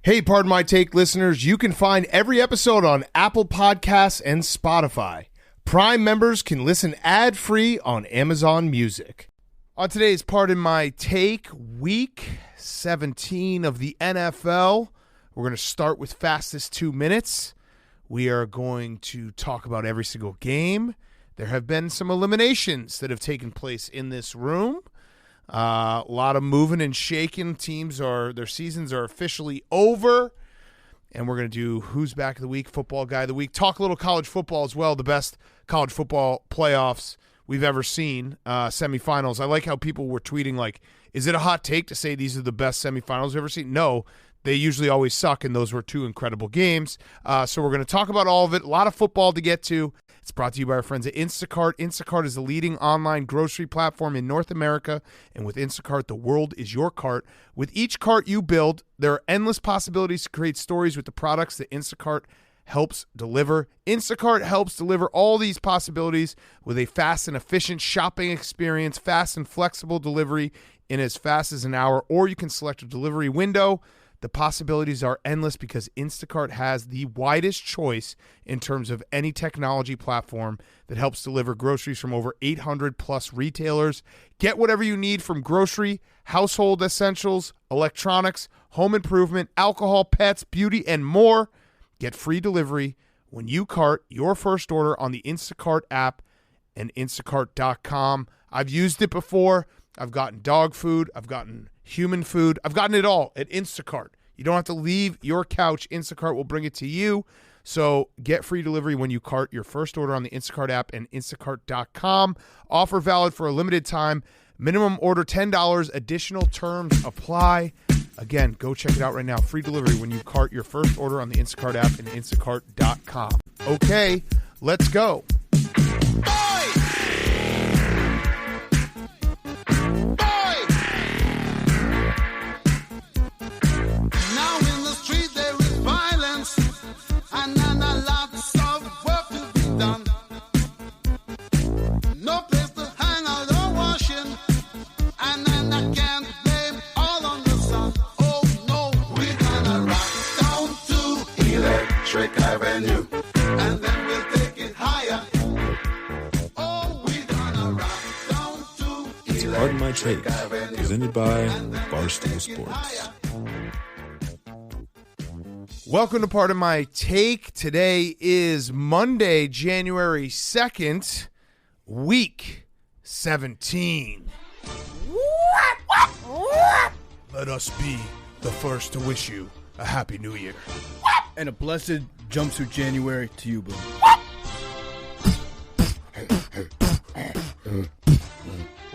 Hey, Pardon My Take listeners, you can find every episode on Apple Podcasts and Spotify. Prime members can listen ad-free on Amazon Music. On today's Pardon My Take, Week 17 of the NFL, we're going to start with fastest 2 minutes. We are going to talk about every single game. There have been some eliminations that have taken place in this room. A lot of moving and shaking. Their seasons are officially over. And we're going to do Who's Back of the Week, Football Guy of the Week. Talk a little college football as well. The best college football playoffs we've ever seen, semifinals. I like how people were tweeting like, is it a hot take to say these are the best semifinals we've ever seen? No, they usually always suck, and those were two incredible games. So we're going to talk about all of it. A lot of football to get to. It's brought to you by our friends at Instacart. Instacart is the leading online grocery platform in North America, and with Instacart, the world is your cart. With each cart you build, there are endless possibilities to create stories with the products that Instacart helps deliver. Instacart helps deliver all these possibilities with a fast and efficient shopping experience, fast and flexible delivery in as fast as an hour, or you can select a delivery window. The possibilities are endless because Instacart has the widest choice in terms of any technology platform that helps deliver groceries from over 800 plus retailers. Get whatever you need from grocery, household essentials, electronics, home improvement, alcohol, pets, beauty, and more. Get free delivery when you cart your first order on the Instacart app and instacart.com. I've used it before. I've gotten dog food. I've gotten human food. I've gotten it all at Instacart. You don't have to leave your couch. Instacart will bring it to you. So get free delivery when you cart your first order on the Instacart app and instacart.com. Offer valid for a limited time. Minimum order $10. Additional terms apply. Again, go check it out right now. Free delivery when you cart your first order on the Instacart app and instacart.com. Okay, let's go. Avenue, and then we'll take it higher. Oh, we're gonna rock down to It's Pardon My Take, presented by Barstool Sports. Welcome to Pardon My Take. Today is Monday, January 2nd, week 17. Let us be the first to wish you a happy new year. And a blessed jumpsuit January to you, Boo.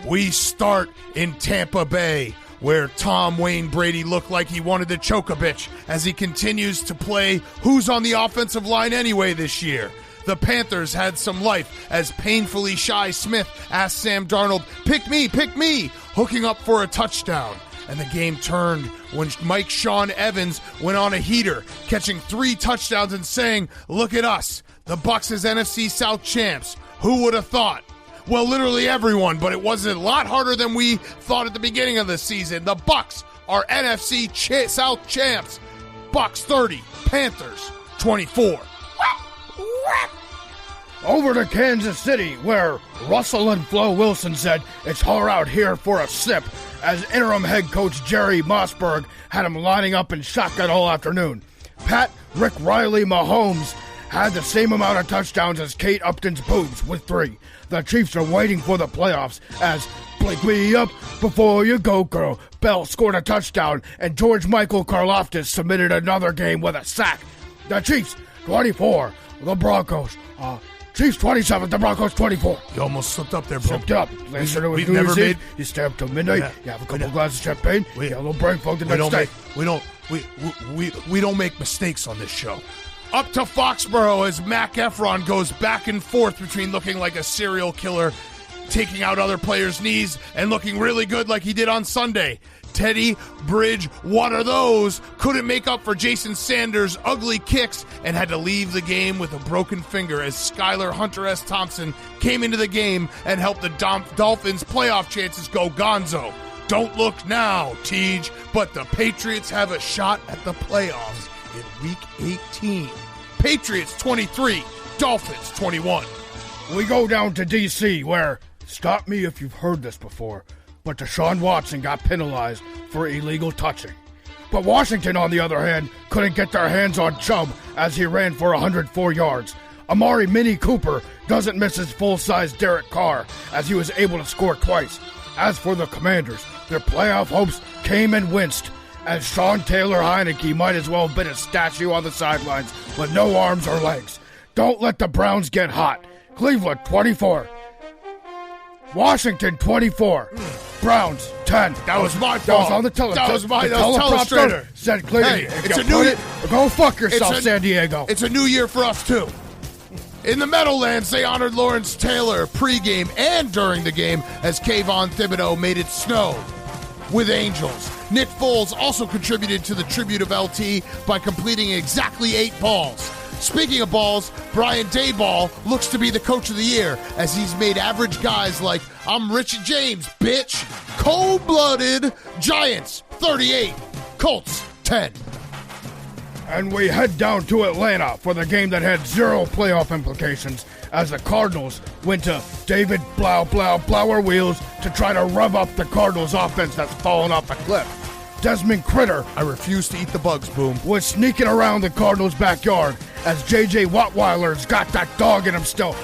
We start in Tampa Bay, where Tom Wayne Brady looked like he wanted to choke a bitch as he continues to play who's on the offensive line anyway this year. The Panthers had some life as painfully shy Smith asked Sam Darnold, pick me, hooking up for a touchdown. And the game turned when Sean Evans went on a heater, catching 3 touchdowns and saying, look at us, the Bucs as NFC South champs. Who would have thought? Well, literally everyone, but it wasn't a lot harder than we thought at the beginning of the season. The Bucs are NFC South champs. Bucs 30, Panthers 24. Over to Kansas City, where Russell and Flo Wilson said it's hard out here for a sip, as interim head coach Jerry Mossberg had him lining up in shotgun all afternoon. Rick Riley Mahomes had the same amount of touchdowns as Kate Upton's boobs with 3. The Chiefs are waiting for the playoffs as blink me up before you go, girl. Bell scored a touchdown, and George Michael Karlaftis submitted another game with a sack. The Chiefs 24, the Broncos Chiefs 27, the Broncos 24. You almost slipped up there, bro. Slipped up. Last night was New Year's Eve. You stay up till midnight. You have a couple glasses of champagne. You have a little brain fog the next day. We don't make mistakes on this show. Up to Foxborough as Mac Efron goes back and forth between looking like a serial killer, taking out other players' knees, and looking really good like he did on Sunday. Teddy Bridge, what are those? Couldn't make up for Jason Sanders' ugly kicks and had to leave the game with a broken finger as Skylar Hunter S. Thompson came into the game and helped the Dolphins' playoff chances go gonzo. Don't look now, Tej, but the Patriots have a shot at the playoffs in Week 18. Patriots 23, Dolphins 21. We go down to D.C. where, stop me if you've heard this before, but Deshaun Watson got penalized for illegal touching. But Washington, on the other hand, couldn't get their hands on Chubb as he ran for 104 yards. Amari Mini Cooper doesn't miss his full-size Derek Carr as he was able to score twice. As for the Commanders, their playoff hopes came and winced as Sean Taylor Heineke might as well have been a statue on the sidelines with no arms or legs. Don't let the Browns get hot. Cleveland 24. Washington 24. Browns 10. That was my fault. That was on the teleprompter. That was my telestrator. Said clearly. Hey, it's a new year. Go fuck yourself, San Diego. It's a new year for us, too. In the Meadowlands, they honored Lawrence Taylor pregame and during the game as Kayvon Thibodeau made it snow with Angels. Nick Foles also contributed to the tribute of LT by completing exactly 8 balls. Speaking of balls, Brian Daboll looks to be the coach of the year as he's made average guys like, I'm Richie James, bitch. Cold-blooded Giants, 38. Colts, 10. And we head down to Atlanta for the game that had 0 playoff implications as the Cardinals went to David Blower Wheels to try to rev up the Cardinals offense that's fallen off a cliff. Desmond Critter, I refuse to eat the bugs, Boom, was sneaking around the Cardinals' backyard as J.J. Wattweiler's got that dog in him still.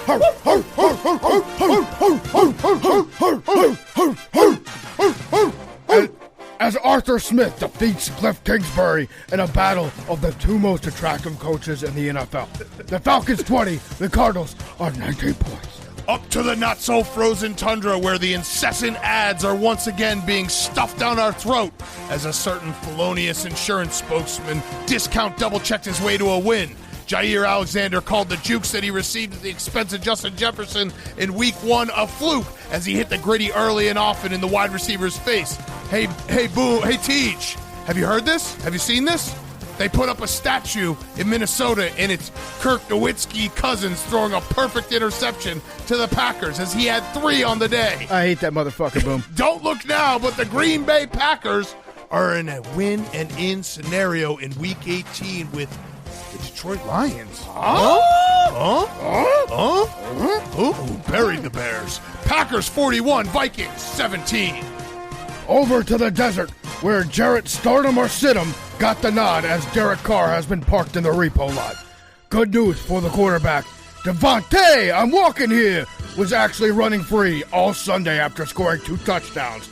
As Arthur Smith defeats Cliff Kingsbury in a battle of the 2 most attractive coaches in the NFL. The Falcons 20, the Cardinals are 19 points. Up to the not-so-frozen tundra where the incessant ads are once again being stuffed down our throat as a certain felonious insurance spokesman discount double-checked his way to a win. Jair Alexander called the jukes that he received at the expense of Justin Jefferson in Week 1 a fluke as he hit the gritty early and often in the wide receiver's face. Hey, Boo, hey, Tej, have you heard this? Have you seen this? They put up a statue in Minnesota, and it's Kirk Nowitzki Cousins throwing a perfect interception to the Packers as he had 3 on the day. I hate that motherfucker, Boom. Don't look now, but the Green Bay Packers are in a win-and-in scenario in Week 18 with the Detroit Lions. Ooh, buried the Bears. Packers 41, Vikings 17. Over to the desert, where Jarrett Stardom or Sidham got the nod as Derek Carr has been parked in the repo lot. Good news for the quarterback. Devontae, I'm walking here, was actually running free all Sunday after scoring 2 touchdowns.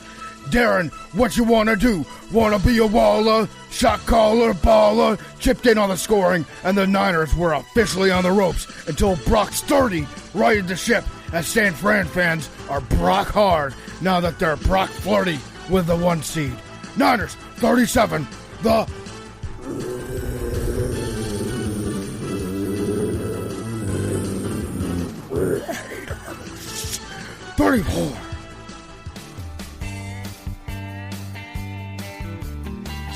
Darren, what you want to do? Want to be a waller, shot caller, baller? Chipped in on the scoring, and the Niners were officially on the ropes until Brock Sturdy righted the ship, as San Fran fans are Brock hard now that they're Brock Flirty with the 1 seed. Niners, 37, the... 34.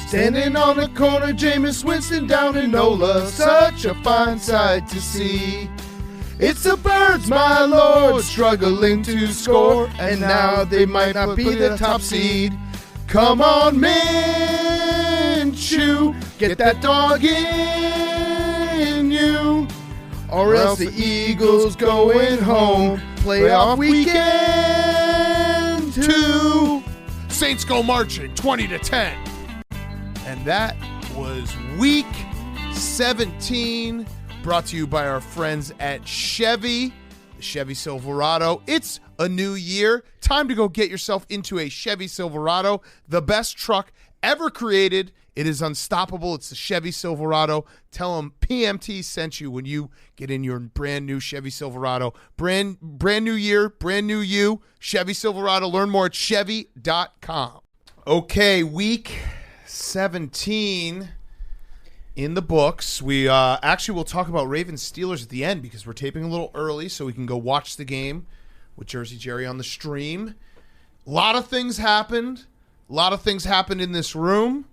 Standing on the corner, Jameis Winston down in NOLA, such a fine sight to see. It's the Birds, my lord, struggling to score, and now they might not be the top seed. Come on, Minshew, get that dog in you, or else the Eagles going home. Playoff weekend 2. Saints go marching 20-10. And that was Week 17, brought to you by our friends at Chevy, the Chevy Silverado. It's a new year. Time to go get yourself into a Chevy Silverado, the best truck ever created. It is unstoppable. It's the Chevy Silverado. Tell them PMT sent you when you get in your brand new Chevy Silverado. Brand new year, brand new you. Chevy Silverado. Learn more at Chevy.com. Okay, Week 17 in the books. We actually will talk about Ravens Steelers at the end because we're taping a little early so we can go watch the game with Jersey Jerry on the stream. A lot of things happened. A lot of things happened in this room.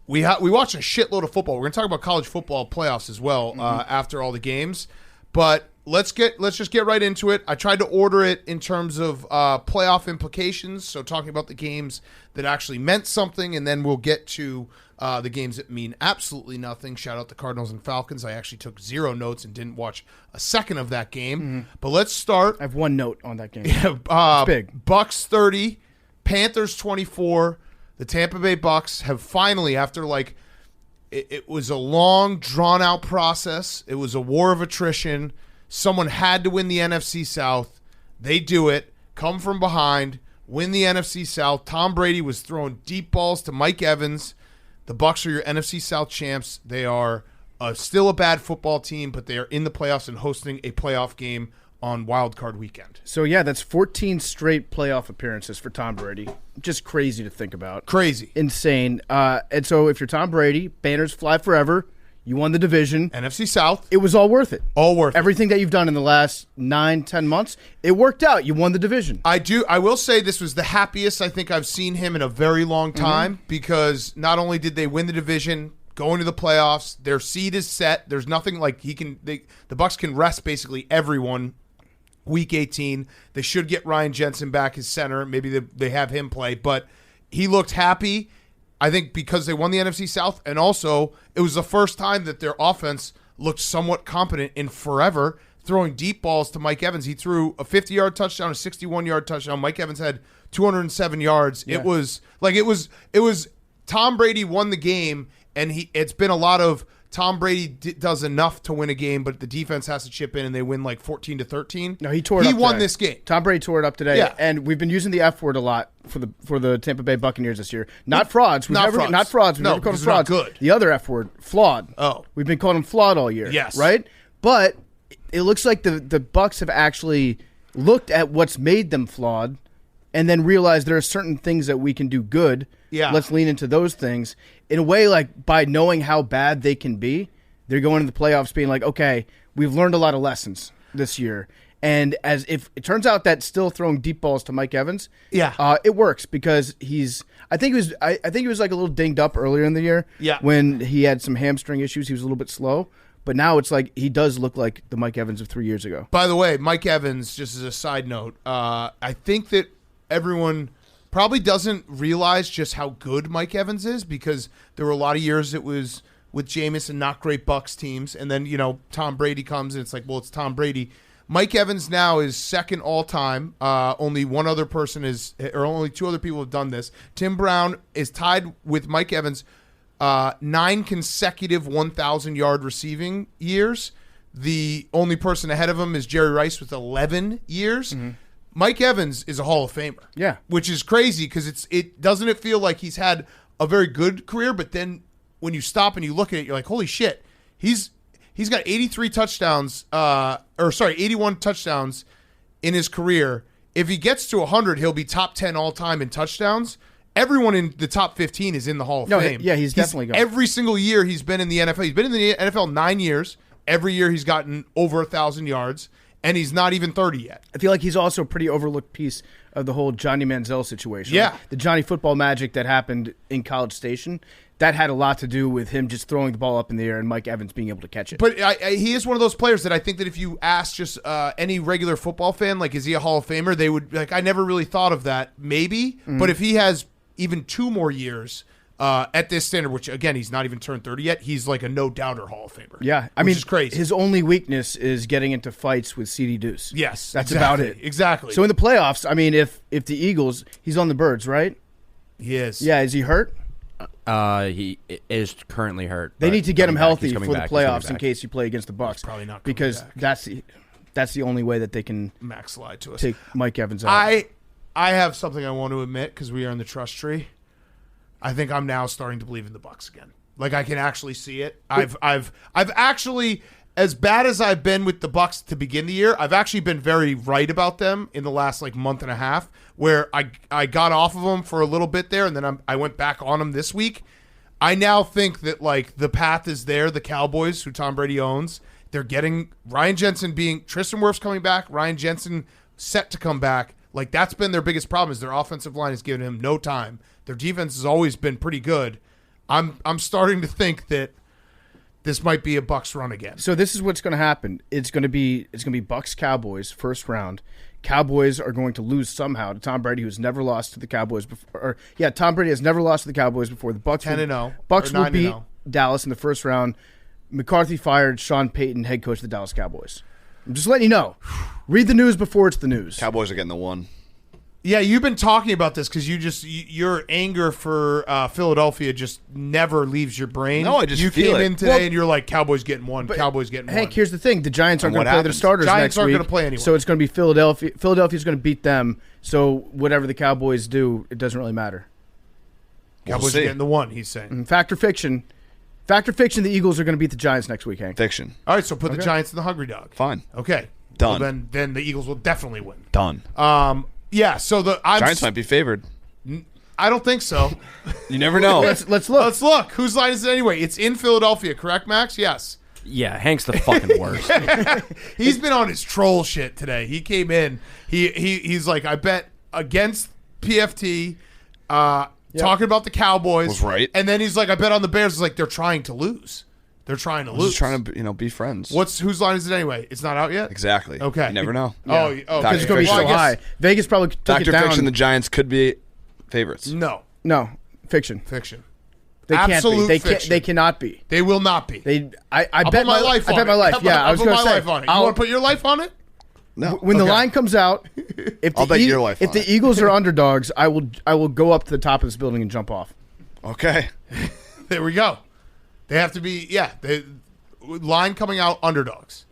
We watched a shitload of football. We're going to talk about college football playoffs as well after all the games. But let's just get right into it. I tried to order it in terms of playoff implications, so talking about the games that actually meant something, and then we'll get to the games that mean absolutely nothing. Shout out the Cardinals and Falcons. I actually took 0 notes and didn't watch a second of that game. But let's start. I have 1 note on that game. It's big. Bucs 30, Panthers 24. The Tampa Bay Bucs have finally, after it was a long, drawn-out process. It was a war of attrition. Someone had to win the NFC South. They do it, come from behind, win the NFC South. Tom Brady was throwing deep balls to Mike Evans. The Bucs are your NFC South champs. They are still a bad football team, but they are in the playoffs and hosting a playoff game on Wild Card Weekend. So, yeah, that's 14 straight playoff appearances for Tom Brady. Just crazy to think about. Crazy. Insane. And so if you're Tom Brady, banners fly forever. You won the division. NFC South. It was all worth it. All worth it. Everything that you've done in the last 9-10 months, it worked out. You won the division. I will say this was the happiest I think I've seen him in a very long time because not only did they win the division, go into the playoffs, their seed is set. There's nothing like the Bucs can rest basically everyone. Week 18, they should get Ryan Jensen back as center. Maybe they have him play, but he looked happy. I think because they won the NFC South, and also it was the first time that their offense looked somewhat competent in forever, throwing deep balls to Mike Evans. He threw a 50-yard touchdown, a 61-yard touchdown. Mike Evans had 207 yards. Yeah. It was Tom Brady won the game, and it's been a lot of Tom Brady does enough to win a game, but the defense has to chip in, and they win 14-13. No, he tore it up. He won today. This game. Tom Brady tore it up today, yeah. And we've been using the F word a lot for the Tampa Bay Buccaneers this year. Not frauds. Not frauds. We've never called them frauds. Not good. The other F word, flawed. Oh, we've been calling them flawed all year. Yes, right. But it looks like the Bucs have actually looked at what's made them flawed, and then realized there are certain things that we can do good. Yeah, let's lean into those things in a way. Like by knowing how bad they can be. They're going into the playoffs being like, okay, we've learned a lot of lessons this year. And as if it turns out that still throwing deep balls to Mike Evans, it works because I think he was like a little dinged up earlier in the year. Yeah. When he had some hamstring issues, he was a little bit slow. But now it's like he does look like the Mike Evans of 3 years ago. By the way, Mike Evans, just as a side note, I think that everyone probably doesn't realize just how good Mike Evans is because there were a lot of years it was with Jameis and not great Bucs teams. And then, Tom Brady comes and it's like, well, it's Tom Brady. Mike Evans now is second all time. Only one other person only 2 other people have done this. Tim Brown is tied with Mike Evans 9 consecutive 1,000-yard receiving years. The only person ahead of him is Jerry Rice with 11 years. Mm-hmm. Mike Evans is a Hall of Famer. Yeah. Which is crazy because doesn't it feel like he's had a very good career, but then when you stop and you look at it, you're like, holy shit, he's got 81 touchdowns in his career. If he gets to 100, he'll be top 10 all time in touchdowns. Everyone in the top 15 is in the Hall of Fame. Yeah, he's definitely going. Every single year he's been in the NFL. He's been in the NFL 9 years. Every year he's gotten over 1,000 yards, and he's not even 30 yet. I feel like he's also a pretty overlooked piece of the whole Johnny Manziel situation. Yeah. Like the Johnny football magic that happened in College Station, that had a lot to do with him just throwing the ball up in the air and Mike Evans being able to catch it. But he is one of those players that I think that if you ask just any regular football fan, like, is he a Hall of Famer? They would, like, I never really thought of that, maybe. Mm-hmm. But if he has even 2 more years at this standard, which, again, he's not even turned 30 yet, he's like a no-doubter Hall of Famer. Yeah. Which is crazy. His only weakness is getting into fights with C.D. Deuce. Yes. That's exactly, about it. Exactly. So in the playoffs, if the Eagles, he's on the Birds, right? He is. Yeah, is he hurt? He is currently hurt. They need to get him healthy for the back. playoffs in case you play against the Bucs. He's probably not because back. that's the only way that they can max slide to us. Take Mike Evans out. I have something I want to admit because we are in the trust tree. I think I'm now starting to believe in the Bucs again. Like, I can actually see it. I've actually, as bad as I've been with the Bucs to begin the year, I've actually been very right about them in the last month and a half, where I got off of them for a little bit there, and then I went back on them this week. I now think that the path is there. The Cowboys, who Tom Brady owns, they're getting Ryan Jensen Tristan Wirfs coming back. Ryan Jensen set to come back. That's been their biggest problem, is their offensive line has given him no time. Their defense has always been pretty good. I'm starting to think that this might be a Bucs run again. So this is what's going to happen. It's going to be Bucs Cowboys first round. Cowboys are going to lose somehow to Tom Brady, who's never lost to the Cowboys before. Tom Brady has never lost to the Cowboys before. The Bucs 10-0. Bucs will beat Dallas in the first round. McCarthy fired Sean Payton, head coach of the Dallas Cowboys. I'm just letting you know. Read the news before it's the news. Cowboys are getting the one. Yeah, you've been talking about this because your anger for Philadelphia just never leaves your brain. No, I just feel came in today and you're like, Cowboys getting one. Cowboys getting one. Hank, here's the thing: the Giants aren't going to play their starters Giants next aren't week. going to play anyone. So it's going to be Philadelphia. Philadelphia's going to beat them. So whatever the Cowboys do, it doesn't really matter. Cowboys are getting the one. He's saying. Fact or fiction? Fact or fiction? The Eagles are going to beat the Giants next week, Hank. Fiction. All right, so put the Giants in the hungry dog. Fine. Okay. Done. Well, then the Eagles will definitely win. Done. Yeah. So the Giants might be favored. I don't think so. You never know. Let's look. Let's look. Whose line is it anyway? It's in Philadelphia, correct, Max? Yes. Yeah, Hank's the fucking worst. He's been on his troll shit today. He came in. He's like, I bet against PFT. Talking about the Cowboys. Was right. And then he's like, I bet on the Bears. It's like they're trying to lose. They're trying to lose. Just trying to be friends. Whose line is it anyway? It's not out yet? Exactly. Okay. You never know. Oh, because it's going to be so high. Vegas probably took Fact it or down. fiction, the Giants could be favorites. No. No, fiction. Fiction. They Absolute can't be. fiction. They cannot be. They will not be. I I'll bet put my life on it. I bet my life. Yeah, I was going to say. Life on it. You want to put your life on it? No. When the line comes out, if I'll bet your life if on the it. Eagles are underdogs, I will go up to the top of this building and jump off. Okay. There we go. They have to be. Yeah. Line coming out underdogs.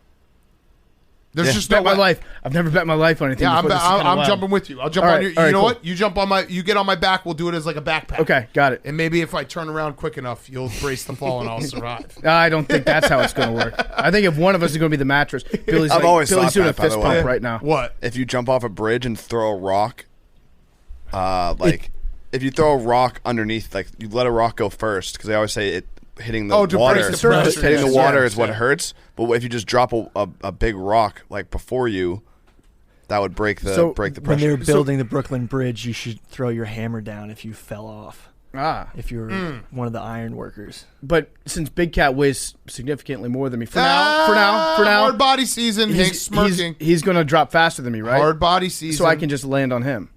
There's just bet no my life. I've never bet my life on anything. Yeah, before. I'm jumping with you. I'll jump on your. All right, You know cool. what? You jump on my. You get on my back. We'll do it as like a backpack. Okay, got it. And maybe if I turn around quick enough, you'll brace the fall and I'll survive. I don't think that's how it's going to work. I think if one of us is going to be the mattress, Billy's always thought doing that, a fist by the way. pump right now. What? If you jump off a bridge and throw a rock, if you throw a rock underneath, like you let a rock go first, because they always say it hitting the to water. brace the pressure. Hitting the Yes, water yes, is what yeah. hurts. But if you just drop a big rock like before you, that would break the When pressure. they're building the Brooklyn Bridge, you should throw your hammer down if you fell off. If you're one of the iron workers. But since Big Cat weighs significantly more than me, for now, hard body season. Hank's smirking. He's going to drop faster than me, right? Hard body season. So I can just land on him.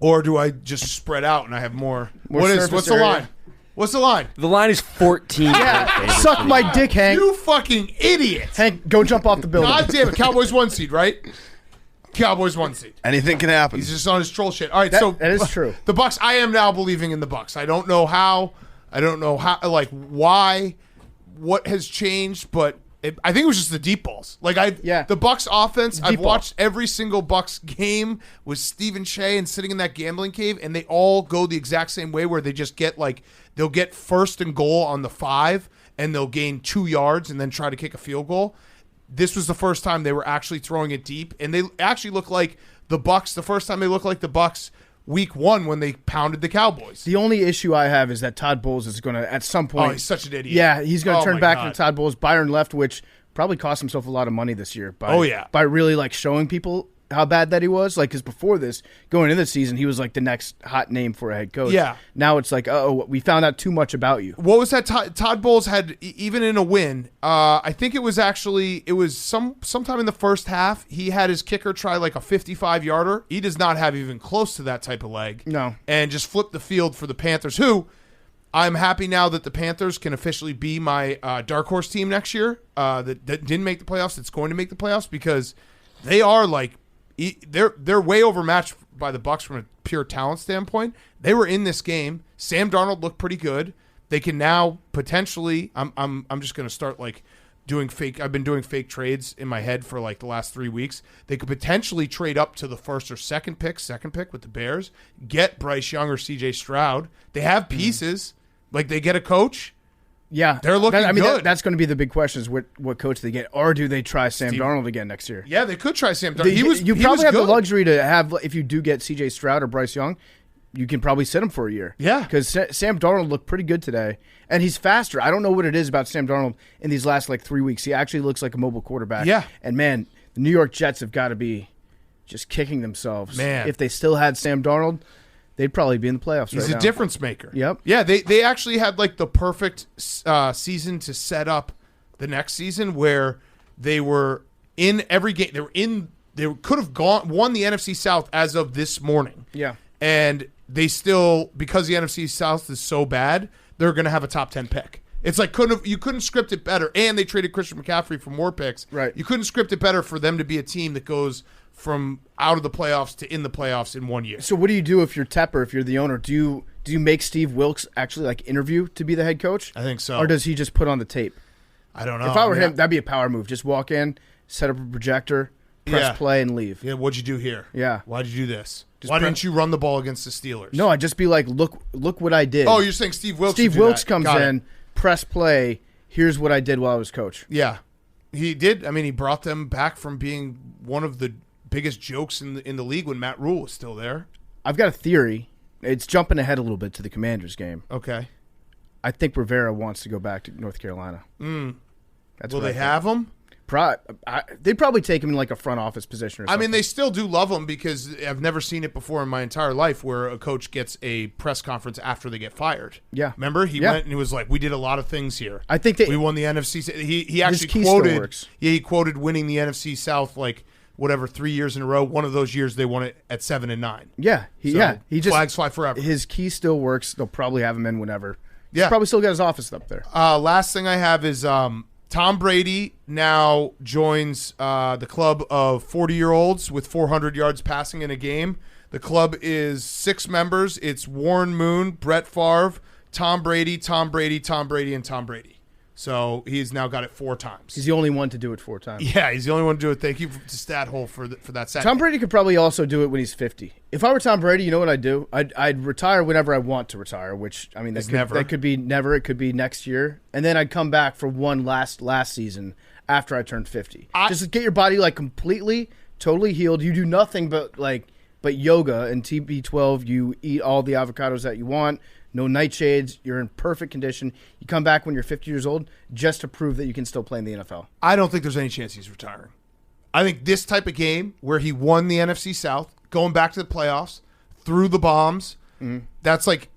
Or do I just spread out and I have more? surface What's the area. line? What's the line? The line is 14. Suck my dick, Hank. You fucking idiot! Hank, go jump off the building. God damn it! Cowboys 1 seed, right? Cowboys 1 seed. Anything can happen. He's just on his troll shit. All right, that is true. The Bucs. I am now believing in the Bucs. I don't know how. I don't know how. Like why? What has changed? But I think it was just the deep balls. Like the Bucs offense. I've watched every single Bucs game with Stephen Shea and sitting in that gambling cave, and they all go the exact same way, where they just get they'll get first and goal on the 5, and they'll gain 2 yards and then try to kick a field goal. This was the first time they were actually throwing it deep, and they actually look like the Bucs. The first time they looked like the Bucs week 1 when they pounded the Cowboys. The only issue I have is that Todd Bowles is going to, at some point... Oh, he's such an idiot. Yeah, he's going to turn back God. into Todd Bowles. Byron Leftwich probably cost himself a lot of money this year by really showing people how bad that he was. Because before this, going into the season, he was like the next hot name for a head coach. Yeah. Now it's like, we found out too much about you. What was that? Todd Bowles had, even in a win, I think it was sometime in the first half, he had his kicker try like a 55-yarder. He does not have even close to that type of leg. No. And just flipped the field for the Panthers, who I'm happy now that the Panthers can officially be my dark horse team next year that didn't make the playoffs. It's going to make the playoffs because they are they're way overmatched by the Bucs from a pure talent standpoint. They were in this game. Sam Darnold looked pretty good. They can now potentially. I'm just going to start doing fake. I've been doing fake trades in my head for the last 3 weeks. They could potentially trade up to the first or second pick with the Bears. Get Bryce Young or C.J. Stroud. They have pieces. They get a coach. Yeah, they're looking good. That's going to be the big question: is what coach they get, or do they try Sam Darnold again next year? Yeah, they could try Sam Darnold. You probably have the luxury to have, if you do get C.J. Stroud or Bryce Young, you can probably sit him for a year. Yeah, because Sam Darnold looked pretty good today, and he's faster. I don't know what it is about Sam Darnold in these last 3 weeks. He actually looks like a mobile quarterback. Yeah, and man, the New York Jets have got to be just kicking themselves. Man, if they still had Sam Darnold, they'd probably be in the playoffs. He's right now. a difference maker. Yep. Yeah, they actually had the perfect season to set up the next season where they were in every game. They could have won the NFC South as of this morning. Yeah. And they still, because the NFC South is so bad, they're going to have a top 10 pick. It's like you couldn't script it better. And they traded Christian McCaffrey for more picks. Right. You couldn't script it better for them to be a team that goes from out of the playoffs to in the playoffs in 1 year. So what do you do if you're Tepper, if you're the owner? Do you make Steve Wilks actually interview to be the head coach? I think so. Or does he just put on the tape? I don't know. If I were him, that'd be a power move. Just walk in, set up a projector, press play, and leave. Yeah, what'd you do here? Yeah. Why'd you do this? Why didn't you run the ball against the Steelers? No, I'd just be like, look what I did. Oh, you're saying Steve Wilks? Steve Wilks comes in, press play. Here's what I did while I was coach. Yeah, he did. I mean, he brought them back from being one of the biggest jokes in the league when Matt Rule was still there. I've got a theory. It's jumping ahead a little bit to the Commanders game. Okay. I think Rivera wants to go back to North Carolina. Will they have him? They'd probably take him in a front office position or something. I mean, they still do love him because I've never seen it before in my entire life where a coach gets a press conference after they get fired. Yeah. Remember? He went and he was like, we did a lot of things here. I think we won the NFC. He actually key quoted. still works. Yeah, he quoted winning the NFC South 3 years in a row. One of those years they won it at 7 and 9. Yeah. He just flags fly forever. His key still works. They'll probably have him in whenever. Yeah. He's probably still got his office up there. Last thing I have is Tom Brady now joins the club of 40-year-olds with 400 yards passing in a game. The club is 6 members. It's Warren Moon, Brett Favre, Tom Brady, and Tom Brady. So he's now got it 4 times. He's the only one to do it 4 times. Yeah, he's the only one to do it. Thank you to Stathole for that stat. Tom Brady could probably also do it when he's 50. If I were Tom Brady, you know what I'd do? I'd retire whenever I want to retire, which, I mean, that could be never. It could be next year. And then I'd come back for one last season after I turned 50. Just get your body, completely, totally healed. You do nothing but yoga and TB12. You eat all the avocados that you want. No nightshades. You're in perfect condition. You come back when you're 50 years old just to prove that you can still play in the NFL. I don't think there's any chance he's retiring. I think this type of game where he won the NFC South, going back to the playoffs, threw the bombs, that's like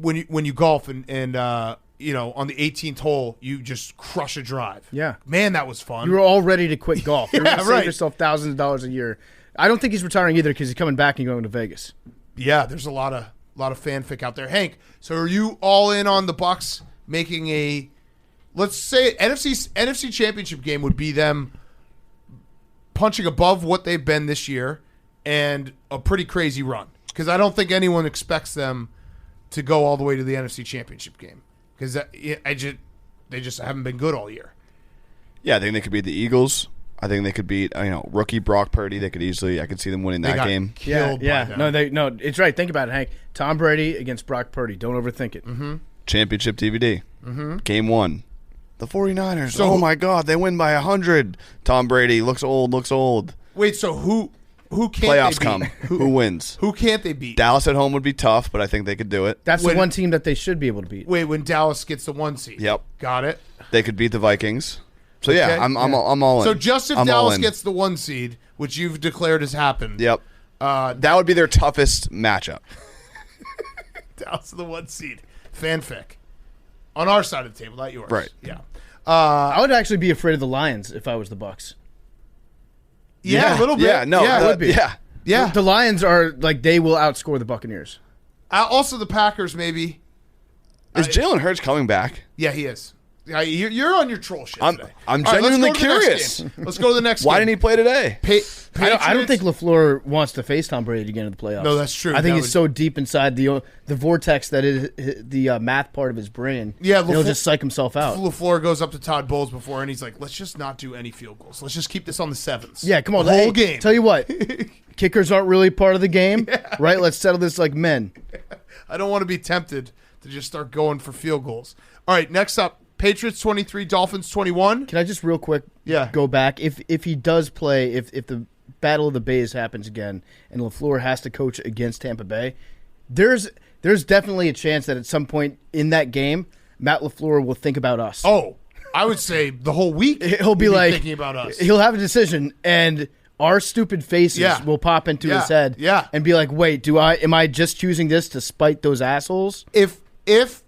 when you golf and on the 18th hole you just crush a drive. Yeah. Man, that was fun. You were all ready to quit golf. You're going to right. save yourself thousands of dollars a year. I don't think he's retiring either because he's coming back and going to Vegas. Yeah, there's a lot of fanfic out there. Hank, so are you all in on the Bucs making a, let's say, NFC Championship game would be them punching above what they've been this year and a pretty crazy run? Because I don't think anyone expects them to go all the way to the NFC Championship game because they just haven't been good all year. Yeah, I think they could beat the Eagles. I think they could beat rookie Brock Purdy. I could see them winning that game. Killed by them. No, it's right. Think about it, Hank. Tom Brady against Brock Purdy. Don't overthink it. Mm-hmm. Championship DVD. Mm-hmm. Game 1. The 49ers. So, oh my God, they win by 100. Tom Brady looks old. Wait, so who can't playoffs they beat? Come? Who wins? Who can't they beat? Dallas at home would be tough, but I think they could do it. That's the one team that they should be able to beat. Wait, when Dallas gets the 1 seed. Yep. Got it. They could beat the Vikings. So yeah, I'm all in. So just if Dallas gets the 1 seed, which you've declared has happened. Yep. That would be their toughest matchup. Dallas the 1 seed. Fanfic. On our side of the table, not yours. Right. Yeah. I would actually be afraid of the Lions if I was the Bucs. Yeah, a little bit. Yeah, no, I would be. Yeah. Yeah. The Lions are they will outscore the Buccaneers. Also, the Packers maybe. Is Jalen Hurts coming back? Yeah, he is. You're on your troll shit today. I'm All right, genuinely curious. Let's go to the next Why game. didn't he play today? I don't think LaFleur wants to face Tom Brady again in the playoffs. No, that's true. I think he's so deep inside the vortex that is the math part of his brain. Yeah, he'll just psych himself out. LaFleur goes up to Todd Bowles before, and he's like, let's just not do any field goals. Let's just keep this on the 7s. Yeah, come on. The whole game. Tell you what, kickers aren't really part of the game, right? Let's settle this like men. I don't want to be tempted to just start going for field goals. All right, next up, Patriots 23, Dolphins 21. Can I just real quick go back? If he does play, if the Battle of the Bays happens again and LaFleur has to coach against Tampa Bay, there's definitely a chance that at some point in that game, Matt LaFleur will think about us. Oh, I would say the whole week he'll be thinking about us. He'll have a decision, and our stupid faces will pop into his head and be like, wait, am I just choosing this to spite those assholes? If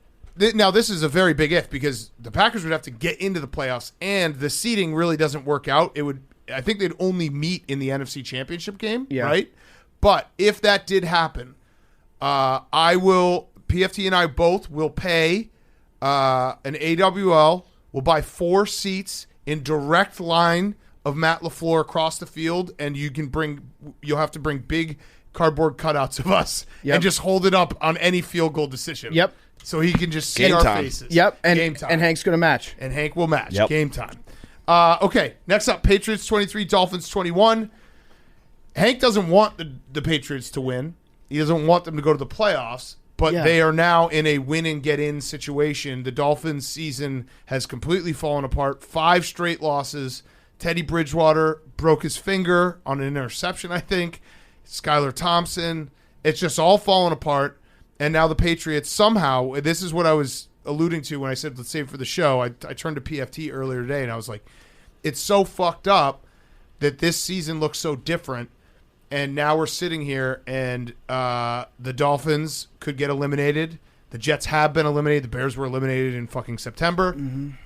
now this is a very big if because the Packers would have to get into the playoffs, and the seeding really doesn't work out. I think they'd only meet in the NFC Championship game, right? But if that did happen, PFT and I both will pay an AWL. We'll buy 4 seats in direct line of Matt LaFleur across the field, and you'll have to bring big cardboard cutouts of us and just hold it up on any field goal decision. Yep. So he can just see Game our time. faces. Yep. And Game time. And Hank's going to match. And Hank will match. Yep. Game time. Okay, next up, Patriots 23, Dolphins 21. Hank doesn't want the Patriots to win. He doesn't want them to go to the playoffs, but they are now in a win-and-get-in situation. The Dolphins' season has completely fallen apart. 5 straight losses. Teddy Bridgewater broke his finger on an interception, I think. Skylar Thompson. It's just all fallen apart. And now the Patriots somehow, this is what I was alluding to when I said let's save it for the show. I turned to PFT earlier today, and I was like, it's so fucked up that this season looks so different. And now we're sitting here, and the Dolphins could get eliminated. The Jets have been eliminated. The Bears were eliminated in fucking September.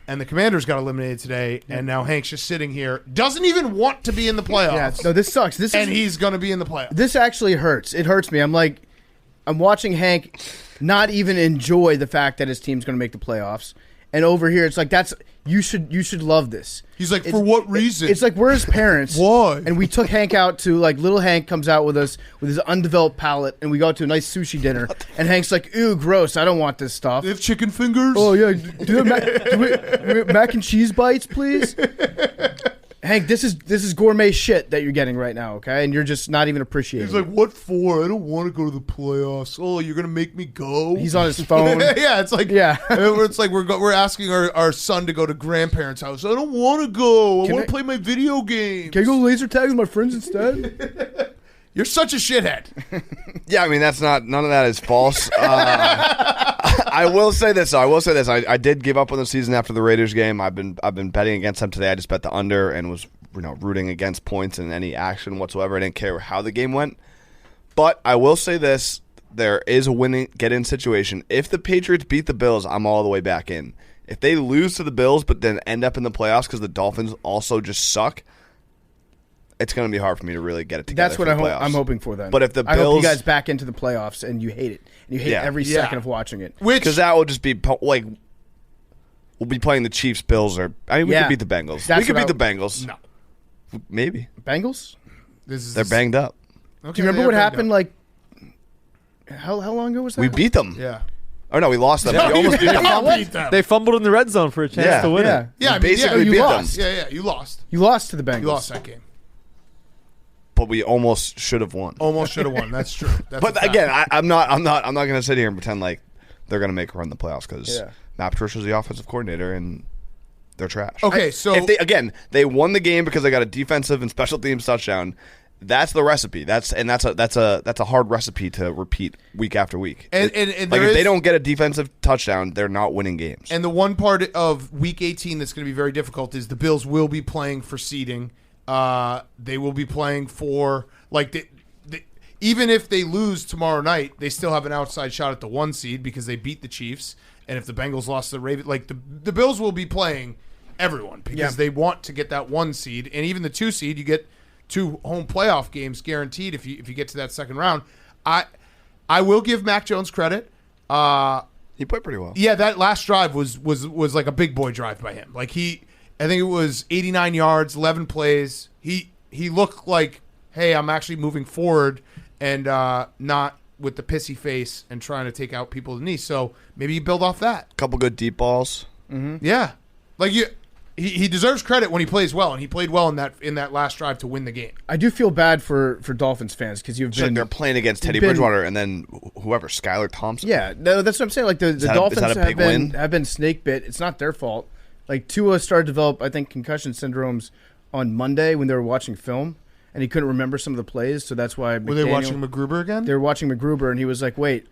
And the Commanders got eliminated today. And now Hank's just sitting here. Doesn't even want to be in the playoffs. No, this sucks. He's going to be in the playoffs. This actually hurts. It hurts me. I'm watching Hank not even enjoy the fact that his team's going to make the playoffs. And over here, it's like you should love this. He's like, for what reason? It's like we're his parents. Why? And we took Hank out to little Hank comes out with us with his undeveloped palate, and we go to a nice sushi dinner. And Hank's like, ew, gross. I don't want this stuff. They have chicken fingers. Oh yeah, do we mac and cheese bites, please. Hank, this is gourmet shit that you're getting right now, okay? And you're just not even appreciating He's like, what for? I don't want to go to the playoffs. Oh, you're going to make me go? He's on his phone. It's like it's like we're asking our son to go to grandparents' house. I don't want to go. I want to play my video games. Can I go laser tag with my friends instead? You're such a shithead. Yeah, I mean none of that is false. I will say this. I did give up on the season after the Raiders game. I've been betting against them today. I just bet the under and was rooting against points and any action whatsoever. I didn't care how the game went. But I will say this: there is a get-in situation. If the Patriots beat the Bills, I'm all the way back in. If they lose to the Bills but then end up in the playoffs because the Dolphins also just suck, it's going to be hard for me to really get it together. That's what I'm hoping for then. But if the Bills, I hope you guys back into the playoffs and you hate it. And you hate every second of watching it. Because that will just be like we'll be playing the Chiefs, Bills, or we could beat the Bengals. We could beat the Bengals. No, maybe Bengals. They're banged up. Okay, do you remember what happened? Like how long ago was that? We beat them. Yeah. Oh no, we lost them. We almost beat them. They fumbled in the red zone for a chance to win it. Yeah, basically you beat lost. them. Yeah, you lost. You lost to the Bengals. You lost that game. But we almost should have won. Almost should have won. That's true. That's but again, I'm not going to sit here and pretend like they're going to make a run in the playoffs because Matt Patricia's the offensive coordinator and they're trash. Okay, so if they won the game because they got a defensive and special teams touchdown. That's the recipe. That's a hard recipe to repeat week after week. And if they don't get a defensive touchdown, they're not winning games. And the one part of Week 18 that's going to be very difficult is the Bills will be playing for seeding. They will be playing for even if they lose tomorrow night, they still have an outside shot at the 1 seed because they beat the Chiefs. And if the Bengals lost to the Ravens, the Bills will be playing everyone because they want to get that 1 seed, and even the 2 seed, you get 2 home playoff games guaranteed if you get to that second round. I will give Mac Jones credit. He played pretty well. Yeah, that last drive was like a big boy drive by him. I think it was 89 yards, 11 plays. He looked like, hey, I'm actually moving forward and not with the pissy face and trying to take out people's knees. So maybe you build off that. A couple good deep balls. Mm-hmm. Yeah, he deserves credit when he plays well, and he played well in that last drive to win the game. I do feel bad for Dolphins fans because you've been they're playing against Teddy Bridgewater and then whoever, Skylar Thompson. Yeah, no, that's what I'm saying. Like the Dolphins have been snake bit. It's not their fault. Like Tua started to develop, I think, concussion syndromes on Monday when they were watching film, and he couldn't remember some of the plays, so that's why. Were they watching McGruber again? They were watching McGruber, and he was like, "Wait,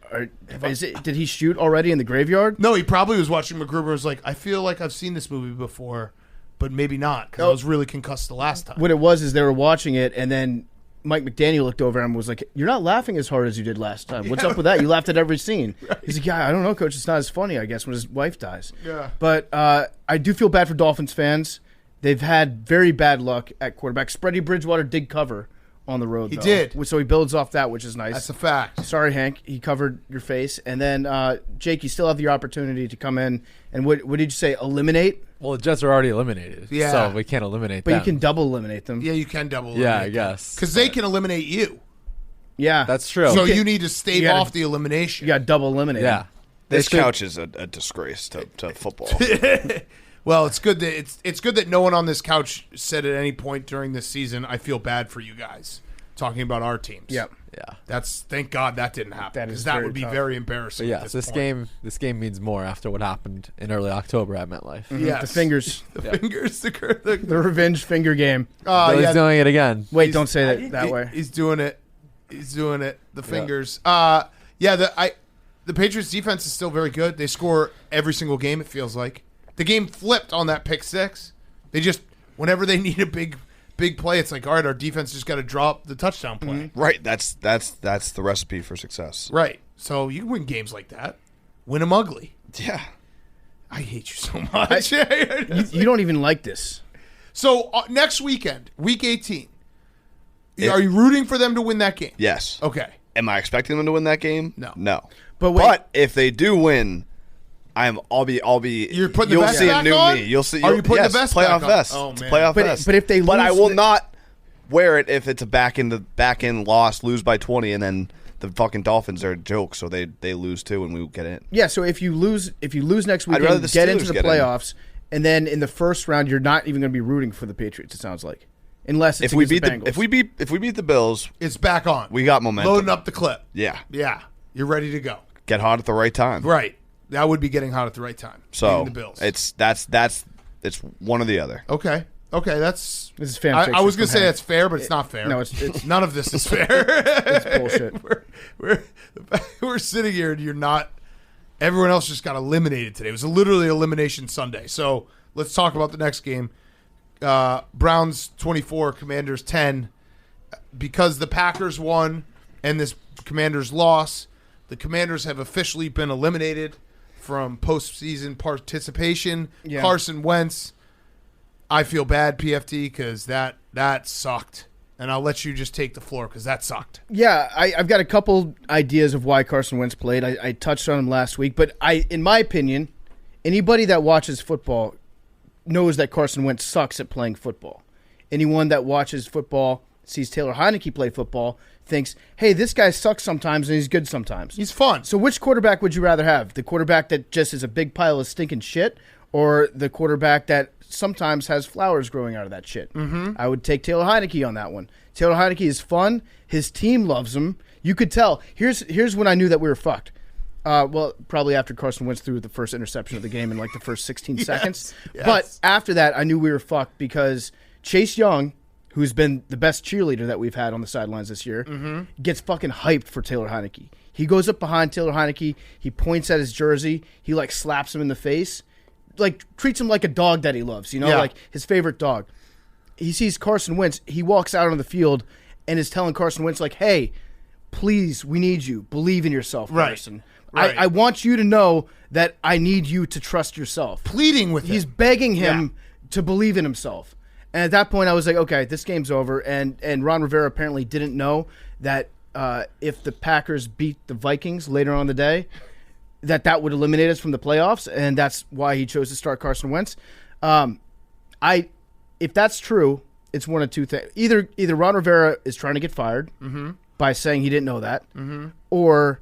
did he shoot already in the graveyard?" No, he probably was watching McGruber. And was like, "I feel like I've seen this movie before, but maybe not because I was really concussed the last time." What it was is they were watching it, and then Mike McDaniel looked over and was like, "You're not laughing as hard as you did last time. What's up with that? You laughed at every scene." Right. He's like, "Yeah, I don't know, Coach. It's not as funny, I guess, when his wife dies." Yeah. But I do feel bad for Dolphins fans. They've had very bad luck at quarterback. Freddie Bridgewater did cover on the road, He though. did. So he builds off that, which is nice. That's a fact. Sorry, Hank. He covered your face. And then, Jake, you still have the opportunity to come in. And what did you say? Eliminate? Well, the Jets are already eliminated. Yeah. So we can't eliminate them. But you can double eliminate them. Yeah, you can double eliminate. Yeah, I guess. Because they can eliminate you. Yeah. That's true. So you need to stave off the elimination. You got double eliminate. Yeah. This couch is a disgrace to football. Well, it's good that it's good that no one on this couch said at any point during this season, "I feel bad for you guys," talking about our teams. Yep. Yeah. Thank God that didn't happen, because that would be tough. very embarrassing. But at yes, this point. this game means more after what happened in early October at MetLife. Yes. The fingers. The fingers, the The revenge finger game. Billy's doing it again. Wait, don't say that way. He's doing it. He's doing it. The fingers. The Patriots defense is still very good. They score every single game, it feels like. The game flipped on that pick six. They just, whenever they need a big play, it's like, all right, our defense just got to drop the touchdown play. Mm-hmm. Right. That's the recipe for success. Right. So you can win games like that. Win them ugly. Yeah. I hate you so much. You don't even like this. So next weekend, week 18, are you rooting for them to win that game? Yes. Okay. Am I expecting them to win that game? No. But wait. But if they do win, I'll be. You're putting the you'll vest see back a new on? me. You'll see. Are you putting the vest playoff back on? vest? Oh, It's a man. playoff vest. But if they but I lose will not wear it if it's a back end loss, lose by 20, and then the fucking Dolphins are a joke, so they lose too, and we get in. Yeah. So if you lose next I'd rather weekend, the get into Steelers the get in. playoffs, and then in the first round, you're not even going to be rooting for the Patriots. It sounds like, unless it's If we against beat the Bengals. if we beat the Bills, It's back on. we got momentum. Loading up the clip. Yeah. Yeah. You're ready to go. Get hot at the right time. Right. That would be getting hot at the right time. So beating the Bills. it's one or the other. Okay. This is fan fiction I was going to from say Hank. it's fair, but it's not fair. No, it's none of this is fair. it's bullshit. We're sitting here and you're not. Everyone else just got eliminated today. It was literally Elimination Sunday. So let's talk about the next game. Browns 24, Commanders 10. Because the Packers won and this Commanders loss, the Commanders have officially been eliminated from postseason participation. Yeah. Carson Wentz, I feel bad, PFT, because that sucked. And I'll let you just take the floor because that sucked. Yeah, I've got a couple ideas of why Carson Wentz played. I touched on him last week, but in my opinion, anybody that watches football knows that Carson Wentz sucks at playing football. Anyone that watches football, sees Taylor Heineke play football, thinks, hey, this guy sucks sometimes and he's good sometimes. He's fun. So which quarterback would you rather have? The quarterback that just is a big pile of stinking shit, or the quarterback that sometimes has flowers growing out of that shit? Mm-hmm. I would take Taylor Heineke on that one. Taylor Heineke is fun. His team loves him. You could tell. Here's when I knew that we were fucked. Well, probably after Carson Wentz threw the first interception of the game in like the first 16 seconds. Yes. But after that, I knew we were fucked because Chase Young, who's been the best cheerleader that we've had on the sidelines this year, gets fucking hyped for Taylor Heineke. He goes up behind Taylor Heineke. He points at his jersey. He, like, slaps him in the face. Like, treats him like a dog that he loves, like his favorite dog. He sees Carson Wentz. He walks out on the field and is telling Carson Wentz, like, hey, please, we need you. Believe in yourself, Carson. Right. I want you to know that I need you to trust yourself. Pleading with him. He's begging him to believe in himself. And at that point, I was like, okay, this game's over. And Ron Rivera apparently didn't know that if the Packers beat the Vikings later on in the day, that would eliminate us from the playoffs, and that's why he chose to start Carson Wentz. If that's true, it's one of two things. Either Ron Rivera is trying to get fired by saying he didn't know that, or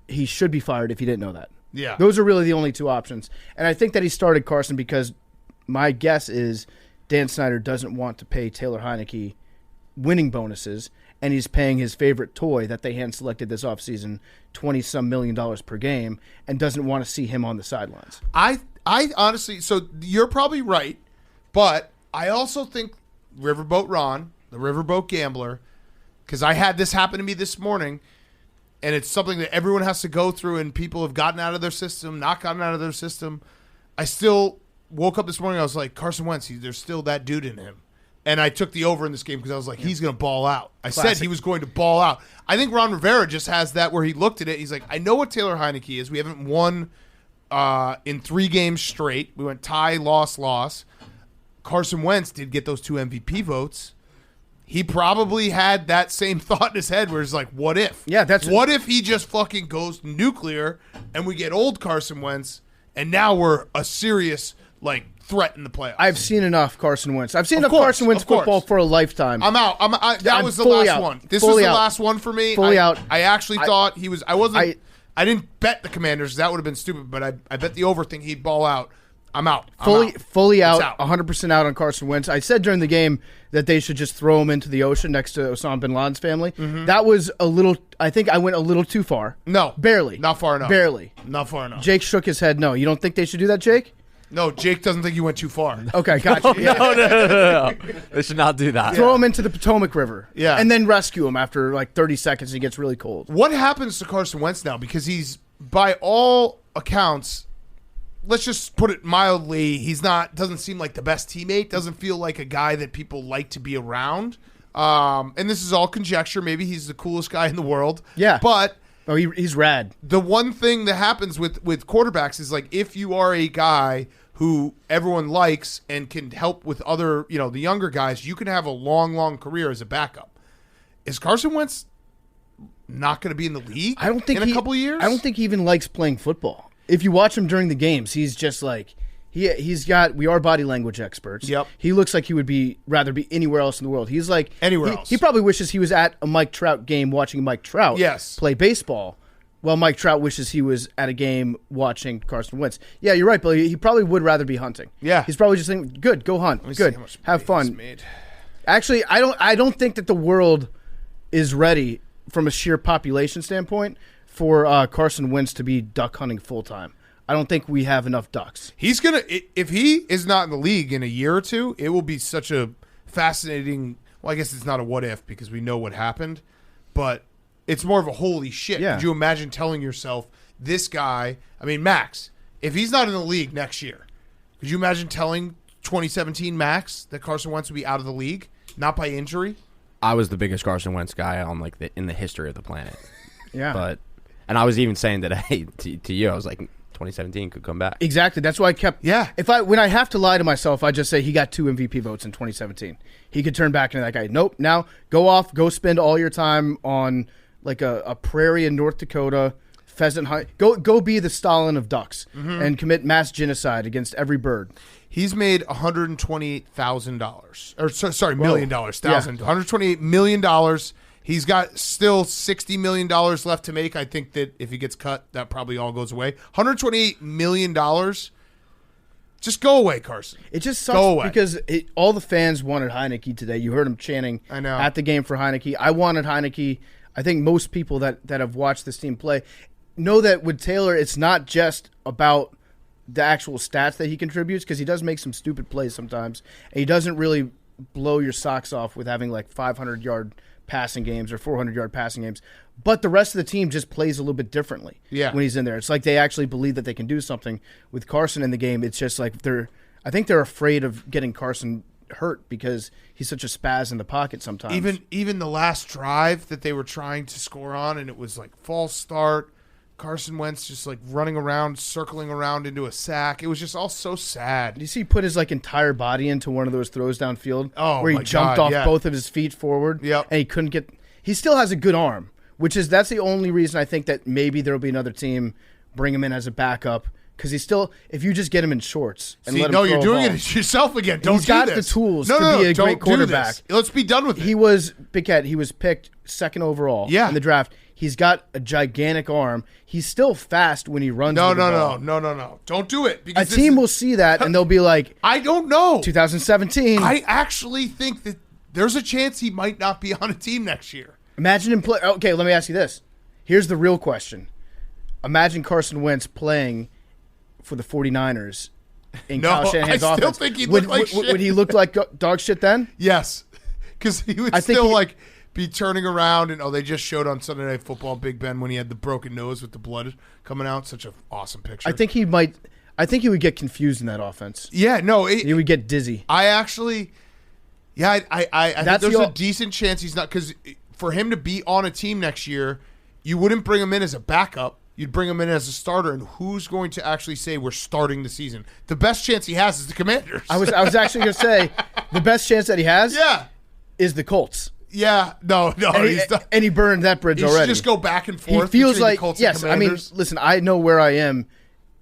he should be fired if he didn't know that. Yeah. Those are really the only two options. And I think that he started Carson because my guess is Dan Snyder doesn't want to pay Taylor Heineke winning bonuses, and he's paying his favorite toy that they hand-selected this offseason $20-some million per game, and doesn't want to see him on the sidelines. I honestly, so you're probably right, but I also think Riverboat Ron, the Riverboat Gambler, because I had this happen to me this morning, and it's something that everyone has to go through, and people have gotten out of their system, not gotten out of their system. I still woke up this morning, I was like, Carson Wentz, there's still that dude in him. And I took the over in this game because I was like, he's going to ball out. I said he was going to ball out. I think Ron Rivera just has that where he looked at it. He's like, I know what Taylor Heineke is. We haven't won in 3 games straight. We went tie, loss. Carson Wentz did get those 2 MVP votes. He probably had that same thought in his head where it's like, what if? Yeah, what if he just fucking goes nuclear and we get old Carson Wentz and now we're a serious, like, threat in the playoffs. I've seen enough Carson Wentz. I've seen enough Carson Wentz football for a lifetime. I'm out. That was the last one. This is the last one for me. Fully out. I actually thought he was. I didn't bet the Commanders. That would have been stupid. But I bet the over thing he'd ball out. I'm out. Fully out. 100% out on Carson Wentz. I said during the game that they should just throw him into the ocean next to Osama bin Laden's family. Mm-hmm. That was a little. I think I went a little too far. No, barely. Not far enough. Barely. Not far enough. Jake shook his head. No, you don't think they should do that, Jake? No, Jake doesn't think you went too far. Okay, gotcha. No. They should not do that. Throw him into the Potomac River. Yeah. And then rescue him after like 30 seconds and he gets really cold. What happens to Carson Wentz now? Because he's, by all accounts, let's just put it mildly, doesn't seem like the best teammate, doesn't feel like a guy that people like to be around. And this is all conjecture. Maybe he's the coolest guy in the world. Yeah. But he's rad. The one thing that happens with quarterbacks is, like, if you are a guy who everyone likes and can help with other, the younger guys, you can have a long, long career as a backup. Is Carson Wentz not going to be in the league in a couple of years? I don't think he even likes playing football. If you watch him during the games, he's just like we are body language experts. Yep. He looks like he would rather be anywhere else in the world. He's like anywhere else. He probably wishes he was at a Mike Trout game watching Mike Trout play baseball. Well, Mike Trout wishes he was at a game watching Carson Wentz. Yeah, you're right, Billy. He probably would rather be hunting. Yeah. He's probably just thinking, good, go hunt. Good. Have fun. Actually, I don't think that the world is ready from a sheer population standpoint for Carson Wentz to be duck hunting full time. I don't think we have enough ducks. He's going to, if he is not in the league in a year or two, it will be such a fascinating, well, I guess it's not a what if because we know what happened, but it's more of a holy shit. Yeah. Could you imagine telling yourself, this guy, Max, if he's not in the league next year, could you imagine telling 2017 Max that Carson Wentz would be out of the league, not by injury? I was the biggest Carson Wentz guy on in the history of the planet. Yeah. And I was even saying today to you, I was like, 2017 could come back. Exactly. That's why I kept. Yeah. When I have to lie to myself, I just say he got 2 MVP votes in 2017. He could turn back into that guy. Nope. Now go spend all your time on like a prairie in North Dakota, pheasant hunt. Go be the Stalin of ducks and commit mass genocide against every bird. He's made $128,000, or sorry, $1 million, $128 million. He's got still $60 million left to make. I think that if he gets cut, that probably all goes away. $128 million. Just go away, Carson. It just sucks because all the fans wanted Heineke today. You heard him chanting at the game for Heineke. I wanted Heineke. I think most people that have watched this team play know that with Taylor, it's not just about the actual stats that he contributes because he does make some stupid plays sometimes. And he doesn't really blow your socks off with having like 500-yard passing games or 400-yard passing games, but the rest of the team just plays a little bit differently when he's in there. It's like they actually believe that they can do something. With Carson in the game, it's just like I think they're afraid of getting Carson hurt because he's such a spaz in the pocket sometimes. Even the last drive that they were trying to score on, and it was like false start, Carson Wentz just like running around, circling around into a sack. It was just all so sad. Did you see he put his like entire body into one of those throws downfield where he jumped off both of his feet forward and he couldn't get – he still has a good arm, that's the only reason I think that maybe there will be another team bring him in as a backup because he's still – if you just get him in shorts and let him throw you're doing ball, it yourself again. Don't he's got the tools to be a great quarterback. Let's be done with it. He was picked second overall in the draft. He's got a gigantic arm. He's still fast when he runs. No. Don't do it. Because a team will see that and they'll be like, I don't know. 2017. I actually think that there's a chance he might not be on a team next year. Imagine him play. Okay, let me ask you this. Here's the real question. Imagine Carson Wentz playing for the 49ers in Kyle Shanahan's offense. I still think he'd look like shit. Would he look like dog shit then? Yes. Because he would be turning around and they just showed on Sunday Night Football Big Ben when he had the broken nose with the blood coming out. Such an awesome picture. I think he would get confused in that offense. Yeah, no. He would get dizzy. I actually, Yeah, I think there's a decent chance he's not, because for him to be on a team next year, you wouldn't bring him in as a backup. You'd bring him in as a starter, and who's going to actually say we're starting the season? The best chance he has is the Commanders. I was actually going to say the best chance that he has is the Colts. Yeah, no. And he burned that bridge already. He should just go back and forth. He feels like, Colts yes, and I mean, Commanders. listen, I know where I am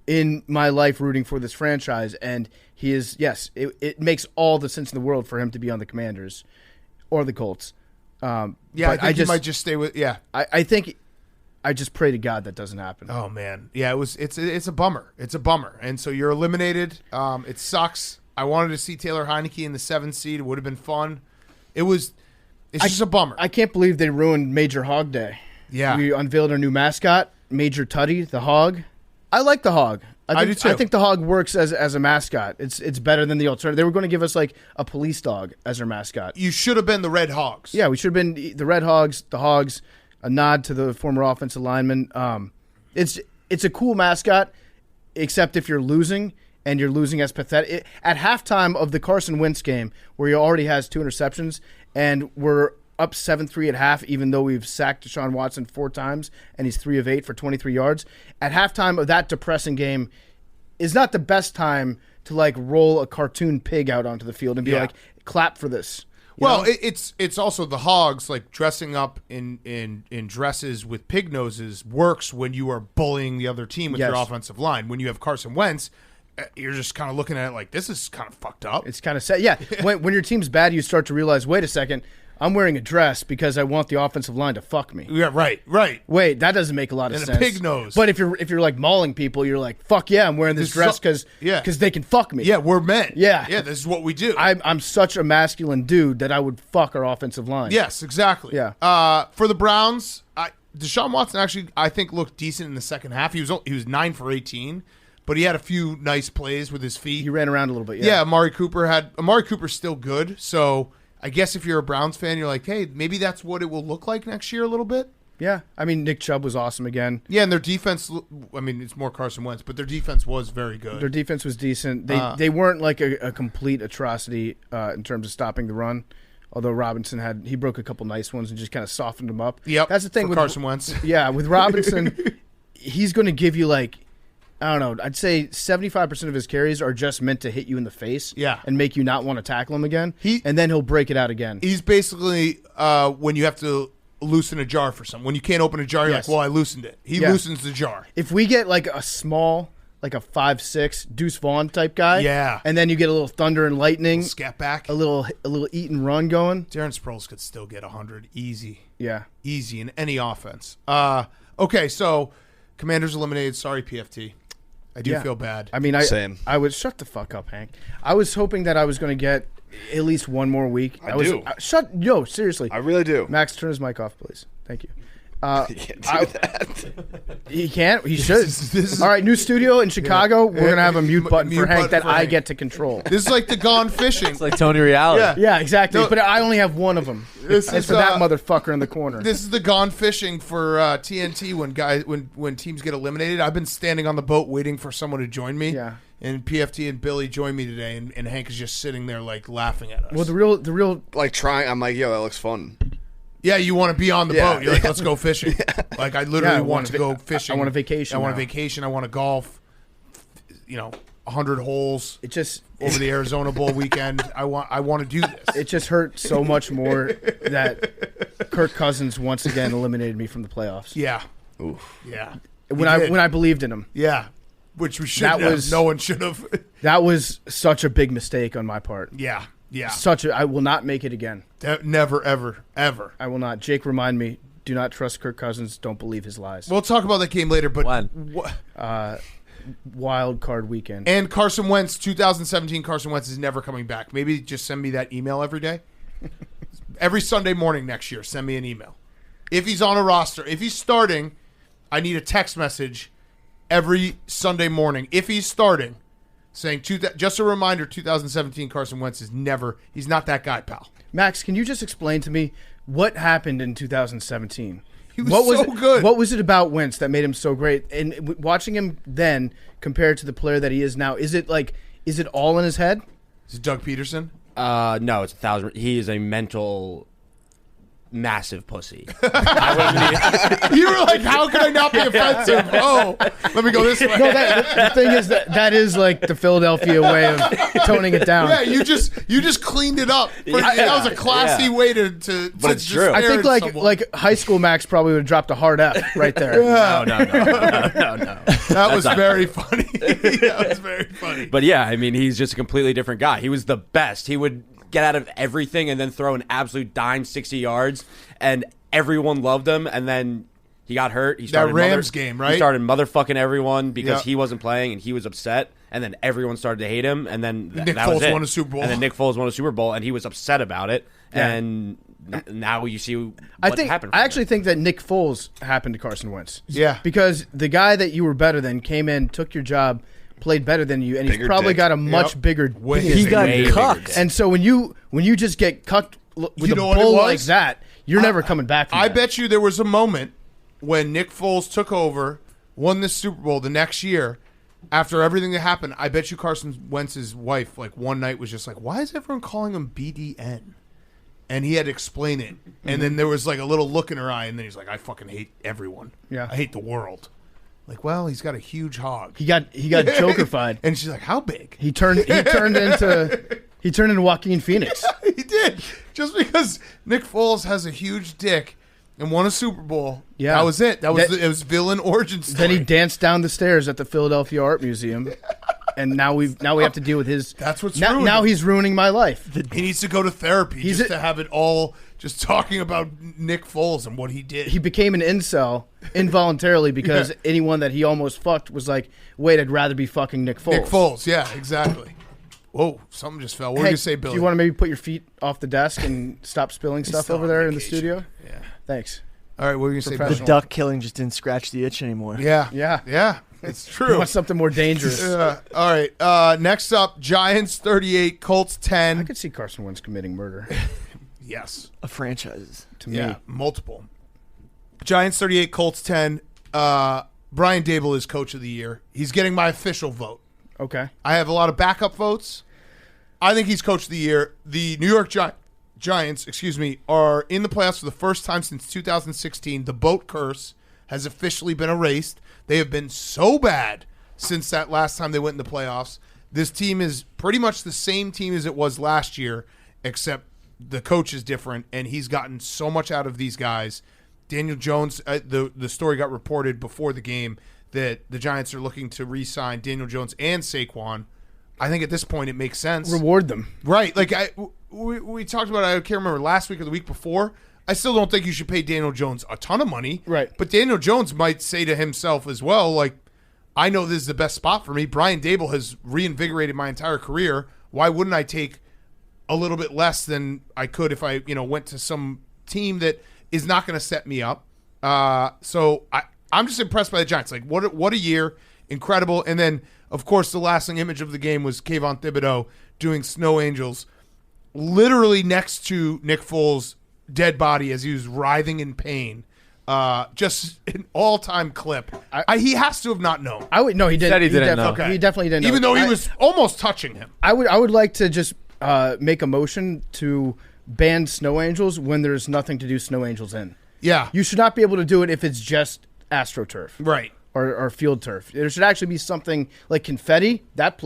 in my life rooting for this franchise, and he is, yes, it makes all the sense in the world for him to be on the Commanders or the Colts. I think he might just stay with, I think I just pray to God that doesn't happen. Oh, man. Yeah, it's a bummer. It's a bummer. And so you're eliminated. It sucks. I wanted to see Taylor Heineke in the 7th seed. It would have been fun. It's just a bummer. I can't believe they ruined Major Hog Day. Yeah. We unveiled our new mascot, Major Tutty, the hog. I like the hog. I do too. I think the hog works as a mascot. It's better than the alternative. They were going to give us like a police dog as our mascot. You should have been the Red Hogs. Yeah, we should have been the Red Hogs, the Hogs, a nod to the former offensive lineman. It's a cool mascot, except if you're losing, and you're losing as pathetic. At halftime of the Carson Wentz game, where he already has 2 interceptions, and we're up 7-3 at half, even though we've sacked Deshaun Watson 4 times, and he's 3 of 8 for 23 yards. At halftime of that depressing game is not the best time to like roll a cartoon pig out onto the field and be like, clap for this. Well, it's also the Hogs, like dressing up in dresses with pig noses works when you are bullying the other team with your offensive line. When you have Carson Wentz, you're just kind of looking at it like, this is kind of fucked up. It's kind of sad. Yeah, when your team's bad, you start to realize, wait a second, I'm wearing a dress because I want the offensive line to fuck me. Yeah, right. Wait, that doesn't make a lot of sense. And a pig nose. But if you're like mauling people, you're like, fuck yeah, I'm wearing this dress because they can fuck me. Yeah, we're men. Yeah. Yeah, this is what we do. I'm such a masculine dude that I would fuck our offensive line. Yes, exactly. Yeah. For the Browns, Deshaun Watson actually, I think, looked decent in the second half. He was 9 for 18. But he had a few nice plays with his feet. He ran around a little bit, Yeah, Amari Cooper's still good. So I guess if you're a Browns fan, you're like, hey, maybe that's what it will look like next year a little bit. Yeah. I mean, Nick Chubb was awesome again. Yeah, and their defense, I mean, it's more Carson Wentz, but their defense was very good. Their defense was decent. They weren't like a complete atrocity in terms of stopping the run. Although Robinson he broke a couple nice ones and just kind of softened them up. Yep, that's the thing with Carson Wentz. Yeah, with Robinson, he's going to give you like, I don't know, I'd say 75% of his carries are just meant to hit you in the face and make you not want to tackle him again, and then he'll break it out again. He's basically when you have to loosen a jar for something. When you can't open a jar, you're like, well, I loosened it. He loosens the jar. If we get like a small, like a 5'6" Deuce Vaughn type guy, and then you get a little thunder and lightning, scat back, a little eat and run going, Darren Sproles could still get 100 easy. Yeah. Easy in any offense. Okay, so Commanders eliminated. Sorry, PFT. I do feel bad. I mean, I was shut the fuck up, Hank. I was hoping that I was going to get at least one more week. Seriously. I really do. Max, turn his mic off, please. Thank you. He can't do that. He can't. He should. All right, new studio in Chicago. We're gonna have a mute button for Hank that I get to control. This is like the Gone Fishing. It's like Tony Reality. Yeah, exactly. No, but I only have one of them. It's for that motherfucker in the corner. This is the Gone Fishing for TNT when teams get eliminated. I've been standing on the boat waiting for someone to join me. Yeah. And PFT and Billy joined me today, and Hank is just sitting there like laughing at us. Well, the real like trying. I'm like, yo, that looks fun. Yeah, you want to be on the boat. You're like, let's go fishing. Like, I literally want to go fishing. I want a vacation. I want a vacation. I want to golf. 100 holes. It just over the Arizona Bowl weekend. I want to do this. It just hurt so much more that Kirk Cousins once again eliminated me from the playoffs. Yeah. Oof. Yeah. When I believed in him. Yeah. Which we should have. No one should have. That was such a big mistake on my part. Yeah. Yeah. I will not make it again. Never, ever, ever. I will not. Jake, remind me, do not trust Kirk Cousins. Don't believe his lies. We'll talk about that game later, but wild card weekend. And Carson Wentz, 2017 Carson Wentz is never coming back. Maybe just send me that email every day. Every Sunday morning next year, send me an email. If he's on a roster, if he's starting, I need a text message every Sunday morning. If he's starting, saying, just a reminder, 2017 Carson Wentz he's not that guy, pal. Max, can you just explain to me what happened in 2017? He was so good. What was it about Wentz that made him so great? And watching him then compared to the player that he is now, is it all in his head? Is it Doug Peterson? No, it's 1,000. He is a mental massive pussy. You were like, how can I not be offensive? Oh, let me go this way. No, the thing is that is like the Philadelphia way of toning it down. Yeah, you just cleaned it up. That was a classy way to But it's true. I think like high school Max probably would have dropped a hard F right there. Yeah. No. That was very funny. That was very funny. But yeah, I mean, he's just a completely different guy. He was the best. He would get out of everything and then throw an absolute dime 60 yards, and everyone loved him. And then he got hurt. He started that Rams game, right? He started motherfucking everyone because he wasn't playing and he was upset. And then everyone started to hate him. And then Nick that Foles was it. won a Super Bowl. And then Nick Foles won a Super Bowl, and he was upset about it. Yeah. And now you see what happened. I actually think that Nick Foles happened to Carson Wentz. Yeah, because the guy that you were better than came in, took your job, played better than you, and he's probably got a much bigger dick. He got cucked. And so when you just get cucked with a bull like that, you're never coming back from that. bet you there was a moment when Nick Foles took over, won the Super Bowl the next year. After everything that happened, I bet you Carson Wentz's wife, like one night, was just like, "Why is everyone calling him BDN?" And he had to explain it. And then there was like a little look in her eye, and then he's like, "I fucking hate everyone. Yeah, I hate the world." Like, well, he's got a huge hog. He got Joker-fied. And she's like, "How big?" He turned into Joaquin Phoenix. Yeah, he did. Just because Nick Foles has a huge dick and won a Super Bowl. Yeah, that was it. It was villain origin story. Then he danced down the stairs at the Philadelphia Art Museum. And now we have to deal with his. That's what's now. Now he's ruining my life. He needs to go to therapy to have it all just talking about Nick Foles and what he did. He became an incel involuntarily because anyone that he almost fucked was like, "Wait, I'd rather be fucking Nick Foles." Nick Foles, yeah, exactly. Whoa, something just fell. What were you say, Billy? Do you want to maybe put your feet off the desk and stop spilling stuff over there in the studio? Yeah. Thanks. All right, what were you going to say? The duck killing just didn't scratch the itch anymore. Yeah. It's true. You want something more dangerous. All right. Next up, Giants 38, Colts 10. I could see Carson Wentz committing murder. Yes. Of franchises. To me. Multiple. Giants 38, Colts 10. Brian Daboll is coach of the year. He's getting my official vote. Okay. I have a lot of backup votes. I think he's coach of the year. The New York Giants, are in the playoffs for the first time since 2016. The boat curse has officially been erased. They have been so bad since that last time they went in the playoffs. This team is pretty much the same team as it was last year, except the coach is different, and he's gotten so much out of these guys. Daniel Jones, the story got reported before the game that the Giants are looking to re-sign Daniel Jones and Saquon. I think at this point it makes sense. Reward them. Right. Like we talked about, I can't remember, last week or the week before. I still don't think you should pay Daniel Jones a ton of money. Right. But Daniel Jones might say to himself as well, like, I know this is the best spot for me. Brian Daboll has reinvigorated my entire career. Why wouldn't I take a little bit less than I could if I, went to some team that is not going to set me up? So I'm just impressed by the Giants. Like, what a year. Incredible. And then, of course, the lasting image of the game was Kayvon Thibodeau doing Snow Angels literally next to Nick Foles' dead body as he was writhing in pain. Just an all-time clip. He has to have not known. He didn't. He didn't know. Okay. He definitely didn't know. Even though he was almost touching him. I would like to just make a motion to ban Snow Angels when there's nothing to do Snow Angels in. Yeah. You should not be able to do it if it's just AstroTurf. Right. Or field turf. There should actually be something like confetti. That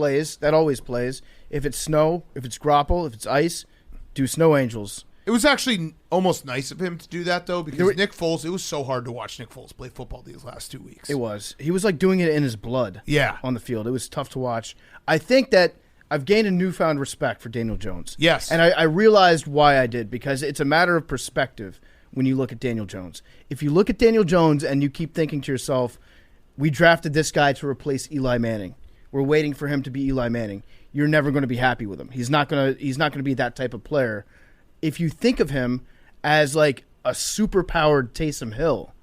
always plays. If it's snow, if it's grapple, if it's ice, do Snow Angels. It was actually almost nice of him to do that, though, because Nick Foles, it was so hard to watch Nick Foles play football these last 2 weeks. It was. He was like doing it in his blood. Yeah. On the field. It was tough to watch. I think that I've gained a newfound respect for Daniel Jones. Yes. And I realized why I did, because it's a matter of perspective when you look at Daniel Jones. If you look at Daniel Jones and you keep thinking to yourself, we drafted this guy to replace Eli Manning. We're waiting for him to be Eli Manning. You're never going to be happy with him. He's not going to be that type of player. If you think of him as like a super-powered Taysom Hill,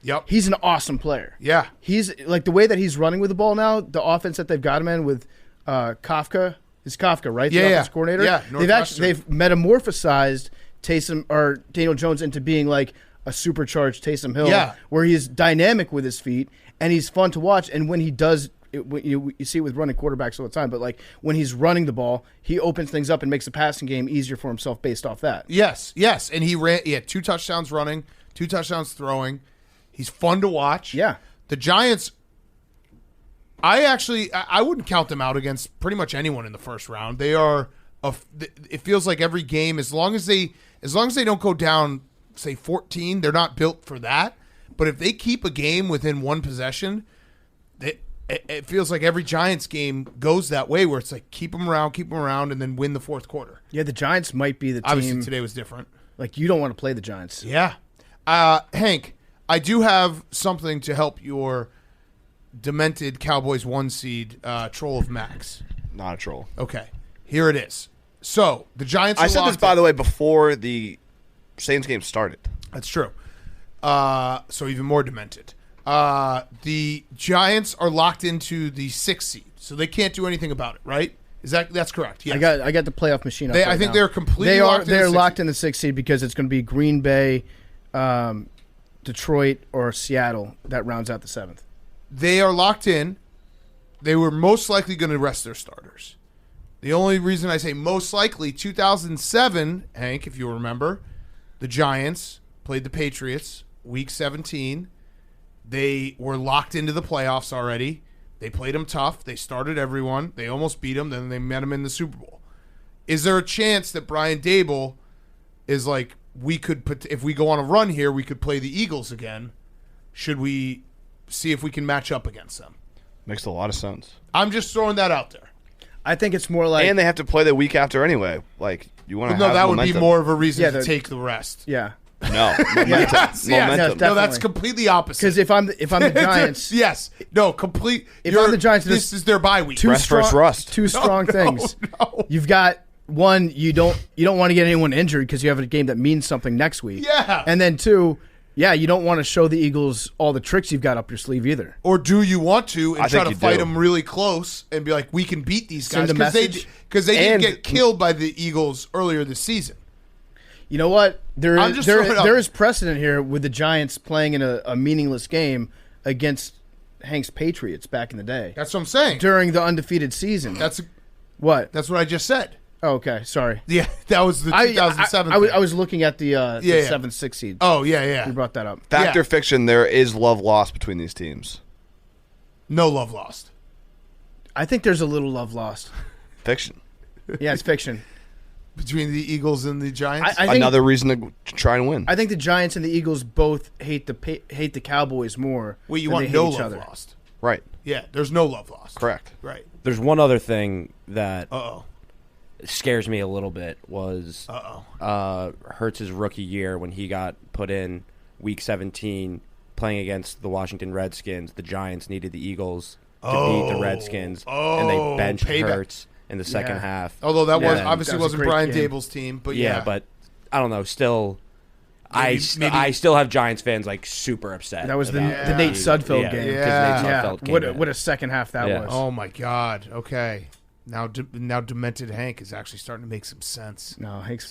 yep, he's an awesome player. Yeah. He's like the way that he's running with the ball now, the offense that they've got him in with Kafka. It's Kafka, right? The offense coordinator. Yeah, they've metamorphosized Taysom or Daniel Jones into being like a supercharged Taysom Hill, where he's dynamic with his feet and he's fun to watch. And when he does you see it with running quarterbacks all the time, but like when he's running the ball, he opens things up and makes the passing game easier for himself based off that. Yes, and he had 2 touchdowns running, 2 touchdowns throwing. He's fun to watch. Yeah. The Giants, I wouldn't count them out against pretty much anyone in the first round. They are it feels like every game, as long as they don't go down, say 14, they're not built for that. But if they keep a game within 1 possession, it feels like every Giants game goes that way, where it's like keep them around, and then win the fourth quarter. Yeah, the Giants might be the team. Obviously, today was different. Like, you don't want to play the Giants. Yeah. Hank, I do have something to help your demented Cowboys 1 seed troll of Max. Not a troll. Okay, here it is. So the Giants. I said this, by the way, before the Saints game started. That's true. So even more demented. The Giants are locked into the 6th seed, so they can't do anything about it, right? That's correct? Yes. I got the playoff machine up I think now. they're completely locked in the 6th seed. Locked in the 6th seed because it's going to be Green Bay, Detroit, or Seattle that rounds out the 7th. They are locked in. They were most likely going to rest their starters. The only reason I say most likely, 2007, Hank, if you remember, the Giants played the Patriots, Week 17. They were locked into the playoffs already. They played them tough. They started everyone. They almost beat them. Then they met them in the Super Bowl. Is there a chance that Brian Daboll is like, we could put, if we go on a run here, we could play the Eagles again? Should we see if we can match up against them? Makes a lot of sense. I'm just throwing that out there. I think it's more like, and they have to play the week after anyway. Like, you want to have that momentum. would be more of a reason to take the rest. Yeah. No, momentum. No, that's completely opposite. Because if I'm the Giants, yes, no, complete. If I'm the Giants, this is their bye week. Rest versus rust. Two strong things. No. You've got one. You don't want to get anyone injured because you have a game that means something next week. Yeah, and then 2. Yeah, you don't want to show the Eagles all the tricks you've got up your sleeve either. Or do you want to and try to fight them really close and be like, we can beat these guys? Because they didn't get killed by the Eagles earlier this season. You know what? There is precedent here with the Giants playing in a meaningless game against Hank's Patriots back in the day. That's what I'm saying. During the undefeated season. What? That's what I just said. Oh, okay, sorry. Yeah, that was the 2007. I was looking at the 7-6 seed. Oh, yeah. You brought that up. Fact or fiction, there is love lost between these teams. No love lost. I think there's a little love lost. Fiction. Yeah, it's fiction. Between the Eagles and the Giants? I think, another reason to try and win. I think the Giants and the Eagles both hate the Cowboys more. Well, you want no love lost. Right. Yeah, there's no love lost. Correct. Right. There's one other thing that scares me a little bit was Hurts's rookie year when he got put in Week 17 playing against the Washington Redskins. The Giants needed the Eagles to beat the Redskins, and they benched Hurts in the second half. Although that wasn't Brian Daboll's team, but but I don't know. Still, maybe I still have Giants fans like super upset. That was the Nate Sudfeld game. Yeah. What a second half that was. Oh my God. Okay. Now demented Hank is actually starting to make some sense. No, Hank's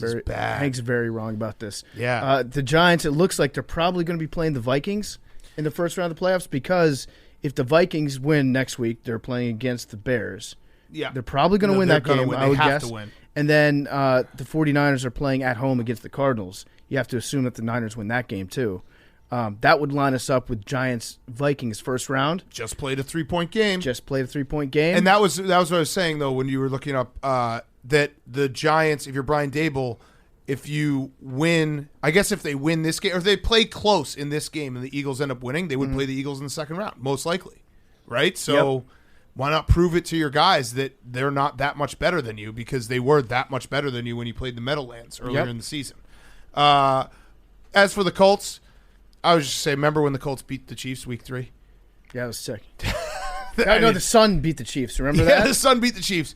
very wrong about this. Yeah. The Giants, it looks like they're probably going to be playing the Vikings in the first round of the playoffs because if the Vikings win next week, they're playing against the Bears. Yeah. They're probably going to win that game, I would guess. To win. And then the 49ers are playing at home against the Cardinals. You have to assume that the Niners win that game too. That would line us up with Giants-Vikings first round. Just played a 3-point game. And that was what I was saying, though, when you were looking up that the Giants, if you're Brian Daboll, if you win, I guess if they win this game, or if they play close in this game and the Eagles end up winning, they would play the Eagles in the second round, most likely. Right? So why not prove it to your guys that they're not that much better than you because they were that much better than you when you played the Meadowlands earlier in the season. As for the Colts, I was just saying, remember when the Colts beat the Chiefs Week 3? Yeah, it was sick. The Sun beat the Chiefs. Remember that? Yeah, the Sun beat the Chiefs.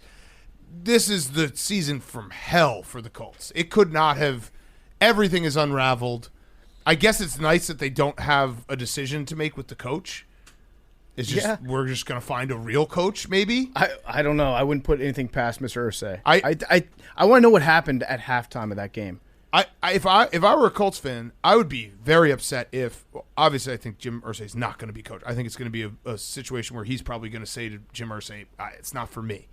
This is the season from hell for the Colts. It could not have. Everything is unraveled. I guess it's nice that they don't have a decision to make with the coach. It's just we're just going to find a real coach, maybe? I don't know. I wouldn't put anything past Mr. Irsay. I want to know what happened at halftime of that game. if I were a Colts fan, I would be very upset if, obviously I think Jim Irsay is not going to be coach. I think it's going to be a situation where he's probably going to say to Jim Irsay, it's not for me.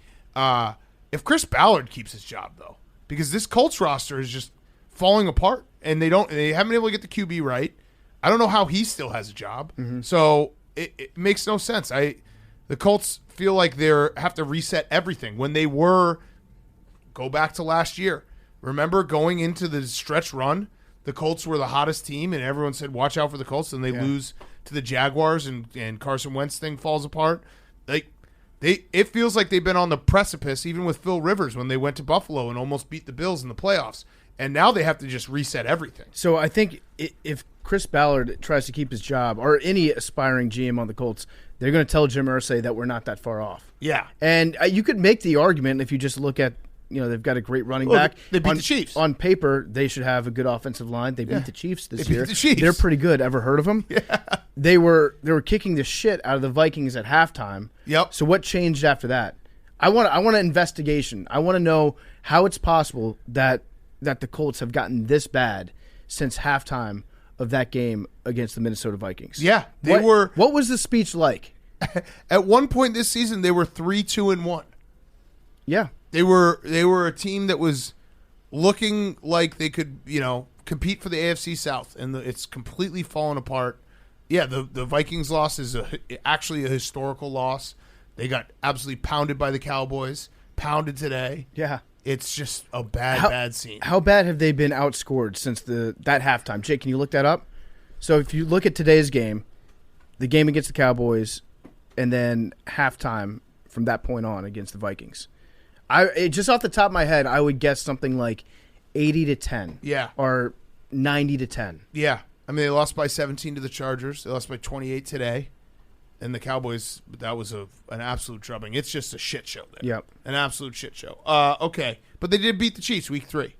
If Chris Ballard keeps his job, though, because this Colts roster is just falling apart, and they haven't been able to get the QB right. I don't know how he still has a job. Mm-hmm. So it makes no sense. The Colts feel like they have to reset everything when they were, go back to last year. Remember going into the stretch run, the Colts were the hottest team, and everyone said, watch out for the Colts, and they lose to the Jaguars, and Carson Wentz thing falls apart. It feels like they've been on the precipice, even with Phil Rivers, when they went to Buffalo and almost beat the Bills in the playoffs. And now they have to just reset everything. So I think if Chris Ballard tries to keep his job, or any aspiring GM on the Colts, they're going to tell Jim Irsay that we're not that far off. Yeah. And you could make the argument if you just look at, they've got a great running back. They beat the Chiefs. On paper, they should have a good offensive line. They beat the Chiefs this year. The Chiefs. They're pretty good. Ever heard of them? Yeah. They were kicking the shit out of the Vikings at halftime. Yep. So what changed after that? I want an investigation. I want to know how it's possible that the Colts have gotten this bad since halftime of that game against the Minnesota Vikings. Yeah. What was the speech like? At one point this season, they were 3-2-1. Yeah. They were a team that was looking like they could, compete for the AFC South, and it's completely fallen apart. Yeah, the Vikings loss is actually a historical loss. They got absolutely pounded by the Cowboys, pounded today. Yeah. It's just a bad scene. How bad have they been outscored since that halftime? Jake, can you look that up? So if you look at today's game, the game against the Cowboys, and then halftime from that point on against the Vikings. Just off the top of my head, I would guess something like 80-10. Yeah. Or 90-10. Yeah. I mean, they lost by 17 to the Chargers. They lost by 28 today. And the Cowboys, that was an absolute drubbing. It's just a shit show there. Yep. An absolute shit show. Okay. But they did beat the Chiefs week 3.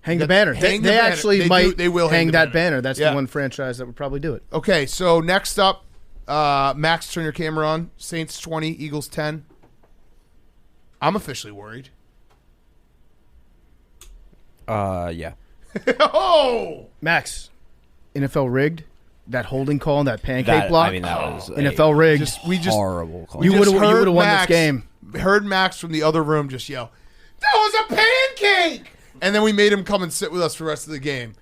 Hang the banner. They actually might hang that banner. That's the one franchise that would probably do it. Okay, so next up, Max, turn your camera on. Saints 20, Eagles 10. I'm officially worried. Yeah. Oh! Max, NFL rigged? That holding call and that pancake block? I mean, that was NFL rigged. Horrible call. You would have won this game. Heard Max from the other room just yell, "That was a pancake!" And then we made him come and sit with us for the rest of the game.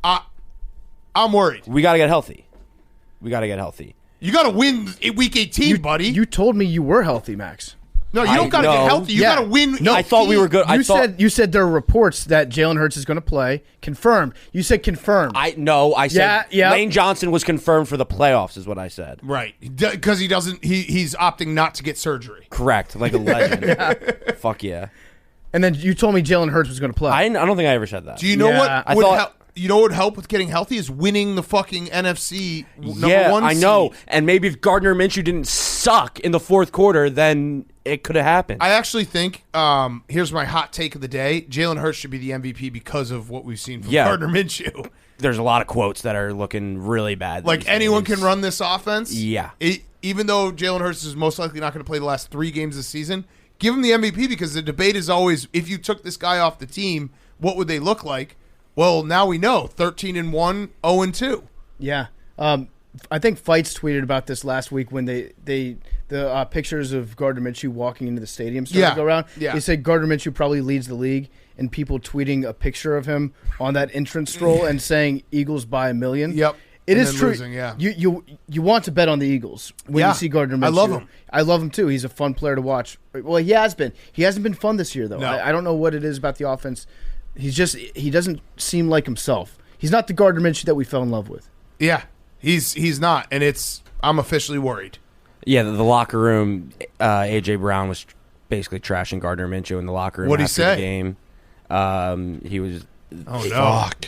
I'm worried. We got to get healthy. You got to win week 18, buddy. You told me you were healthy, Max. No, you don't got to get healthy. You got to win. No, I thought we were good. You said there are reports that Jalen Hurts is going to play. Confirmed. You said confirmed. I said Lane Johnson was confirmed for the playoffs is what I said. Right. Because he's opting not to get surgery. Correct. Like a legend. Fuck yeah. And then you told me Jalen Hurts was going to play. I don't think I ever said that. Do you know what would help with getting healthy is winning the fucking NFC number 1 seed. I know. And maybe if Gardner Minshew didn't suck in the fourth quarter, then it could have happened. I actually think, here's my hot take of the day, Jalen Hurts should be the MVP because of what we've seen from Gardner Minshew. There's a lot of quotes that are looking really bad. Like anyone can run this offense? Yeah. Even though Jalen Hurts is most likely not going to play the last 3 games this season, give him the MVP because the debate is always, if you took this guy off the team, what would they look like? Well, now we know, 13-1, 0-2. Yeah. I think Fights tweeted about this last week when the pictures of Gardner Minshew walking into the stadium started to go around. Yeah. They said Gardner Minshew probably leads the league, and people tweeting a picture of him on that entrance stroll and saying Eagles by 1 million. Yep. It is true. Losing, yeah. You want to bet on the Eagles when you see Gardner Minshew. I love him. I love him too. He's a fun player to watch. Well, he has been. He hasn't been fun this year though. No. I don't know what it is about the offense. He doesn't seem like himself. He's not the Gardner Minshew that we fell in love with. Yeah, he's not, and I'm officially worried. Yeah, the locker room, A.J. Brown was basically trashing Gardner Minshew in the locker room. What'd he after say? The game. He was. Oh no! Fuck.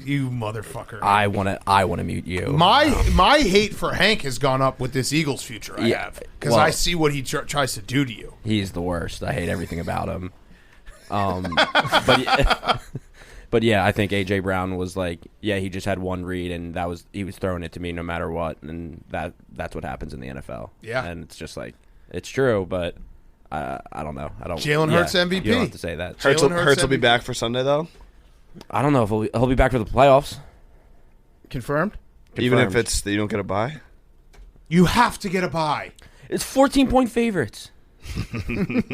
You motherfucker! I want to mute you. My hate for Hank has gone up with this Eagles future I have because I see what he tries to do to you. He's the worst. I hate everything about him. But yeah, I think A.J. Brown was like, he just had one read, and he was throwing it to me no matter what, and that's what happens in the NFL. Yeah, and it's just like it's true, but I don't know. Jalen Hurts MVP. You don't have to say that. Hurts will be back for Sunday though. I don't know if he'll be back for the playoffs. Confirmed? Even if it's you don't get a bye? You have to get a bye. It's 14-point favorites. Hank,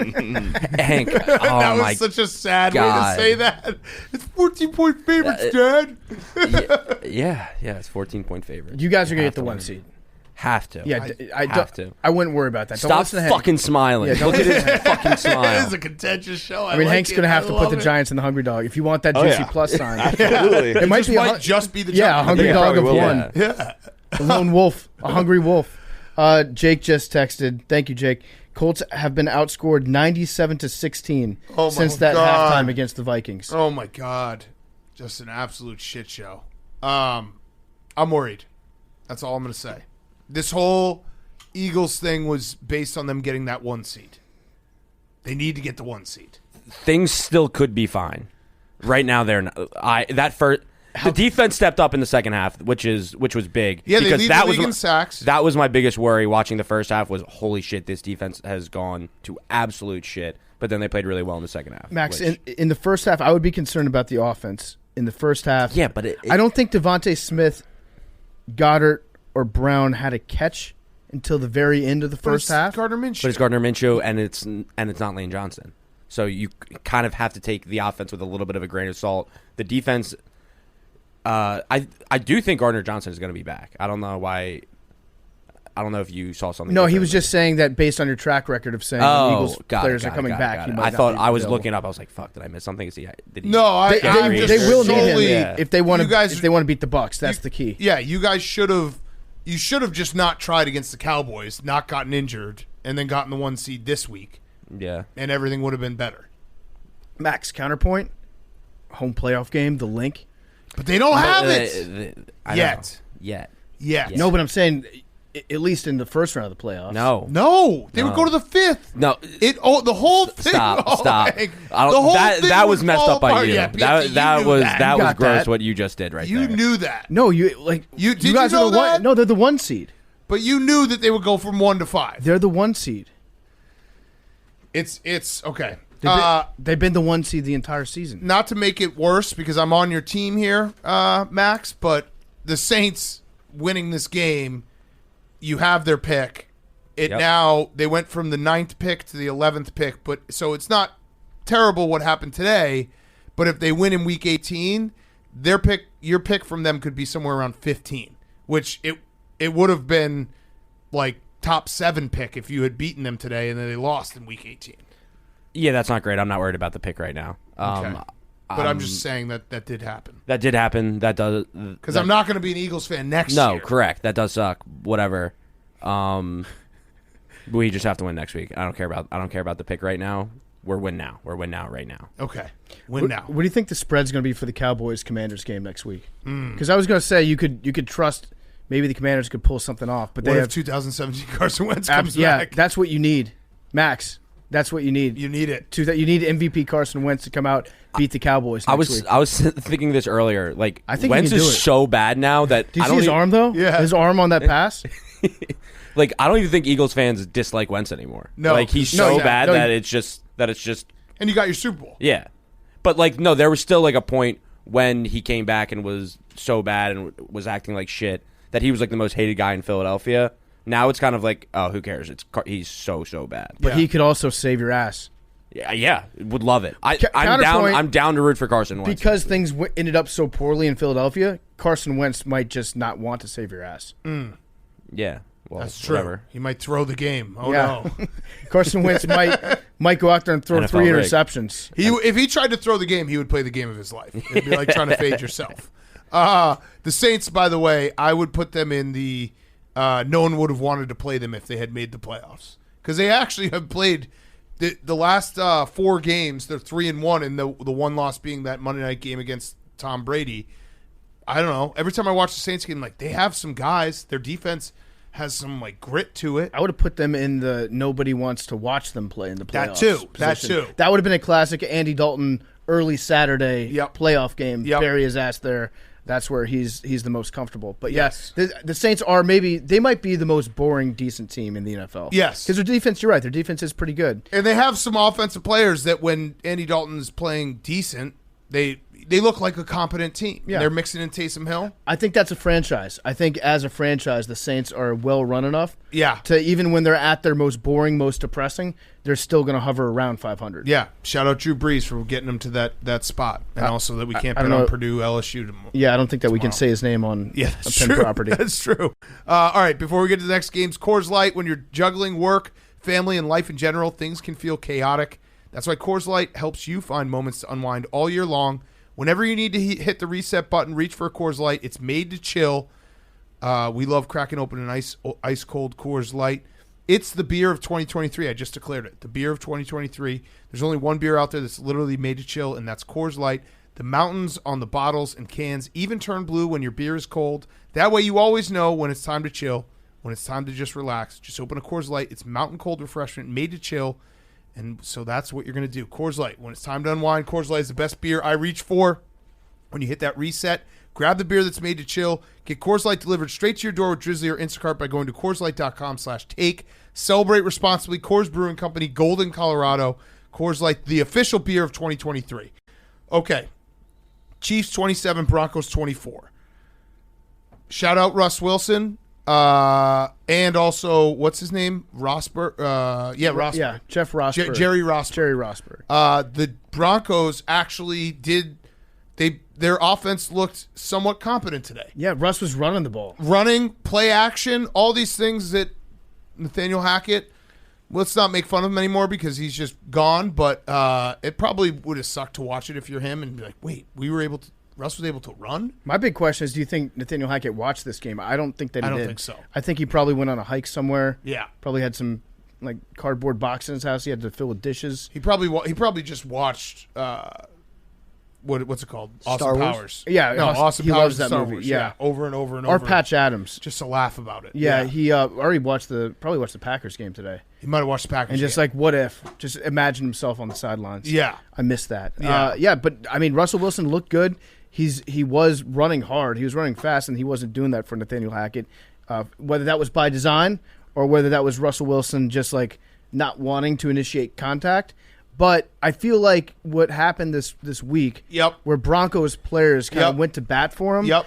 that was such a sad way to say that. It's 14-point favorites, Dad. yeah, it's 14-point favorites. You guys are going to get the 1 seed. Have to. Yeah, I have to. I wouldn't worry about that. Stop fucking smiling. Yeah, look at his fucking smile. It is a contentious show. I mean, Hank's going to have to put the Giants in the hungry dog. If you want that juicy plus sign. Absolutely. It might just be the Giants. Yeah, a hungry dog of one. Yeah. A lone wolf. A hungry wolf. Jake just texted. Thank you, Jake. Colts have been outscored 97-16 since that halftime against the Vikings. Oh, my God. Just an absolute shit show. I'm worried. That's all I'm going to say. This whole Eagles thing was based on them getting that 1 seed. They need to get the 1 seed. Things still could be fine. Right now, they're not. The defense stepped up in the second half, which was big. Yeah, they lead the league in sacks. That was my biggest worry watching the first half was, holy shit, this defense has gone to absolute shit. But then they played really well in the second half. Max, in the first half, I would be concerned about the offense. In the first half, yeah, but I don't think Devontae Smith, Goddard, or Brown had a catch until the very end of the first half. Gardner Minshew. But it's Gardner Minshew, and it's not Lane Johnson. So you kind of have to take the offense with a little bit of a grain of salt. The defense, I do think Gardner Johnson is going to be back. I don't know why. I don't know if you saw something. No, he was just saying that based on your track record of saying Eagles players are coming back. I thought I was looking up. I was like, "Fuck, did I miss something?" They will need him if they want to beat the Bucs. That's the key. Yeah, you guys should have. You should have just not tried against the Cowboys, not gotten injured, and then gotten the 1 seed this week. Yeah, and everything would have been better. Max, counterpoint, home playoff game, the link, but they don't have it yet. No, but I'm saying at least in the first round of the playoffs. No, they would go to the 5th. No, the whole thing. Stop. That was messed up by you. Yeah, that was gross. What you just did, right? You knew that. No, you guys are the 1. No, they're the 1 seed. But you knew that they would go from 1 to 5. They're the 1 seed. It's okay. They've been the 1 seed the entire season. Not to make it worse, because I'm on your team here, Max, but the Saints winning this game, you have their pick. Now they went from the 9th pick to the 11th pick, but so it's not terrible what happened today. But if they win in Week 18, your pick from them could be somewhere around 15, which it would have been like top 7 pick if you had beaten them today and then they lost in Week 18. Yeah, that's not great. I'm not worried about the pick right now. Okay. But I'm just saying that did happen. That did happen. That does. Because I'm not going to be an Eagles fan next year. No, correct. That does suck. Whatever. We just have to win next week. I don't care about the pick right now. We're win now right now. Okay. Win now. What do you think the spread's going to be for the Cowboys-Commanders game next week? Because I was going to say you could trust maybe the Commanders could pull something off. But what if 2017 Carson Wentz comes back? Yeah, that's what you need. Max, that's what you need. You need it. You need MVP Carson Wentz to come out, beat the Cowboys next week. I was thinking this earlier. Like, I think Wentz is so bad now that do you see his arm though? Yeah, his arm on that pass. Like, I don't even think Eagles fans dislike Wentz anymore. No, like he's so bad that it's just. And you got your Super Bowl. Yeah, but like no, there was still like a point when he came back and was so bad and was acting like shit that he was like the most hated guy in Philadelphia. Now it's kind of like, oh, who cares? He's so bad. But he could also save your ass. Yeah, would love it. I'm down to root for Carson Wentz because things ended up so poorly in Philadelphia. Carson Wentz might just not want to save your ass. Yeah, well, that's true. Whatever. He might throw the game. Oh no, Carson Wentz might go out there and throw NFL 3 interceptions. If he tried to throw the game, he would play the game of his life. It'd be like trying to fade yourself. The Saints, by the way, I would put them in the. No one would have wanted to play them if they had made the playoffs because they actually have played the last 4 games. They're 3-1, and the one loss being that Monday night game against Tom Brady. I don't know. Every time I watch the Saints game, like they have some guys. Their defense has some like grit to it. I would have put them in the nobody wants to watch them play in the playoffs. That too. That would have been a classic Andy Dalton early Saturday playoff game. Bury his ass there. That's where he's the most comfortable. But yes, the Saints they might be the most boring, decent team in the NFL. Yes. Because their defense, you're right, their defense is pretty good. And they have some offensive players that when Andy Dalton's playing decent, they look like a competent team. Yeah. They're mixing in Taysom Hill. I think that's a franchise. I think as a franchise, the Saints are well run enough. Yeah. To even when they're at their most boring, most depressing, they're still going to hover around 500. Yeah. Shout out Drew Brees for getting them to that spot, and also that we can't bet on Purdue, LSU. Yeah, I don't think that we can say his name on a Penn property. That's true. All right, before we get to the next games, Coors Light. When you're juggling work, family, and life in general, things can feel chaotic. That's why Coors Light helps you find moments to unwind all year long. Whenever you need to hit the reset button, reach for a Coors Light. It's made to chill. We love cracking open an ice cold Coors Light. It's the beer of 2023. I just declared it. The beer of 2023. There's only one beer out there that's literally made to chill, and that's Coors Light. The mountains on the bottles and cans even turn blue when your beer is cold. That way you always know when it's time to chill, when it's time to just relax. Just open a Coors Light. It's mountain cold refreshment made to chill. And so that's what you're going to do. Coors Light. When it's time to unwind, Coors Light is the best beer I reach for. When you hit that reset, grab the beer that's made to chill. Get Coors Light delivered straight to your door with Drizzly or Instacart by going to CoorsLight.com/take. Celebrate responsibly. Coors Brewing Company, Golden, Colorado. Coors Light, the official beer of 2023. Okay. Chiefs 27, Broncos 24. Shout out Russ Wilson. And also, what's his name? Rosberg. Rosberg. Yeah, Jeff Rosberg. Jerry Rosberg. Jerry Rosberg. The Broncos actually their offense looked somewhat competent today. Yeah, Russ was running the ball. Running, play action, all these things that Nathaniel Hackett, let's not make fun of him anymore because he's just gone, but it probably would have sucked to watch it if you're him and be like, wait, Russ was able to run? My big question is, do you think Nathaniel Hackett watched this game? I don't think that he did. I don't think so. I think he probably went on a hike somewhere. Yeah. Probably had some cardboard box in his house he had to fill with dishes. He probably just watched what's it called? Star Wars? Powers. Yeah. No, Austin he Powers loves that Star movie. Wars. Yeah. Over and over and over. Or Patch Adams. Just to laugh about it. Yeah. He already probably watched the Packers game today. He might have watched the Packers and just game. what if? Just imagine himself on the sidelines. Yeah. I missed that. Yeah. But I mean, Russell Wilson looked good. He was running hard. He was running fast, and he wasn't doing that for Nathaniel Hackett. Whether that was by design or whether that was Russell Wilson just not wanting to initiate contact. But I feel like what happened this week, where Broncos players kind of went to bat for him,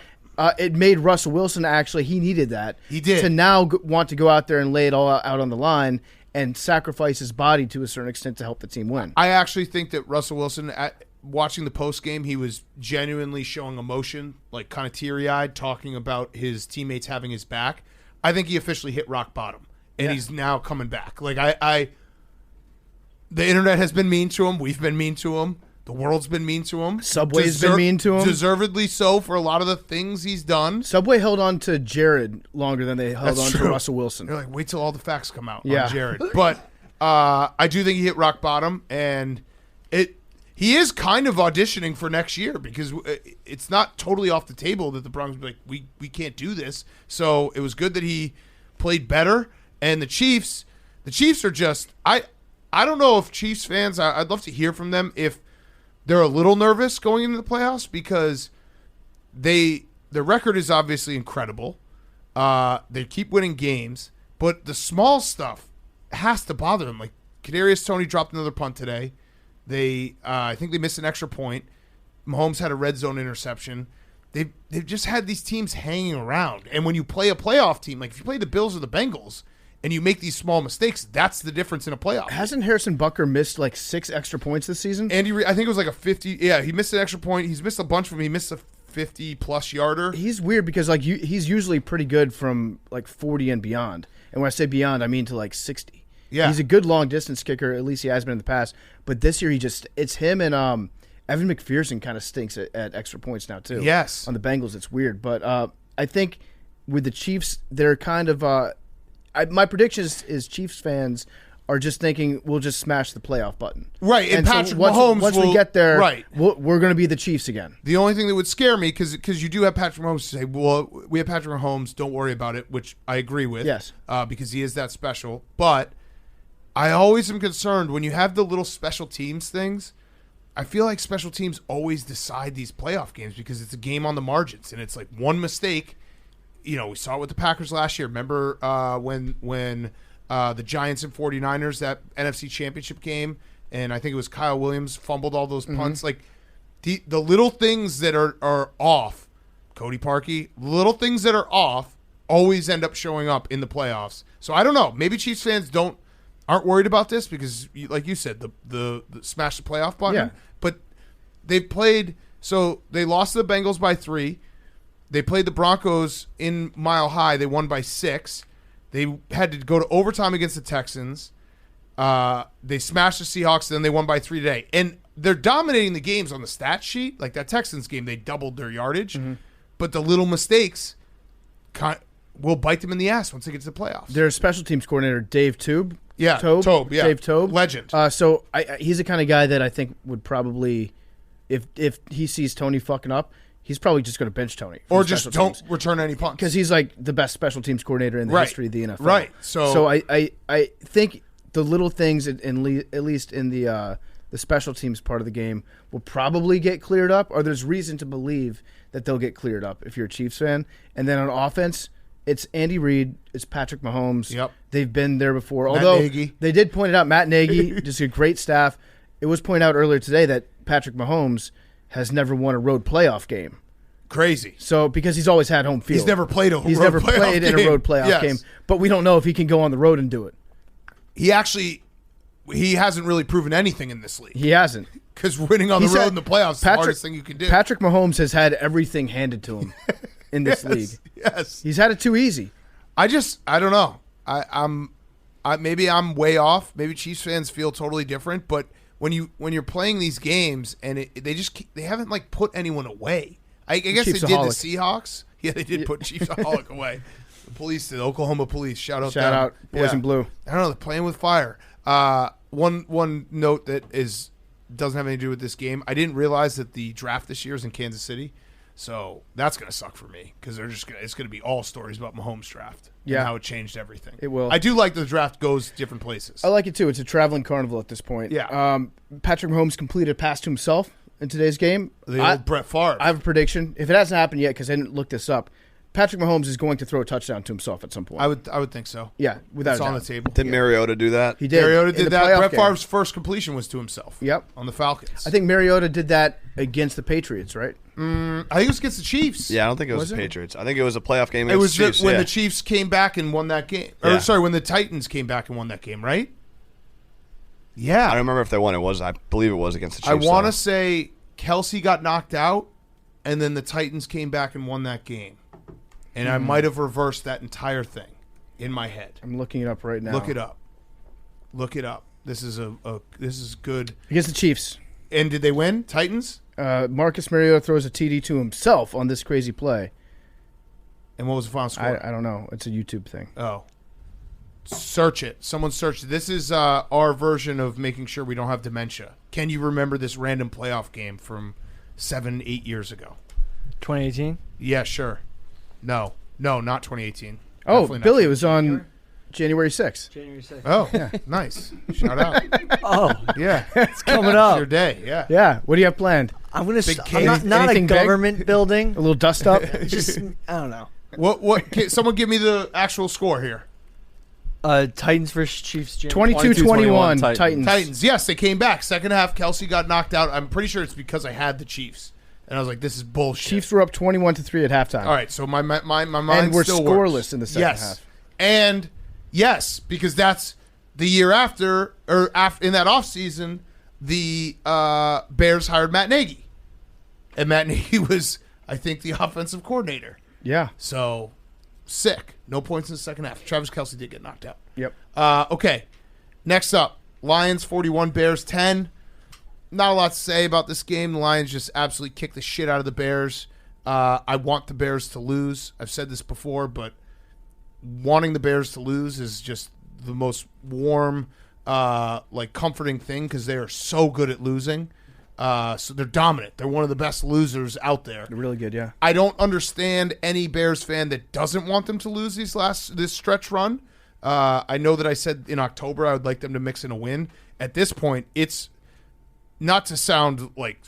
it made Russell Wilson he needed that. He did. To now want to go out there and lay it all out on the line and sacrifice his body to a certain extent to help the team win. I actually think that Russell Wilson, watching the post game, he was genuinely showing emotion, kind of teary-eyed, talking about his teammates having his back. I think he officially hit rock bottom, and he's now coming back. The internet has been mean to him. We've been mean to him. The world's been mean to him. Subway's been mean to him. Deservedly so for a lot of the things he's done. Subway held on to Jared longer than they held on to Russell Wilson. They're wait till all the facts come out on Jared. But I do think he hit rock bottom, and he is kind of auditioning for next year because it's not totally off the table that the Broncos be like, we can't do this. So it was good that he played better. And the Chiefs are just I don't know if Chiefs fans, I'd love to hear from them if they're a little nervous going into the playoffs because their record is obviously incredible. They keep winning games, but the small stuff has to bother them. Like Kadarius Toney dropped another punt today. I think they missed an extra point. Mahomes had a red zone interception. They've just had these teams hanging around. And when you play a playoff team, like if you play the Bills or the Bengals, and you make these small mistakes, that's the difference in a playoff. Hasn't Harrison Butker missed 6 extra points this season? I think it was a 50. Yeah, he missed an extra point. He's missed a bunch of them. He missed a 50-plus yarder. He's weird because he's usually pretty good from 40 and beyond. And when I say beyond, I mean to 60. Yeah. He's a good long-distance kicker. At least he has been in the past. But this year, it's him and Evan McPherson kind of stinks at extra points now, too. Yes. On the Bengals, it's weird. But I think with the Chiefs, they're kind of my prediction is Chiefs fans are just thinking we'll just smash the playoff button. Right, and Patrick Mahomes once we get there, right. we're going to be the Chiefs again. The only thing that would scare me, because you do have Patrick Mahomes to say, well, we have Patrick Mahomes, don't worry about it, which I agree with. Yes. Because he is that special. But I always am concerned when you have the little special teams things, I feel like special teams always decide these playoff games because it's a game on the margins, and it's one mistake. We saw it with the Packers last year. Remember when the Giants and 49ers, that NFC Championship game, and I think it was Kyle Williams fumbled all those punts. the little things that are off, Cody Parkey, little things that are off always end up showing up in the playoffs. So I don't know. Maybe Chiefs fans aren't worried about this because, like you said, the smash the playoff button. Yeah. But they've played. So they lost to the Bengals by 3. They played the Broncos in Mile High. They won by 6. They had to go to overtime against the Texans. They smashed the Seahawks, then they won by 3 today. And they're dominating the games on the stat sheet. Like that Texans game, they doubled their yardage. Mm-hmm. But the little mistakes will bite them in the ass once they get to the playoffs. Their special teams coordinator, Dave Toub. Yeah, Toub. Yeah. Dave Toub. Legend. So he's the kind of guy that I think would probably, if he sees Tony fucking up, he's probably just going to bench Tony. Or just don't return any punts. Because he's like the best special teams coordinator in the history of the NFL. Right. So I think the little things, at least in the special teams part of the game, will probably get cleared up, or there's reason to believe that they'll get cleared up if you're a Chiefs fan. And then on offense, it's Andy Reid, it's Patrick Mahomes. Yep. They've been there before. Although they did point it out, Matt Nagy, just a great staff. It was pointed out earlier today that Patrick Mahomes has never won a road playoff game. Crazy. So because he's always had home field. He's never played in a road playoff game. But we don't know if he can go on the road and do it. He hasn't really proven anything in this league. He hasn't. Because winning on the road in the playoffs is the hardest thing you can do. Patrick Mahomes has had everything handed to him in this league. Yes. He's had it too easy. I don't know. Maybe I'm way off. Maybe Chiefs fans feel totally different. But when you're playing these games and they haven't like put anyone away. I guess they did the Seahawks. Yeah, they did put Chiefs-aholic away. The police, the Oklahoma police. Shout out, boys in blue. I don't know. They're playing with fire. One note that doesn't have anything to do with this game. I didn't realize that the draft this year is in Kansas City, so that's gonna suck for me because it's gonna be all stories about Mahomes' draft. Yeah, and how it changed everything. It will. I do like the draft goes different places. I like it too. It's a traveling carnival at this point. Yeah. Patrick Mahomes completed a pass to himself in today's game. The old Brett Favre. I have a prediction. If it hasn't happened yet, because I didn't look this up, Patrick Mahomes is going to throw a touchdown to himself at some point. I would think so. Yeah, without it's on the table. Did Mariota do that? He did. Mariota did that. Brett Favre's first completion was to himself. Yep. On the Falcons. I think Mariota did that against the Patriots, right? I think it was against the Chiefs. Yeah, I don't think it was the Patriots. I think it was a playoff game against the Chiefs. When the Chiefs came back and won that game. Or sorry, when the Titans came back and won that game, right? Yeah. I don't remember if they won. I believe it was against the Chiefs. I want to say Kelsey got knocked out, and then the Titans came back and won that game. And I might have reversed that entire thing in my head. I'm looking it up right now. Look it up. This is this is good. Against the Chiefs. And did they win? Titans? Marcus Mariota throws a TD to himself on this crazy play. And what was the final score? I don't know. It's a YouTube thing. Oh. Search it. Someone search it. This is our version of making sure we don't have dementia. Can you remember this random playoff game from 7-8 years ago? 2018? Yeah, sure. No, not 2018. Oh, Billy, it was on January 6th. January 6th. Oh, yeah, nice. Shout out. Oh, yeah. It's coming up. It's your day, yeah. Yeah. What do you have planned? I'm going to not a government building. A little dust up? Just, I don't know. What? Someone give me the actual score here. Titans versus Chiefs. 22-21 Titans. Titans. Yes, they came back. Second half, Kelsey got knocked out. I'm pretty sure it's because I had the Chiefs. And I was like, this is bullshit. Chiefs were up 21-3 at halftime. All right, so my mind and we're still scoreless works. In the second half. And yes, because that's the year after, or in that offseason, the Bears hired Matt Nagy. And Matt Nagy was, I think, the offensive coordinator. Yeah. So, sick. No points in the second half. Travis Kelce did get knocked out. Yep. Okay, next up, Lions 41, Bears 10. Not a lot to say about this game. The Lions just absolutely kicked the shit out of the Bears. I want the Bears to lose. I've said this before, but wanting the Bears to lose is just the most warm, comforting thing because they are so good at losing. So they're dominant. They're one of the best losers out there. They're really good, yeah. I don't understand any Bears fan that doesn't want them to lose this stretch run. I know that I said in October I would like them to mix in a win. At this point, it's not to sound like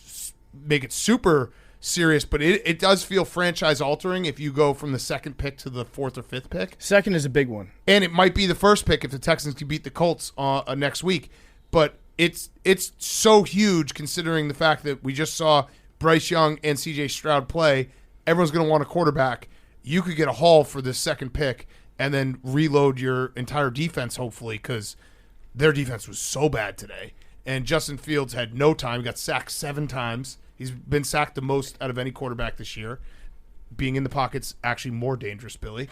make it super serious, but it does feel franchise altering if you go from the second pick to the fourth or fifth pick. Second is a big one, and it might be the first pick if the Texans can beat the Colts next week. But it's so huge considering the fact that we just saw Bryce Young and C.J. Stroud play, everyone's going to want a quarterback. You could get a haul for this second pick and then reload your entire defense, hopefully, because their defense was so bad today. And Justin Fields had no time. He got sacked 7 times. He's been sacked the most out of any quarterback this year. Being in the pocket's actually more dangerous, Billy,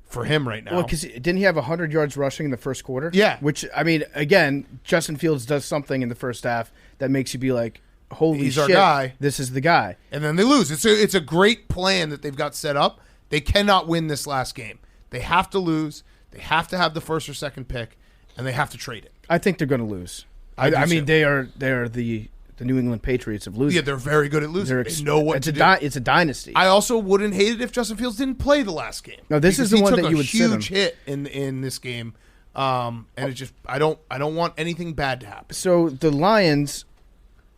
for him right now. Well, because didn't he have 100 yards rushing in the first quarter? Yeah. Which, I mean, again, Justin Fields does something in the first half that makes you be like, holy He's shit, our guy. This is the guy. And then they lose. It's a great plan that they've got set up. They cannot win this last game. They have to lose. They have to have the first or second pick, and they have to trade it. I think they're going to lose. I mean, they are the New England Patriots of losing. Yeah, they're very good at losing. They know what to do. It's a dynasty. I also wouldn't hate it if Justin Fields didn't play the last game. No, this is the one that you would sit him. Huge hit in this game, and it just I don't want anything bad to happen. So the Lions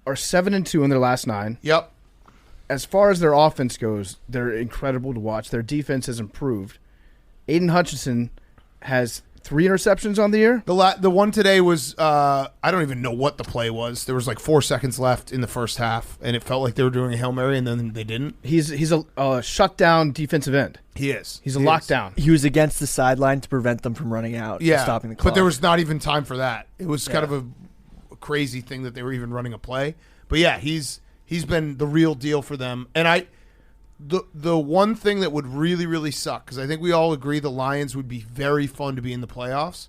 are 7-2 in their last 9. Yep. As far as their offense goes, they're incredible to watch. Their defense has improved. Aiden Hutchinson has 3 interceptions on the year. The one today was I don't even know what the play was. There was like 4 seconds left in the first half, and it felt like they were doing a Hail Mary, and then they didn't. He's a shutdown defensive end. He is. He's a lockdown. He was against the sideline to prevent them from running out and stopping the clock. But there was not even time for that. It was kind of a crazy thing that they were even running a play. But yeah, he's been the real deal for them. And the one thing that would really, really suck, because I think we all agree the Lions would be very fun to be in the playoffs.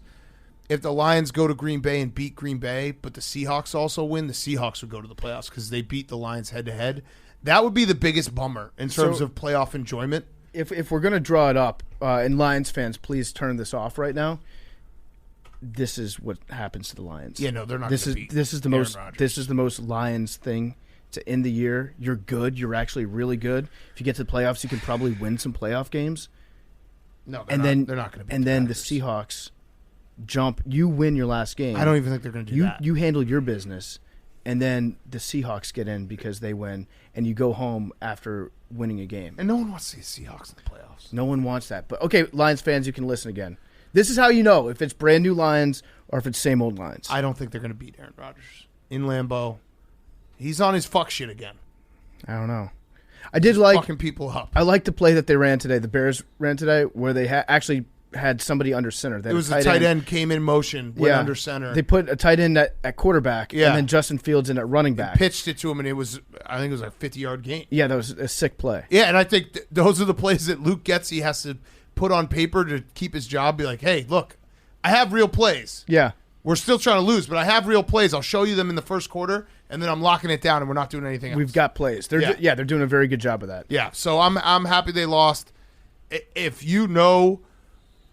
If the Lions go to Green Bay and beat Green Bay, but the Seahawks also win, the Seahawks would go to the playoffs because they beat the Lions head-to-head. That would be the biggest bummer in terms of playoff enjoyment. If we're going to draw it up, and Lions fans, please turn this off right now. This is what happens to the Lions. Yeah, no, they're not going to beat This is the most Lions thing to end the year. You're good. You're actually really good. If you get to the playoffs, you can probably win some playoff games. No, they're not going to beat And then the Seahawks jump. You win your last game. I don't even think they're going to do that. You handle your business, and then the Seahawks get in because they win, and you go home after winning a game. And no one wants to see the Seahawks in the playoffs. No one wants that. But, okay, Lions fans, you can listen again. This is how you know if it's brand new Lions or if it's same old Lions. I don't think they're going to beat Aaron Rodgers in Lambeau. He's on his fuck shit again. I don't know. I did like fucking people up. I like the play that they ran today. The Bears ran today where they actually had somebody under center. It was the tight end came in motion, went under center. They put a tight end at quarterback, and then Justin Fields in at running back. Pitched it to him, and I think it was a 50-yard gain. Yeah, that was a sick play. Yeah, and I think those are the plays that Luke Getsy has to put on paper to keep his job. Be like, hey, look, I have real plays. Yeah. We're still trying to lose, but I have real plays. I'll show you them in the first quarter, and then I'm locking it down, and we're not doing anything else. We've got plays. They're doing a very good job of that. Yeah, so I'm happy they lost. If you know,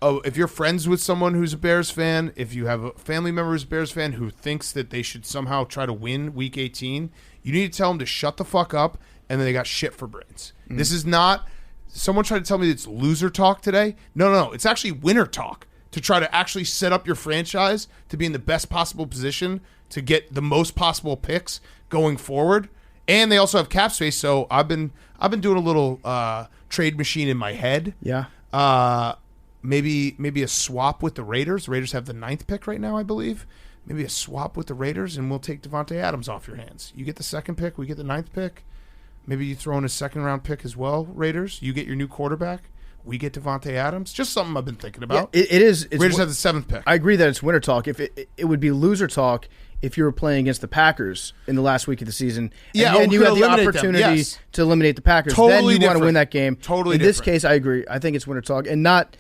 if you're friends with someone who's a Bears fan, if you have a family member who's a Bears fan who thinks that they should somehow try to win Week 18, you need to tell them to shut the fuck up, and then they got shit for brains. This is not – someone tried to tell me it's loser talk today. No, it's actually winner talk. To try to actually set up your franchise to be in the best possible position to get the most possible picks going forward, and they also have cap space. So I've been doing a little trade machine in my head. Yeah. Maybe a swap with the Raiders. The Raiders have the 9th pick right now, I believe. Maybe a swap with the Raiders, and we'll take Devontae Adams off your hands. You get the 2nd pick, we get the 9th pick. Maybe you throw in a 2nd-round pick as well, Raiders. You get your new quarterback. We get Devontae Adams. Just something I've been thinking about. Yeah, it is. Raiders have the 7th pick. I agree that it's winter talk. If it would be loser talk if you were playing against the Packers in the last week of the season, and you had the opportunity to eliminate the Packers. Totally then you want to win that game. Totally in this case, I agree. I think it's winter talk, and not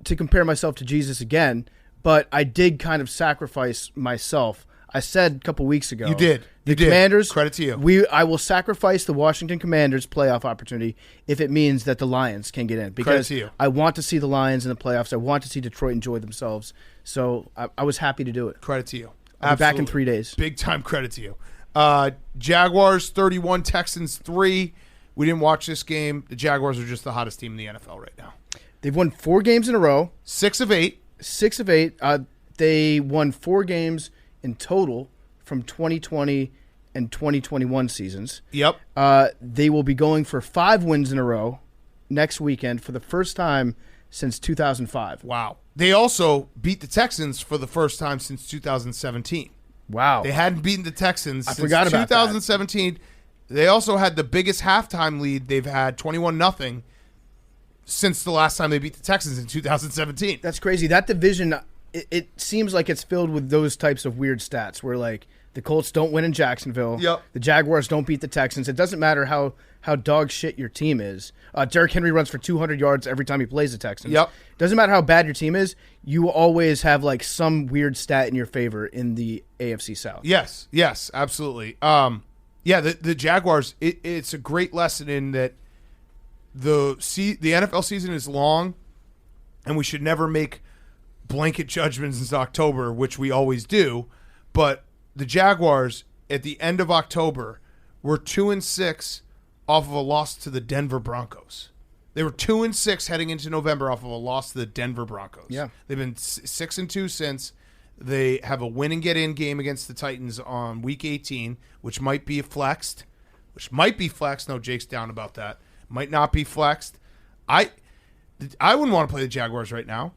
to compare myself to Jesus again, but I did kind of sacrifice myself. I said a couple weeks ago. You did. The Commanders. Credit to you. I will sacrifice the Washington Commanders playoff opportunity if it means that the Lions can get in. Because Credit to you. I want to see the Lions in the playoffs. I want to see Detroit enjoy themselves. So I was happy to do it. Credit to you. I'll be back in 3 days. Big time credit to you. Jaguars 31, Texans 3. We didn't watch this game. The Jaguars are just the hottest team in the NFL right now. They've won 4 games in a row. 6 of 8. 6 of 8. They won 4 games in total from 2020 and 2021 seasons. Yep. They will be going for 5 wins in a row next weekend for the first time since 2005. Wow. They also beat the Texans for the first time since 2017. Wow. They hadn't beaten the Texans since forgot about 2017. They also had the biggest halftime lead they've had, 21-0, since the last time they beat the Texans in 2017. That's crazy. That division, it seems like it's filled with those types of weird stats where, like, the Colts don't win in Jacksonville. Yep. The Jaguars don't beat the Texans. It doesn't matter how dog shit your team is. Derrick Henry runs for 200 yards every time he plays the Texans. Yep. Doesn't matter how bad your team is. You always have, like, some weird stat in your favor in the AFC South. Yes, absolutely. The Jaguars, it's a great lesson in that the NFL season is long, and we should never make blanket judgments in October, which we always do, but the Jaguars at the end of October were 2-6 off of a loss to the Denver Broncos. They were 2-6 heading into November off of a loss to the Denver Broncos. Yeah. They've been 6-2 since. They have a win and get in game against the Titans on week 18, which might be flexed. No, Jake's down about that. Might not be flexed. I wouldn't want to play the Jaguars right now.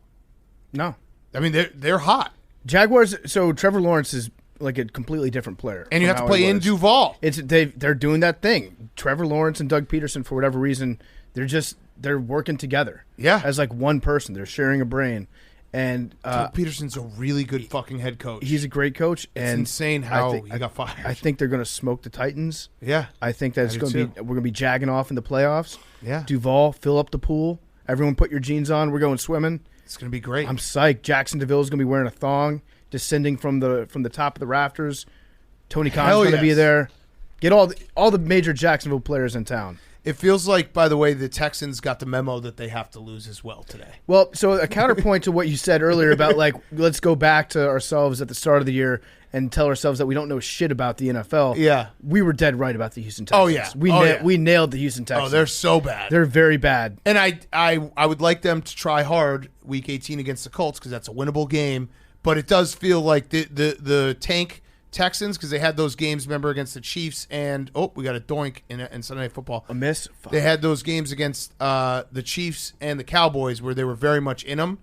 No. I mean, they're hot. Jaguars, so Trevor Lawrence is like a completely different player. And you have to play in Duval. They're doing that thing. Trevor Lawrence and Doug Peterson, for whatever reason, they're working together. Yeah. As like one person. They're sharing a brain. And Doug Peterson's a really good fucking head coach. He's a great coach. It's insane how he got fired. I think they're going to smoke the Titans. Yeah. I think that we're going to be jagging off in the playoffs. Yeah. Duval, fill up the pool. Everyone put your jeans on. We're going swimming. It's going to be great. I'm psyched. Jackson DeVille's going to be wearing a thong, descending from the top of the rafters. Tony Khan's going to be there. Get all the major Jacksonville players in town. It feels like, by the way, the Texans got the memo that they have to lose as well today. Well, so a counterpoint to what you said earlier about, like, let's go back to ourselves at the start of the year and tell ourselves that we don't know shit about the NFL. Yeah. We were dead right about the Houston Texans. Oh, yeah. We nailed the Houston Texans. Oh, they're so bad. They're very bad. And I would like them to try hard week 18 against the Colts because that's a winnable game. But it does feel like the tank Texans, because they had those games, remember, against the Chiefs and we got a doink in Sunday Night Football. A miss. Fuck. They had those games against the Chiefs and the Cowboys where they were very much in them.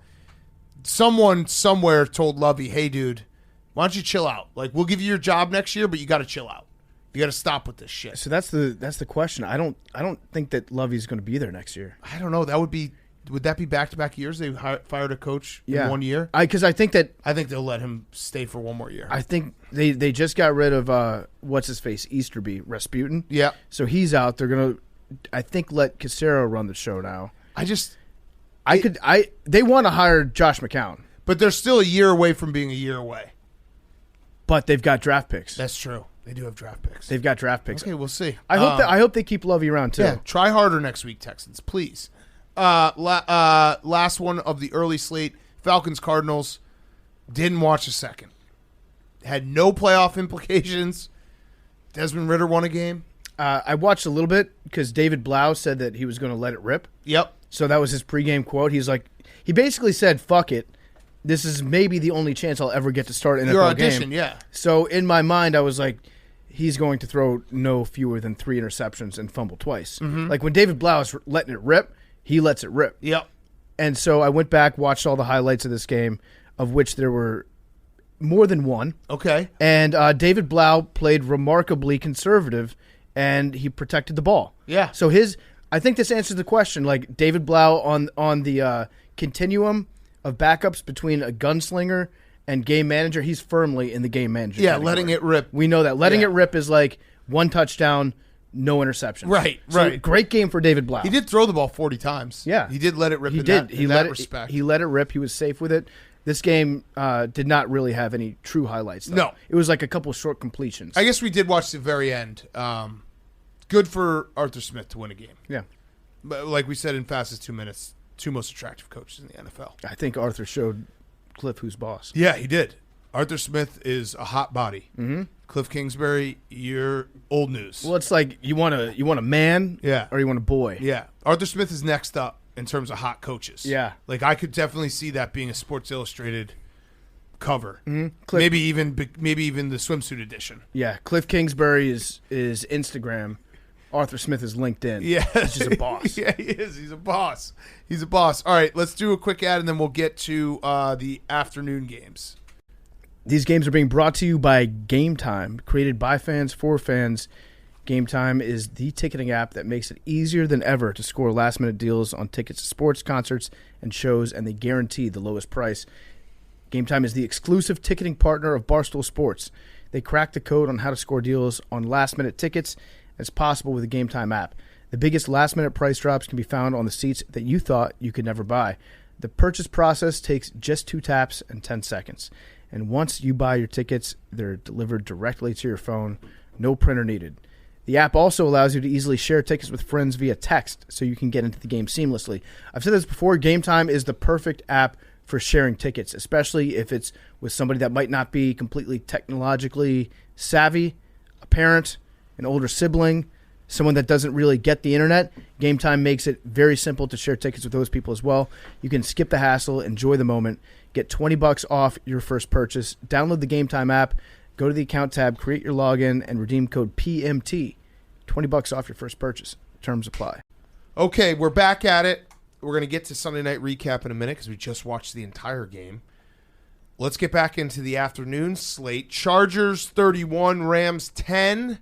Someone somewhere told Lovey, "Hey, dude, why don't you chill out? Like, we'll give you your job next year, but you got to chill out. You got to stop with this shit." So that's the question. I don't think that Lovey's going to be there next year. I don't know. Would that be back-to-back years? They fired a coach in 1 year? Because I think they'll let him stay for one more year. I think they just got rid of what's-his-face, Easterby, Rasputin. Yeah. So he's out. They're going to, I think, let Casero run the show now. They want to hire Josh McCown. But they're still a year away from being a year away. But they've got draft picks. That's true. They do have draft picks. They've got draft picks. Okay, we'll see. I hope they keep Lovey around, too. Yeah, try harder next week, Texans, please. Last one of the early slate, Falcons Cardinals. Didn't watch a second. Had no playoff implications. Desmond Ridder won a game. I watched a little bit because David Blau said that he was going to let it rip. Yep. So that was his pregame quote. He basically said, "Fuck it. This is maybe the only chance I'll ever get to start an NFL Your audition, game." yeah. So in my mind, I was like, he's going to throw no fewer than 3 interceptions and fumble twice. Mm-hmm. Like when David Blau is letting it rip, he lets it rip. Yep. And so I went back, watched all the highlights of this game, of which there were more than one. Okay. And David Blau played remarkably conservative, and he protected the ball. Yeah. So I think this answers the question. Like David Blau on the continuum of backups between a gunslinger and game manager, he's firmly in the game manager. Yeah, category. letting it rip. We know that. Letting it rip is like 1 touchdown, no interceptions. Right, So right. Great game for David Blau. He did throw the ball 40 times. Yeah. He did let it rip He in did. that respect. He let it rip. He was safe with it. This game did not really have any true highlights, though. No. It was like a couple short completions. I guess we did watch the very end. Good for Arthur Smith to win a game. Yeah. But like we said in Fastest 2 Minutes, 2 most attractive coaches in the NFL. I think Arthur showed Cliff who's boss. Yeah, he did. Arthur Smith is a hot body. Mm-hmm. Cliff Kingsbury, you're old news. Well, it's like you want a man, Yeah. or you want a boy. Yeah. Arthur Smith is next up in terms of hot coaches. Yeah. Like I could definitely see that being a Sports Illustrated cover. Mm-hmm. Maybe even the swimsuit edition. Yeah, Cliff Kingsbury is Instagram. Arthur Smith is LinkedIn. Yeah. He's just a boss. Yeah, he is. He's a boss. He's a boss. All right, let's do a quick ad and then we'll get to the afternoon games. These games are being brought to you by Game Time, created by fans for fans. Game Time is the ticketing app that makes it easier than ever to score last-minute deals on tickets to sports, concerts, and shows, and they guarantee the lowest price. Game Time is the exclusive ticketing partner of Barstool Sports. They cracked the code on how to score deals on last-minute tickets. It's possible with the Game Time app. The biggest last-minute price drops can be found on the seats that you thought you could never buy. The purchase process takes just 2 taps and 10 seconds. And once you buy your tickets, they're delivered directly to your phone. No printer needed. The app also allows you to easily share tickets with friends via text so you can get into the game seamlessly. I've said this before, Game Time is the perfect app for sharing tickets, especially if it's with somebody that might not be completely technologically savvy, a parent, an older sibling, someone that doesn't really get the internet. Game Time makes it very simple to share tickets with those people as well. You can skip the hassle, enjoy the moment, get $20 off your first purchase. Download the Game Time app, go to the account tab, create your login, and redeem code PMT. $20 off your first purchase. Terms apply. Okay, we're back at it. We're going to get to Sunday Night Recap in a minute because we just watched the entire game. Let's get back into the afternoon slate. Chargers 31, Rams 10.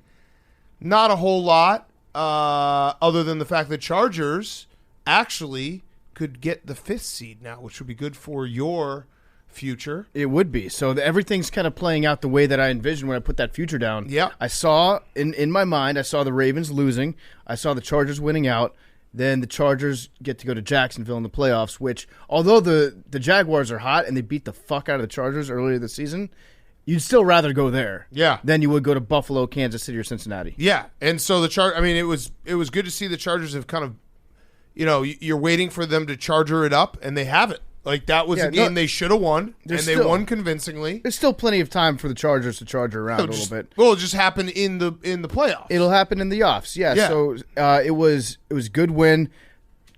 Not a whole lot other than the fact that Chargers actually could get the 5th seed now, which would be good for your future. It would be. So everything's kind of playing out the way that I envisioned when I put that future down. Yeah. I saw, in my mind, I saw the Ravens losing. I saw the Chargers winning out. Then the Chargers get to go to Jacksonville in the playoffs, which, although the Jaguars are hot and they beat the fuck out of the Chargers earlier this season, you'd still rather go there than you would go to Buffalo, Kansas City, or Cincinnati. Yeah, and so it was good to see the Chargers have kind of, you're waiting for them to charger it up, and they haven't. Like, that was a game they should have won, and they won convincingly. There's still plenty of time for the Chargers to charger around a little bit. Well, it'll just happen in the playoffs. It'll happen in the offs, yeah. So it was a good win.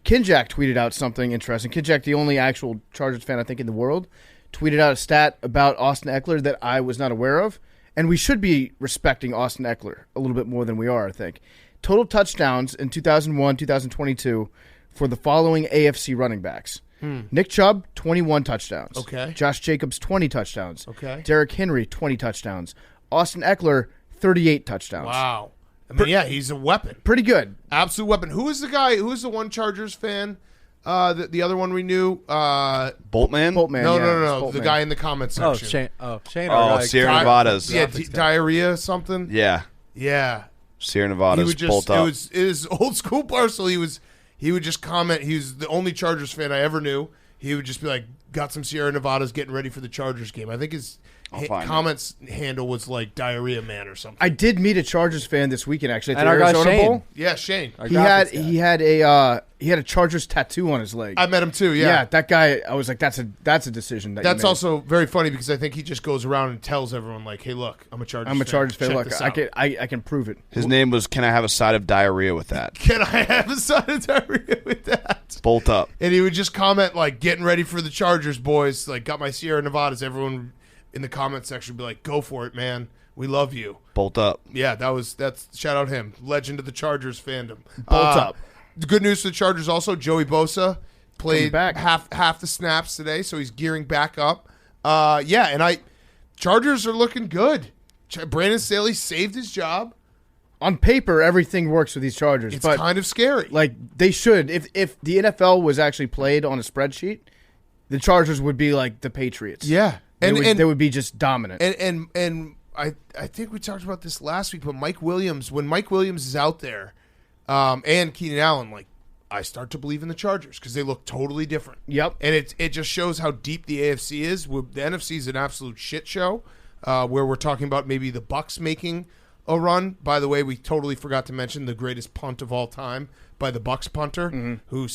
Kinjack tweeted out something interesting. Kinjack, the only actual Chargers fan I think in the world, tweeted out a stat about Austin Eckler that I was not aware of, and we should be respecting Austin Eckler a little bit more than we are, I think. Total touchdowns in 2001, 2022 for the following AFC running backs. Nick Chubb, 21 touchdowns. Okay. Josh Jacobs, 20 touchdowns. Okay. Derrick Henry, 20 touchdowns. Austin Eckler, 38 touchdowns. Wow. I mean, he's a weapon. Pretty good. Absolute weapon. Who is the guy? Who is the one Chargers fan? The other one we knew? Boltman? Boltman. No. The guy in the comments section. Shane. Sierra Nevadas. Yeah, diarrhea something. Yeah. Sierra Nevadas. Bolt up. It was old school parcel. He would just comment. He was the only Chargers fan I ever knew. He would just be like, got some Sierra Nevadas, getting ready for the Chargers game. I think his comments handle was like Diarrhea Man or something. I did meet a Chargers fan this weekend, actually, at and the Arizona Bowl. Yeah, Shane. He had a Chargers tattoo on his leg. I met him too, yeah. Yeah, that guy, I was like, that's a decision that That's you made. also very funny because I think he just goes around and tells everyone, like, hey, look, I'm a Chargers fan. Look, I can prove it. His name was, can I have a side of diarrhea with that? Can I have a side of diarrhea with that? Bolt up. And he would just comment, like, getting ready for the Chargers, boys. Like, got my Sierra Nevadas. Everyone in the comment section would be like, go for it, man. We love you. Bolt up. Yeah, that's shout out him. Legend of the Chargers fandom. Bolt up. The good news for the Chargers also, Joey Bosa played back. half the snaps today, so he's gearing back up. Chargers are looking good. Brandon Staley saved his job. On paper, everything works with these Chargers. It's but kind of scary. Like, they should. If the NFL was actually played on a spreadsheet, the Chargers would be like the Patriots. Yeah. They would be just dominant. And I think we talked about this last week, but when Mike Williams is out there, and Keenan Allen, like, I start to believe in the Chargers because they look totally different. Yep. And it just shows how deep the AFC is. The NFC is an absolute shit show, where we're talking about maybe the Bucs making a run. By the way, we totally forgot to mention the greatest punt of all time by the Bucs punter, who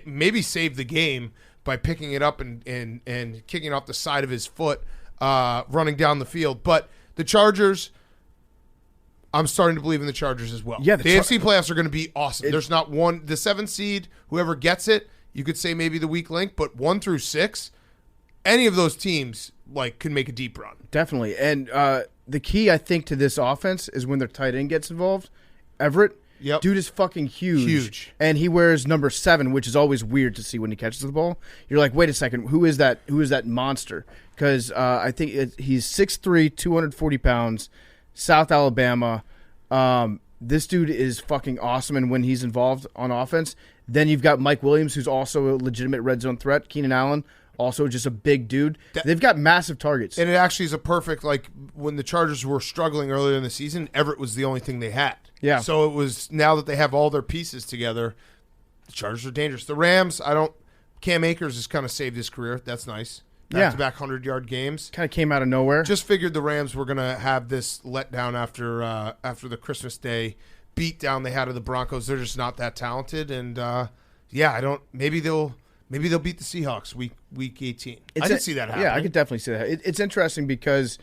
maybe saved the game by picking it up and kicking it off the side of his foot, running down the field. But the Chargers, I'm starting to believe in the Chargers as well. Yeah, the AFC playoffs are going to be awesome. There's not one. The 7th seed, whoever gets it, you could say maybe the weak link, but 1 through 6, any of those teams can make a deep run. Definitely. And the key, I think, to this offense is when their tight end gets involved. Everett. Yep. Dude is fucking huge. And he wears number 7, which is always weird to see when he catches the ball. You're like, wait a second, who is that monster? Because I think he's 6'3", 240 pounds, South Alabama, This dude is fucking awesome, and when he's involved on offense, then you've got Mike Williams, who's also a legitimate red zone threat. Keenan Allen, also just a big dude. They've got massive targets. And it actually is a perfect, like, when the Chargers were struggling earlier in the season, Everett was the only thing they had. Yeah. So it was, now that they have all their pieces together, the Chargers are dangerous. The Rams, Cam Akers has kind of saved his career. That's nice. Back-to-back 100-yard games. Kind of came out of nowhere. Just figured the Rams were going to have this letdown after the Christmas Day beatdown they had of the Broncos. They're just not that talented, and maybe they'll beat the Seahawks week 18. I can see that happening. Yeah, I could definitely see that. It's interesting because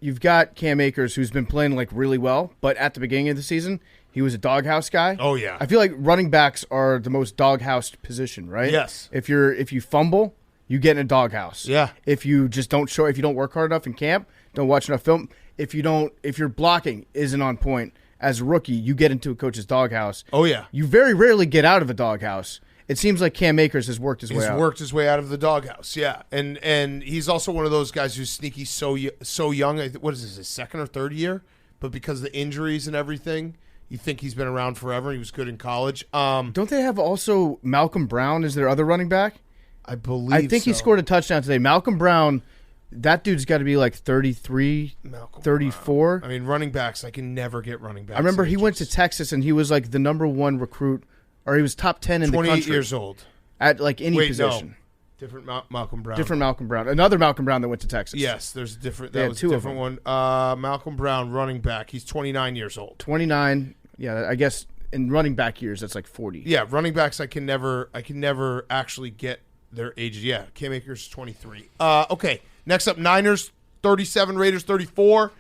you've got Cam Akers, who's been playing like really well, but at the beginning of the season, he was a doghouse guy. Oh yeah. I feel like running backs are the most doghoused position, right? Yes. If you fumble, you get in a doghouse. Yeah. If you just if you don't work hard enough in camp, don't watch enough film, if your blocking isn't on point as a rookie, you get into a coach's doghouse. Oh yeah. You very rarely get out of a doghouse. It seems like Cam Akers has worked his way out. He's worked his way out of the doghouse, yeah. And he's also one of those guys who's sneaky so young. What is this, his second or third year? But because of the injuries and everything, you think he's been around forever. He was good in college. Don't they have also Malcolm Brown as their other running back? I believe I think so. He scored a touchdown today. Malcolm Brown, that dude's got to be like 33, 34. Brown. I mean, running backs, I can never get running backs. I remember he went to Texas, and he was like the number one recruit, or he was top 10 in the country. 28 years old. At like any position. No. Different Malcolm Brown. Different Malcolm Brown. Another Malcolm Brown that went to Texas. Yes, there's a different. They That had was two a of different them. one. Malcolm Brown, running back. He's 29 years old. 29. Yeah, I guess in running back years, that's like 40. Yeah, running backs, I can never actually get their ages. Yeah, Cam Akers is 23. Okay, next up, Niners 37, Raiders 34.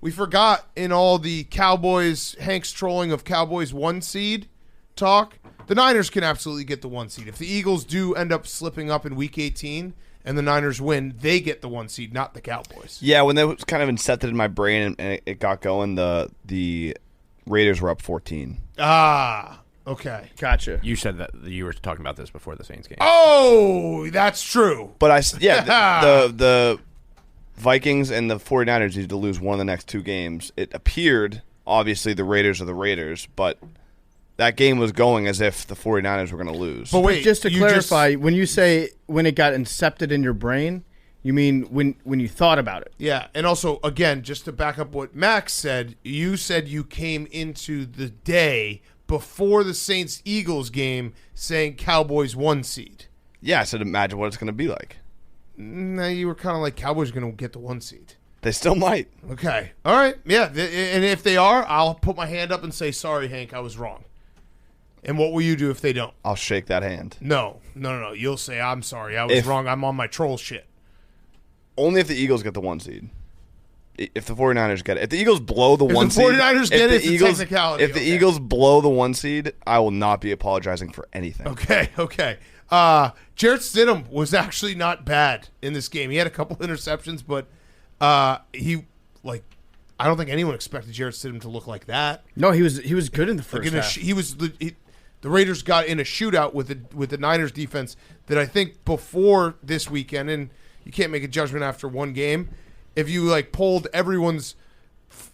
We forgot in all the Cowboys, Hank's trolling of Cowboys 1 seed talk, the Niners can absolutely get the 1 seed. If the Eagles do end up slipping up in Week 18 and the Niners win, they get the 1 seed, not the Cowboys. Yeah, when that was kind of incepted in my brain and it got going, the Raiders were up 14. Ah, okay. Gotcha. You said that you were talking about this before the Saints game. Oh, that's true. But the Vikings and the 49ers need to lose one of the next 2 games. It appeared, obviously, the Raiders are the Raiders, but that game was going as if the 49ers were going to lose. But wait, just to clarify, when you say when it got incepted in your brain, you mean when you thought about it? Yeah, and also, again, just to back up what Max said, you said you came into the day before the Saints-Eagles game saying Cowboys 1 seed. Yeah, I said imagine what it's going to be like. No, you were kind of like Cowboys are going to get the 1 seed. They still might. Okay. All right. Yeah, and if they are, I'll put my hand up and say, sorry, Hank, I was wrong. And what will you do if they don't? I'll shake that hand. No. You'll say, I'm sorry, I was wrong. I'm on my troll shit. Only if the Eagles get the 1 seed. If the 49ers get it. If the Eagles blow the 1 seed. If the 49ers get it, it's a technicality. If the Eagles blow the 1 seed, I will not be apologizing for anything. Okay. Jarrett Stidham was actually not bad in this game. He had a couple interceptions, but I don't think anyone expected Jarrett Stidham to look like that. No, he was good in the first half. The Raiders got in a shootout with the Niners defense that I think before this weekend, and you can't make a judgment after one game. If you polled everyone's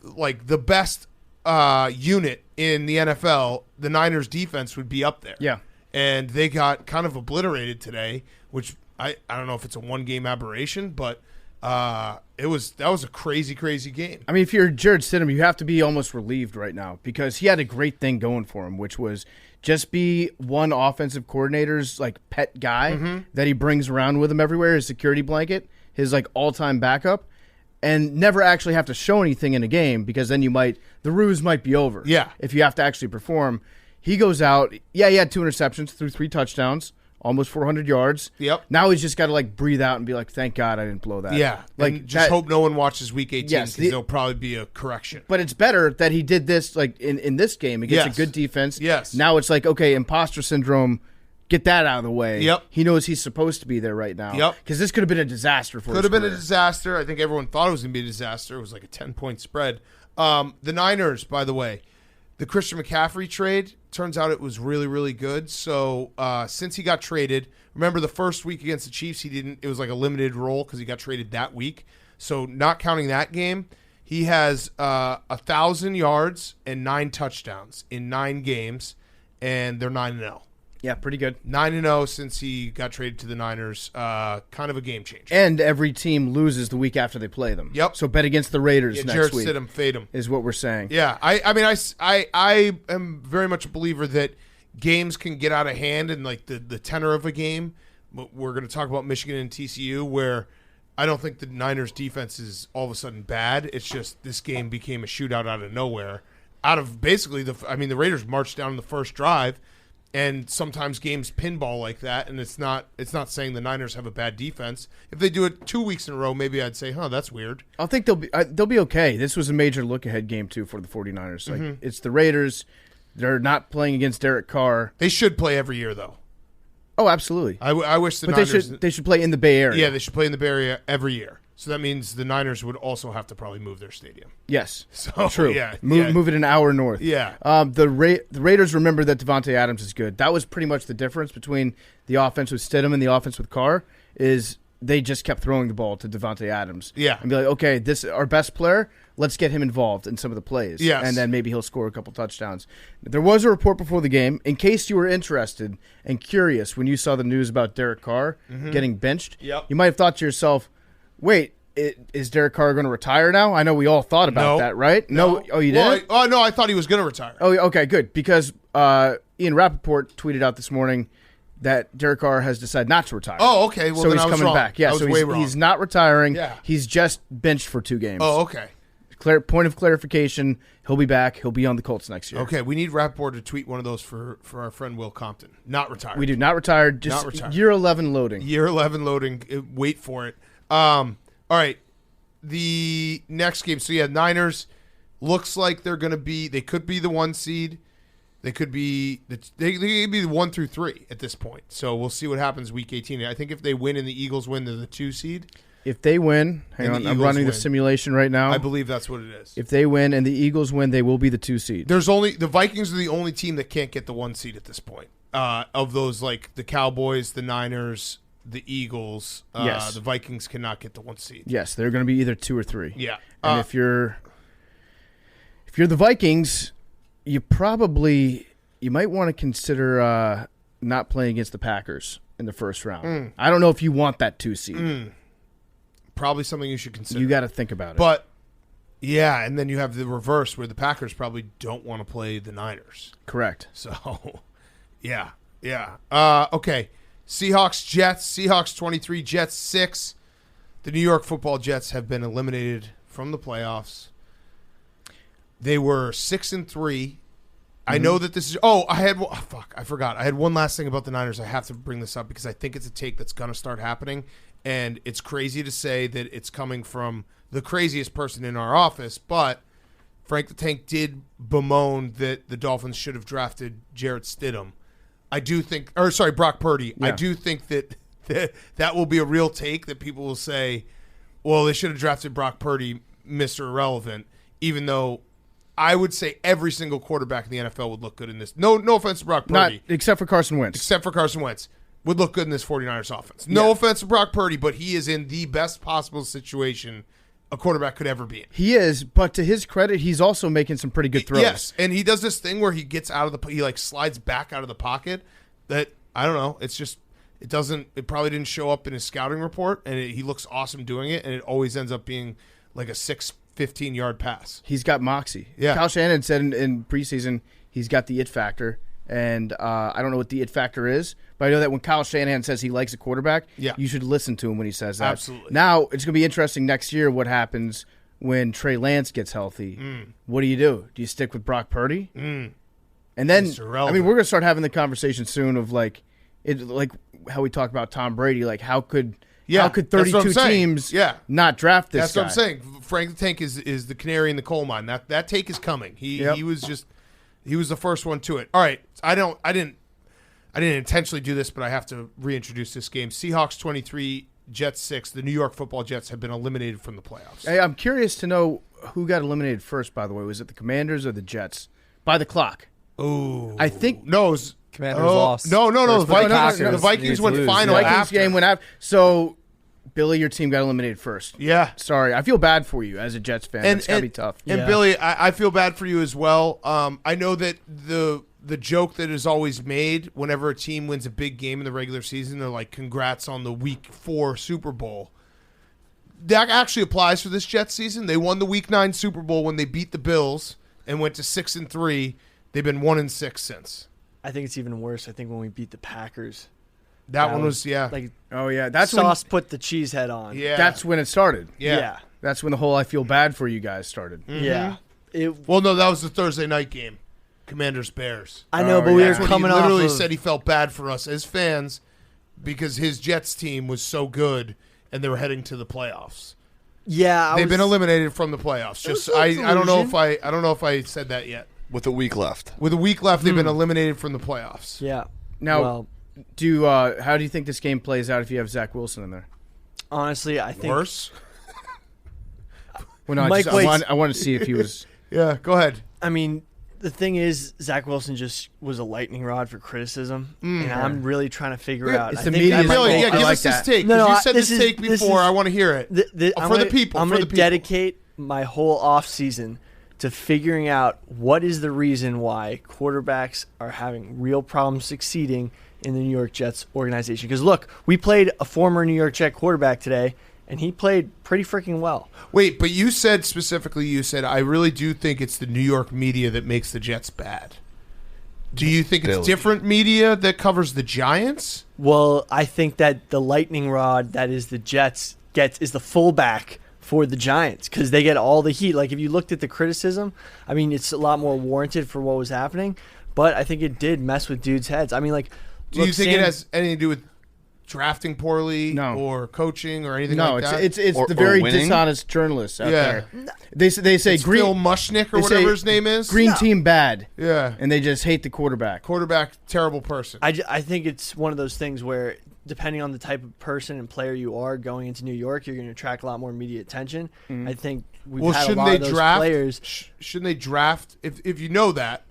the best unit in the NFL, the Niners defense would be up there. Yeah. And they got kind of obliterated today, which I don't know if it's a one-game aberration, but that was a crazy game. I mean, if you're Jarrett Stidham, you have to be almost relieved right now because he had a great thing going for him, which was just be one offensive coordinator's pet guy that he brings around with him everywhere, his security blanket, his all-time backup, and never actually have to show anything in a game because then the ruse might be over. Yeah. If you have to actually perform. He goes out. Yeah, he had 2 interceptions, threw 3 touchdowns, almost 400 yards. Yep. Now he's just got to breathe out and be like, "Thank God I didn't blow that." Yeah. Just hope no one watches Week 18 because there'll probably be a correction. But it's better that he did this in this game against a good defense. Yes. Now it's okay, imposter syndrome. Get that out of the way. Yep. He knows he's supposed to be there right now. Yep. Because this could have been a disaster for him. Could have been a disaster. I think everyone thought it was going to be a disaster. It was a 10-point spread. The Niners, by the way, the Christian McCaffrey trade, turns out it was really, really good. So since he got traded, remember the first week against the Chiefs, it was a limited role because he got traded that week. So not counting that game, He has 1,000 yards and 9 touchdowns in 9 games, and they're 9-0. Yeah, pretty good. 9-0 since he got traded to the Niners. Kind of a game changer. And every team loses the week after they play them. Yep. So bet against the Raiders next Jarrett week. Stidham, fade him. Is what we're saying. Yeah, I am very much a believer that games can get out of hand and like the tenor of a game. We're going to talk about Michigan and TCU, where I don't think the Niners defense is all of a sudden bad. It's just this game became a shootout out of nowhere. Out of basically the Raiders marched down in the first drive, and sometimes games pinball like that, and it's not saying the Niners have a bad defense. If they do it 2 weeks in a row, maybe I'd say, that's weird. I think they'll be okay. This was a major look-ahead game, too, for the 49ers. Like, it's the Raiders. They're not playing against Derek Carr. They should play every year, though. Oh, absolutely. I wish the Niners... But they should play in the Bay Area. Yeah, they should play in the Bay Area every year. So that means the Niners would also have to probably move their stadium. Yes. So true. Yeah, move it an hour north. Yeah. The Raiders remember that Devontae Adams is good. That was pretty much the difference between the offense with Stidham and the offense with Carr is they just kept throwing the ball to Devontae Adams. Yeah. And be like, okay, this is our best player. Let's get him involved in some of the plays. Yes. And then maybe he'll score a couple touchdowns. There was a report before the game, in case you were interested and curious when you saw the news about Derek Carr getting benched, Yep. you might have thought to yourself, wait, is Derek Carr going to retire now? I know we all thought about that, right? No. Oh, you didn't? No, I thought he was going to retire. Oh, okay, good. Because Ian Rappaport tweeted out this morning that Derek Carr has decided not to retire. Oh, okay. Well, so then he's I was coming wrong. back. Yeah, I was so way wrong. he's not retiring. Yeah. He's just benched for 2 games. Oh, okay. Point of clarification, he'll be back. He'll be on the Colts next year. Okay, we need Rappaport to tweet one of those for our friend Will Compton. Not retired. We do not retire. Just Not retired. year 11 loading. Year 11 loading. Wait for it. All right. The next game. So, yeah, Niners looks like they're going to be – they could be the 1 seed. They could be – they could be the 1 through 3 at this point. So, we'll see what happens week 18. I think if they win and the Eagles win, they're the 2 seed. If they win – hang on, I'm running the simulation right now. I believe that's what it is. If they win and the Eagles win, they will be the 2 seed. The Vikings are the only team that can't get the 1 seed at this point. Of those, like the Cowboys, the Niners, the Eagles, yes. The Vikings cannot get the 1 seed. Yes, they're going to be either 2 or 3. Yeah. And if you're the Vikings, you might want to consider not playing against the Packers in the first round. I don't know if you want that 2 seed. Probably something you should consider. You got to think about it. But yeah, and then you have the reverse where the Packers probably don't want to play the Niners. Correct. So, yeah. Okay. Seahawks, Jets. Seahawks 23, Jets 6. The New York Football Jets have been eliminated from the playoffs. They were 6-3. I know that this is. I forgot. I had one last thing about the Niners. I have to bring this up because I think it's a take that's going to start happening, and it's crazy to say that it's coming from the craziest person in our office, but Frank the Tank did bemoan that the Dolphins should have drafted Jarrett Stidham. Brock Purdy. Yeah. I do think that will be a real take that people will say, well, they should have drafted Brock Purdy, Mr. Irrelevant, even though I would say every single quarterback in the NFL would look good in this. No offense to Brock Purdy. Except for Carson Wentz. Would look good in this 49ers offense. No offense to Brock Purdy, but he is in the best possible situation a quarterback could ever be in. He is, but to his credit, he's also making some pretty good throws. Yes, and he does this thing where he gets out of he slides back out of the pocket that, I don't know, it probably didn't show up in his scouting report, and he looks awesome doing it, and it always ends up being like a 15-yard pass. He's got moxie. Yeah. Kyle Shanahan said in preseason he's got the it factor, and I don't know what the it factor is, but I know that when Kyle Shanahan says he likes a quarterback, you should listen to him when he says that. Absolutely. Now, it's going to be interesting next year what happens when Trey Lance gets healthy. What do? Do you stick with Brock Purdy? And then, we're going to start having the conversation soon of like how we talk about Tom Brady, like how could 32 teams not draft this guy? That's what I'm saying. Frank the Tank is the canary in the coal mine. That take is coming. He was the first one to it. All right, I didn't intentionally do this, but I have to reintroduce this game. Seahawks 23, Jets 6. The New York Football Jets have been eliminated from the playoffs. Hey, I'm curious to know who got eliminated first, by the way. Was it the Commanders or the Jets? By the clock. Oh. I think no, it was Commanders lost. No. The Vikings went final. The Vikings game went out. So Billy, your team got eliminated first. Yeah. Sorry. I feel bad for you as a Jets fan. It's got to be tough. And Billy, I feel bad for you as well. I know that the joke that is always made whenever a team wins a big game in the regular season, they're like, congrats on the Week 4 Super Bowl. That actually applies for this Jets season. They won the Week 9 Super Bowl when they beat the Bills and went to 6-3. They've been 1-6 since. I think it's even worse. I think when we beat the Packers. That one was like, oh yeah, that's sauce put the cheese head on. Yeah, that's when it started. Yeah. That's when the whole I feel bad for you guys started. Mm-hmm. Yeah. Well, no, that was the Thursday night game, Commanders Bears. I know, but we were coming off. He literally said he felt bad for us as fans because his Jets team was so good and they were heading to the playoffs. Yeah, they've been eliminated from the playoffs. Just I don't know if I said that yet. With a week left. With a week left, they've been eliminated from the playoffs. Yeah. Now, how do you think this game plays out if you have Zach Wilson in there? Honestly, I think worse. Well, no, I want to see if he was. Yeah, go ahead. I mean, the thing is, Zach Wilson just was a lightning rod for criticism, and I'm really trying to figure out. It's the media. Give us this take. No, you said this take before. I want to hear it for the people. I'm going to dedicate my whole off season to figuring out what is the reason why quarterbacks are having real problems succeeding in the New York Jets organization. Because look, we played a former New York Jet quarterback today, and he played pretty freaking well. Wait, but you said specifically, I really do think it's the New York media that makes the Jets bad. Do you think it's different media that covers the Giants? Well, I think that the lightning rod that is the Jets is the fullback for the Giants because they get all the heat. Like, if you looked at the criticism, I mean, it's a lot more warranted for what was happening, but I think it did mess with dudes' heads. I mean, like, do you think it has anything to do with drafting poorly or coaching or anything like that? No, it's the very dishonest journalists out there. They say it's Phil Mushnick or whatever his name is. Green team bad. Yeah. And they just hate the quarterback. Quarterback, terrible person. I think it's one of those things where depending on the type of person and player you are going into New York, you're going to attract a lot more media attention. I think we've had a lot of those players. Shouldn't they draft, if you know that,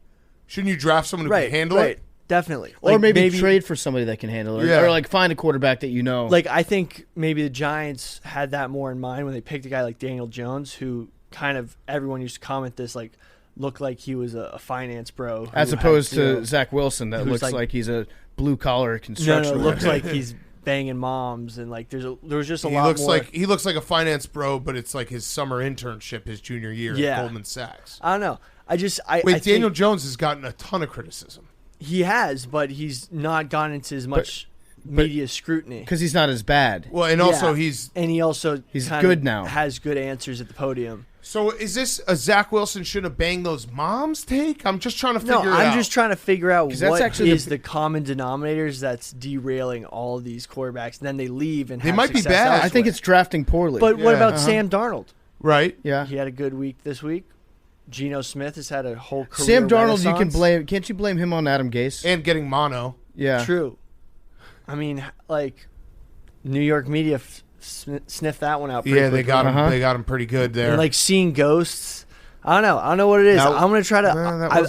shouldn't you draft someone who can handle it? Definitely. Or maybe trade for somebody that can handle it. Or like find a quarterback that you know. Like, I think maybe the Giants had that more in mind when they picked a guy like Daniel Jones, who kind of, everyone used to comment this, like, looked like he was a finance bro. As opposed to Zach Wilson that looks like he's a blue-collar construction worker. No, looks like he's banging moms, and like there was just a lot more. He looks like a finance bro, but it's like his summer internship his junior year at Goldman Sachs. I don't know. Daniel Jones has gotten a ton of criticism. He has, but he's not gone into as much media scrutiny because he's not as bad. Well, and also he's good now. Has good answers at the podium. So is this a Zach Wilson should have banged those moms take? I'm just trying to figure it out. I'm just trying to figure out what is the common denominators that's derailing all of these quarterbacks. And then they leave and they might be bad. Elsewhere. I think it's drafting poorly. But what about Sam Darnold? Right. Yeah. He had a good week this week. Geno Smith has had a whole career. Sam Darnold, you can blame. Can't you blame him on Adam Gase and getting mono? Yeah, true. I mean, like New York media sniffed that one out. They got him. They got him pretty good there. And like seeing ghosts. I don't know what it is. I'm gonna try to.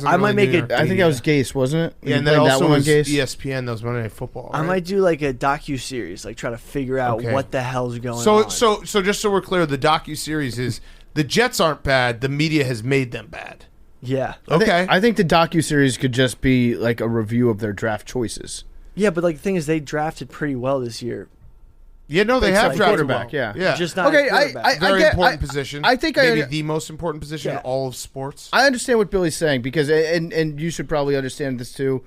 I might make it. I think that was Gase, wasn't it? Yeah, and then also was ESPN. That was Monday Night Football. Right? I might do like a docu-series, like try to figure out what the hell's going on. So just so we're clear, the docu-series is the Jets aren't bad. The media has made them bad. Yeah. Okay. I think the docu-series could just be like a review of their draft choices. Yeah, but like the thing is, they drafted pretty well this year. Yeah, no, they have drafted quarterback. Well. Yeah, just not very important position. I think maybe the most important position in all of sports. I understand what Billy's saying because, and you should probably understand this too.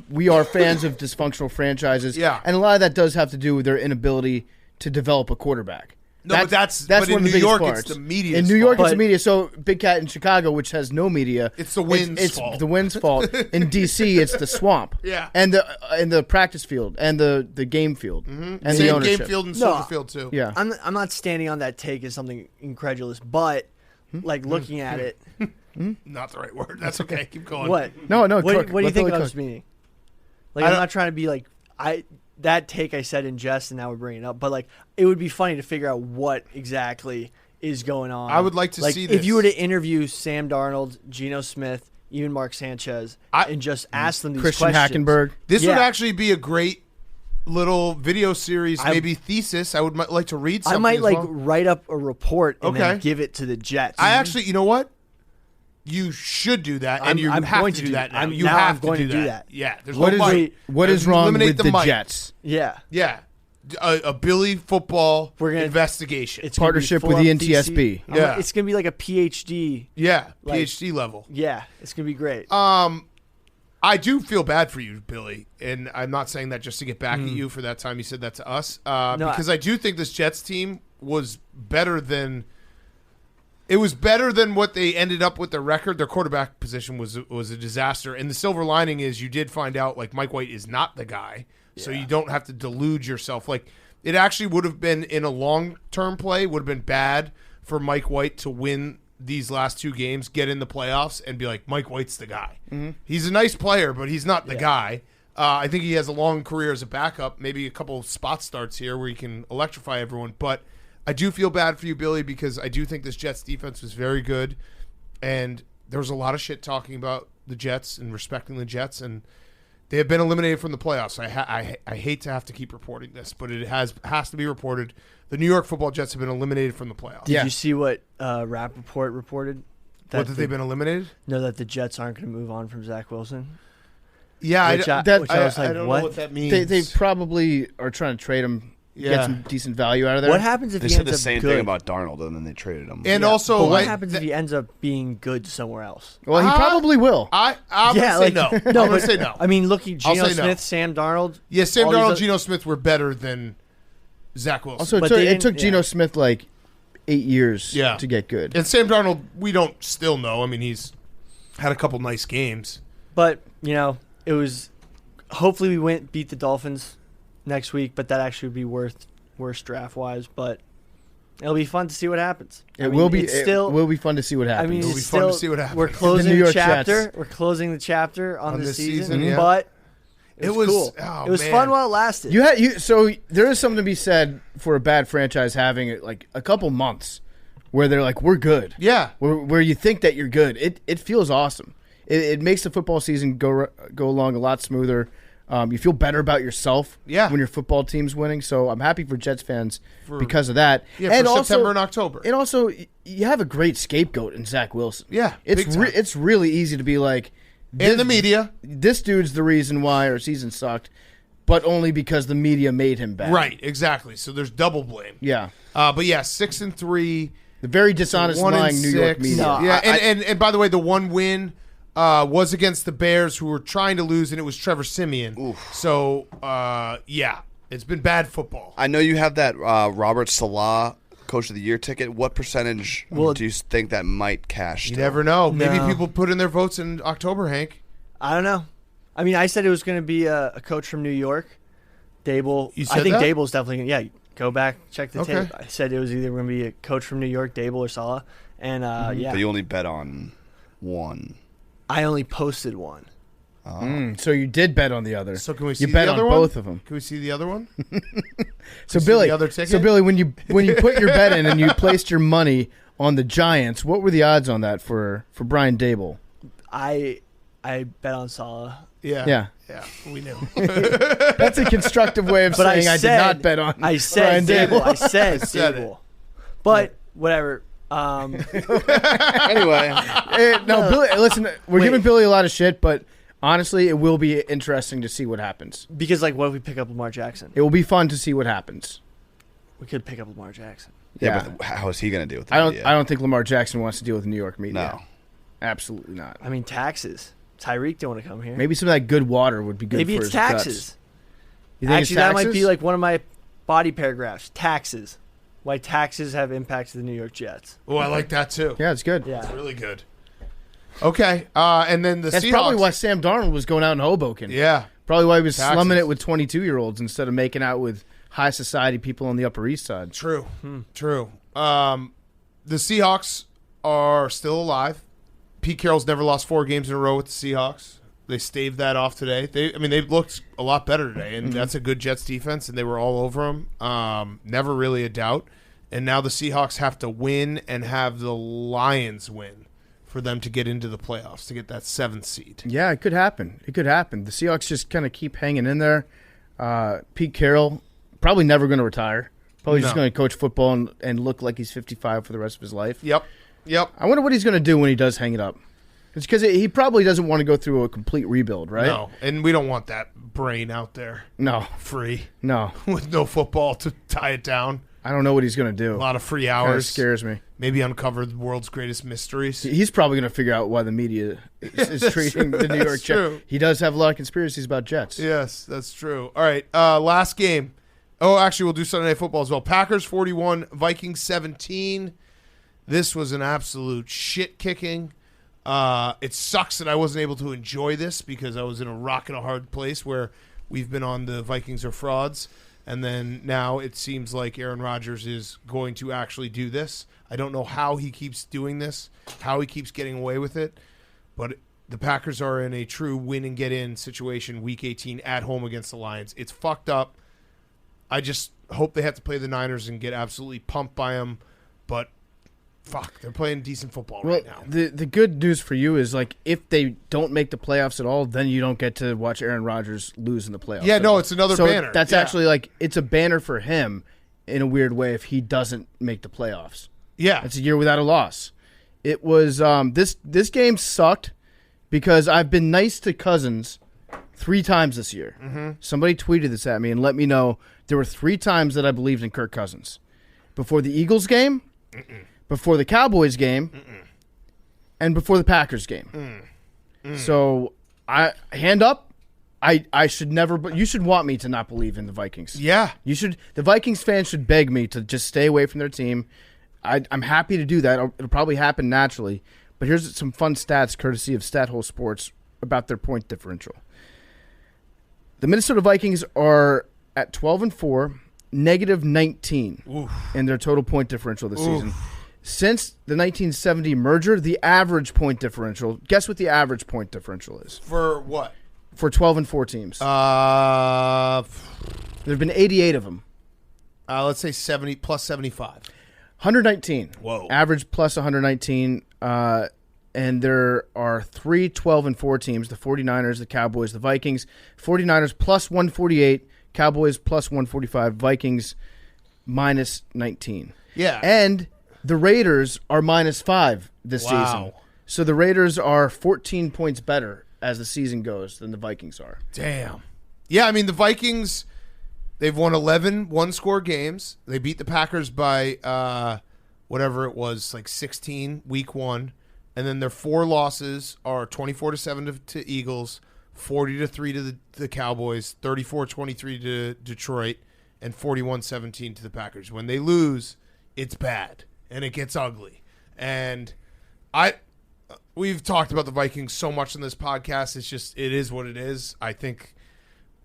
We are fans of dysfunctional franchises, and a lot of that does have to do with their inability to develop a quarterback. No, that's one in of the New York, parts. it's the media. In New York, it's the media. So Big Cat in Chicago, which has no media, it's the wind's fault. It's the wind's fault. In DC, it's the swamp. Yeah, and the practice field and the game field and the ownership. Game field and Soldier Field too. Yeah, I'm not standing on that take as something incredulous, but like looking at it, not the right word. That's okay. Keep going. What? No. What do you think I was meaning? Like I'm not trying to be like that take I said in jest, and now we're bringing it up. But like, it would be funny to figure out what exactly is going on. I would like to see this. If you were to interview Sam Darnold, Geno Smith, even Mark Sanchez, and just ask them these Christian questions. Hackenberg. This would actually be a great little video series, maybe thesis. I would like to read something. I might write up a report and then give it to the Jets. I actually, you know what? You should do that, and you have to do that now. You have to do that. Yeah. What is wrong with the Jets? Yeah. Yeah. A Billy football investigation. It's partnership with the NTSB. Yeah. It's going to be like a PhD. Yeah, PhD level. Yeah, it's going to be great. I do feel bad for you, Billy, and I'm not saying that just to get back at you for that time you said that to us, because I do think this Jets team was better than what they ended up with. Their record. Their quarterback position was a disaster, and the silver lining is you did find out like Mike White is not the guy. So you don't have to delude yourself. Like, it actually would have been, in a long-term play, would have been bad for Mike White to win these last 2 games, get in the playoffs, and be like, Mike White's the guy. Mm-hmm. He's a nice player, but he's not the guy. I think he has a long career as a backup, maybe a couple of spot starts here where he can electrify everyone. But I do feel bad for you, Billy, because I do think this Jets defense was very good. And there was a lot of shit talking about the Jets and respecting the Jets, and they have been eliminated from the playoffs. I hate to have to keep reporting this, but it has to be reported. The New York Football Jets have been eliminated from the playoffs. Did you see what Rappaport reported? That they've been eliminated? No, that the Jets aren't going to move on from Zach Wilson. Yeah, I was like, I don't know what that means. They probably are trying to trade him. Get some decent value out of there. What happens if they he said ends the up same good? thing about Darnold, and then they traded him. And also, but what happens if he ends up being good somewhere else? Well, he probably will. I'm going to say no. I'm going to say no. I mean, look at Geno Smith, Sam Darnold. Yeah, Sam Darnold, Geno Smith were better than Zach Wilson. Also, it took Geno Smith like 8 years to get good. And Sam Darnold, we don't still know. I mean, he's had a couple nice games. But, it was – hopefully we beat the Dolphins next week, but that actually would be worse draft-wise. But it'll be fun to see what happens. It will be fun to see what happens. I mean, it'll be fun to see what happens. We're closing the New York chapter. Jets. We're closing the chapter on the season, yeah. but it was cool. Oh, it was man. fun while it lasted. So there is something to be said for a bad franchise having like a couple months where they're like, we're good. Yeah. Where you think that you're good. It feels awesome. It makes the football season go along a lot smoother. You feel better about yourself when your football team's winning. So I'm happy for Jets fans because of that. Yeah, and for September and October. And also, you have a great scapegoat in Zach Wilson. Yeah, it's really easy to be like, in the media, this dude's the reason why our season sucked, but only because the media made him bad. Right, exactly. So there's double blame. Yeah. But 6-3. The very dishonest, lying New York media. No, and by the way, the one win was against the Bears, who were trying to lose, and it was Trevor Siemian. Oof. So, it's been bad football. I know you have that Robert Salah Coach of the Year ticket. What percentage do you think that might cash? You never know. Maybe people put in their votes in October, Hank. I don't know. I mean, I said it was going to be a coach from New York, Dable. You said I think that? Dable's definitely going to, go back, check the Okay. tape. I said it was either going to be a coach from New York, Dable or Salah. And, But you only bet on one. I only posted one. So you did bet on the other. So can we see you bet the other on one? both of them. Can we see the other one? So Billy, the other ticket? when you put your bet in and you placed your money on the Giants, what were the odds on that for Brian Dable? I bet on Salah. Yeah, we knew. That's a constructive way of saying I did not bet on. I said Brian Dable. I said said Dable. But whatever. Anyway, No, Billy. Listen, we're giving Billy a lot of shit, but honestly, it will be interesting to see what happens. Because what if we pick up Lamar Jackson? It will be fun to see what happens. We could pick up Lamar Jackson. yeah, but how is he going to deal with the I media? don't think Lamar Jackson wants to deal with New York media. No. Absolutely not. I mean, taxes. Tyreek don't want to come here. Maybe some of that good water would be good Maybe for it's his guts. taxes. You think Actually, it's that taxes? might be like one of my body paragraphs. Taxes. Why taxes have impacted the New York Jets. Oh, I like that too. Yeah, it's good. Yeah. It's really good. Okay, and then That's Seahawks. probably why Sam Darnold was going out in Hoboken. Yeah. Probably why he was Taxes. slumming it with 22-year-olds instead of making out with high society people on the Upper East Side. True. True. The Seahawks are still alive. Pete Carroll's never lost 4 games in a row with the Seahawks. They staved that off today. They looked a lot better today, and that's a good Jets defense, and they were all over them. Never really a doubt. And now the Seahawks have to win and have the Lions win for them to get into the playoffs, to get that 7th seed. Yeah, it could happen. The Seahawks just kind of keep hanging in there. Pete Carroll, probably never going to retire. Probably just No. going to coach football and look like he's 55 for the rest of his life. Yep. I wonder what he's going to do when he does hang it up. It's because he probably doesn't want to go through a complete rebuild, right? No, and we don't want that brain out there No. free No. with no football to tie it down. I don't know what he's going to do. A lot of free Kinda hours. scares me. Maybe uncover the world's greatest mysteries. He's probably going to figure out why the media is treating the New York That's Jets. true. He does have a lot of conspiracies about Jets. Yes, that's true. All right, last game. Oh, actually, we'll do Sunday Night Football as well. Packers 41, Vikings 17. This was an absolute shit kicking. It sucks that I wasn't able to enjoy this because I was in a rock and a hard place where we've been on the Vikings are frauds, and then now it seems like Aaron Rodgers is going to actually do this. I don't know how he keeps doing this, how he keeps getting away with it, but the Packers are in a true win and get in situation week 18 at home against the Lions. It's fucked up. I just hope they have to play the Niners and get absolutely pumped by them, but fuck, they're playing decent football right now. The good news for you is, like, if they don't make the playoffs at all, then you don't get to watch Aaron Rodgers lose in the playoffs. Yeah, no, it's another banner. That's Yeah. actually, like, it's a banner for him in a weird way if he doesn't make the playoffs. Yeah. It's a year without a loss. It was this game sucked because I've been nice to Cousins 3 times this year. Mm-hmm. Somebody tweeted this at me and let me know there were 3 times that I believed in Kirk Cousins. Before the Eagles game, before the Cowboys game, and before the Packers game. So, hand up, I should never, but you should want me to not believe in the Vikings. Yeah. The Vikings fans should beg me to just stay away from their team. I'm happy to do that. It'll probably happen naturally. But here's some fun stats courtesy of Stathole Sports about their point differential. The Minnesota Vikings are at 12-4, negative 19 in their total point differential this season. Since the 1970 merger, the average point differential, guess what the average point differential is? For what? For 12-4 teams. There have been 88 of them. Let's say 70 plus 75. 119. Whoa. Average plus 119. And there are 3 12-4 teams, the 49ers, the Cowboys, the Vikings. 49ers plus 148, Cowboys plus 145, Vikings minus 19. Yeah. And the Raiders are minus 5 this season. So the Raiders are 14 points better as the season goes than the Vikings are. Damn. Yeah, I mean, the Vikings, they've won 11 one-score games. They beat the Packers by whatever it was, like 16, week 1. And then their 4 losses are 24-7 to Eagles, 40-3 to the Cowboys, 34-23 to Detroit, and 41-17 to the Packers. When they lose, it's bad and it gets ugly. And we've talked about the Vikings so much in this podcast. It's just, it is what it is. I think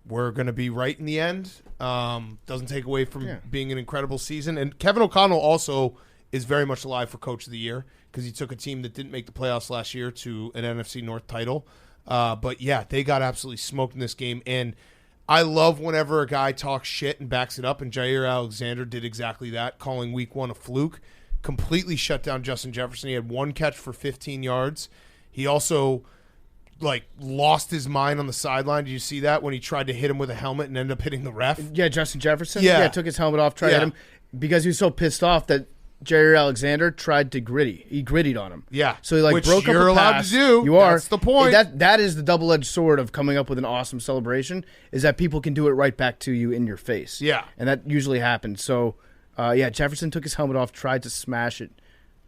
we're going to be right in the end. Doesn't take away from being an incredible season. And Kevin O'Connell also is very much alive for Coach of the Year because he took a team that didn't make the playoffs last year to an NFC North title. But, yeah, they got absolutely smoked in this game. And I love whenever a guy talks shit and backs it up, and Jair Alexander did exactly that, calling week 1 a fluke. Completely shut down Justin Jefferson. He had 1 catch for 15 yards. He also, lost his mind on the sideline. Did you see that when he tried to hit him with a helmet and ended up hitting the ref? Yeah, Justin Jefferson? Yeah. Took his helmet off, tried to hit him because he was so pissed off that Jair Alexander tried to gritty. He grittied on him. Yeah. So he Which broke up you're a allowed pass. to do. You are. That's the point. That is the double-edged sword of coming up with an awesome celebration is that people can do it right back to you in your face. Yeah. And that usually happens. So, Jefferson took his helmet off, tried to smash it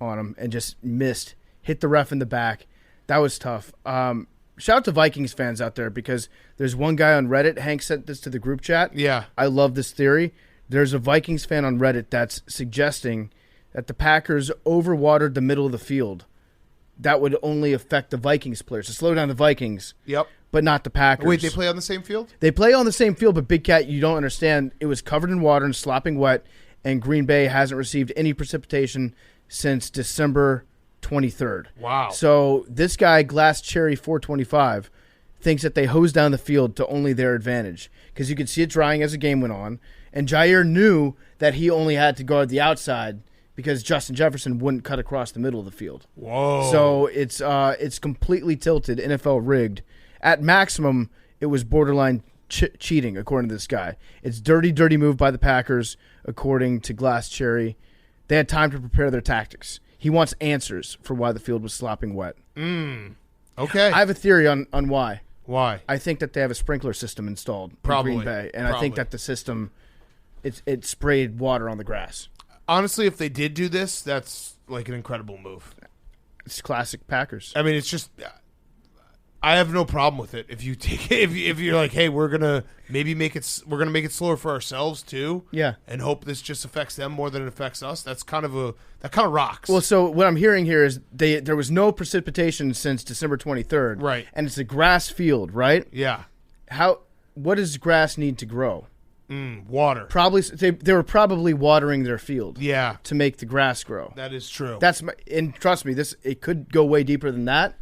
on him, and just missed. Hit the ref in the back. That was tough. Shout out to Vikings fans out there because there's one guy on Reddit. Hank sent this to the group chat. Yeah. I love this theory. There's a Vikings fan on Reddit that's suggesting that the Packers overwatered the middle of the field. That would only affect the Vikings players. To slow down the Vikings. Yep. But not the Packers. Wait, they play on the same field? They play on the same field, but Big Cat, you don't understand. It was covered in water and slopping wet, and Green Bay hasn't received any precipitation since December 23rd. Wow. So this guy, Glass Cherry 425, thinks that they hosed down the field to only their advantage because you could see it drying as the game went on, and Jair knew that he only had to guard the outside because Justin Jefferson wouldn't cut across the middle of the field. Whoa. So it's completely tilted, NFL rigged. At maximum, it was borderline cheating, according to this guy. It's dirty move by the Packers, according to Glass Cherry. They had time to prepare their tactics. He wants answers for why the field was slopping wet. Okay. I have a theory on why. Why? I think that they have a sprinkler system installed Probably. in Green Bay, and I think that the system, it sprayed water on the grass. Honestly, if they did do this, that's like an incredible move. It's classic Packers. I mean, it's just, I have no problem with it. If you take it, if you're like, hey, we're gonna maybe make it slower for ourselves too, Yeah. and hope this just affects them more than it affects us. That kind of rocks. Well, so what I'm hearing here is there was no precipitation since December 23rd, Right. And it's a grass field, right? Yeah, What does grass need to grow? water. Probably they were probably watering their field, Yeah, to make the grass grow. that is true. And trust me, it could go way deeper than that,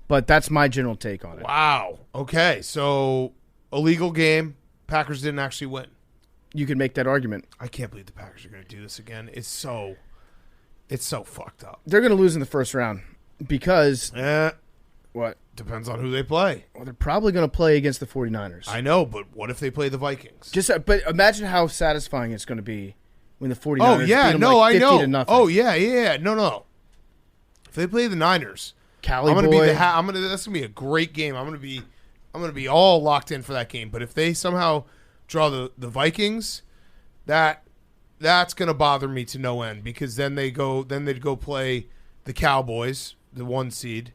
but that's my general take on it. Wow. Okay, so illegal game. Packers didn't actually win. You could make that argument. I can't believe the Packers are going to do this again. It's so fucked up. They're going to lose in the first round because what? Depends on who they play. Well, they're probably going to play against the 49ers. I know, but what if they play the Vikings? But imagine how satisfying it's going to be when the 49ers beat them I 50-0. know. Oh yeah. No. If they play the Niners, Cali I'm gonna boy. be that's gonna be a great game. I'm gonna be all locked in for that game. But if they somehow draw the Vikings, that's gonna bother me to no end, because then they'd go play the Cowboys, the 1 seed,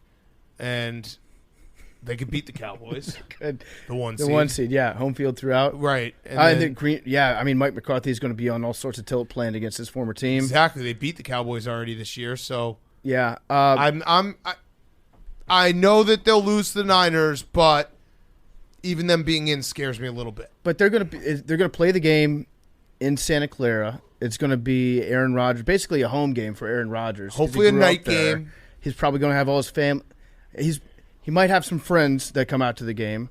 and they could beat the Cowboys. Good. The 1 The seed. 1 seed, yeah, home field throughout. Right. And I then- think I mean, Mike McCarthy is going to be on all sorts of tilt planned against his former team. Exactly. They beat the Cowboys already this year, so Yeah, I know that they'll lose to the Niners, but even them being in scares me a little bit. but they're going to play the game in Santa Clara. It's going to be Aaron Rodgers, basically a home game for Aaron Rodgers. 'cause Hopefully he a grew up night there. game. He's probably going to have all his family. He might have some friends that come out to the game.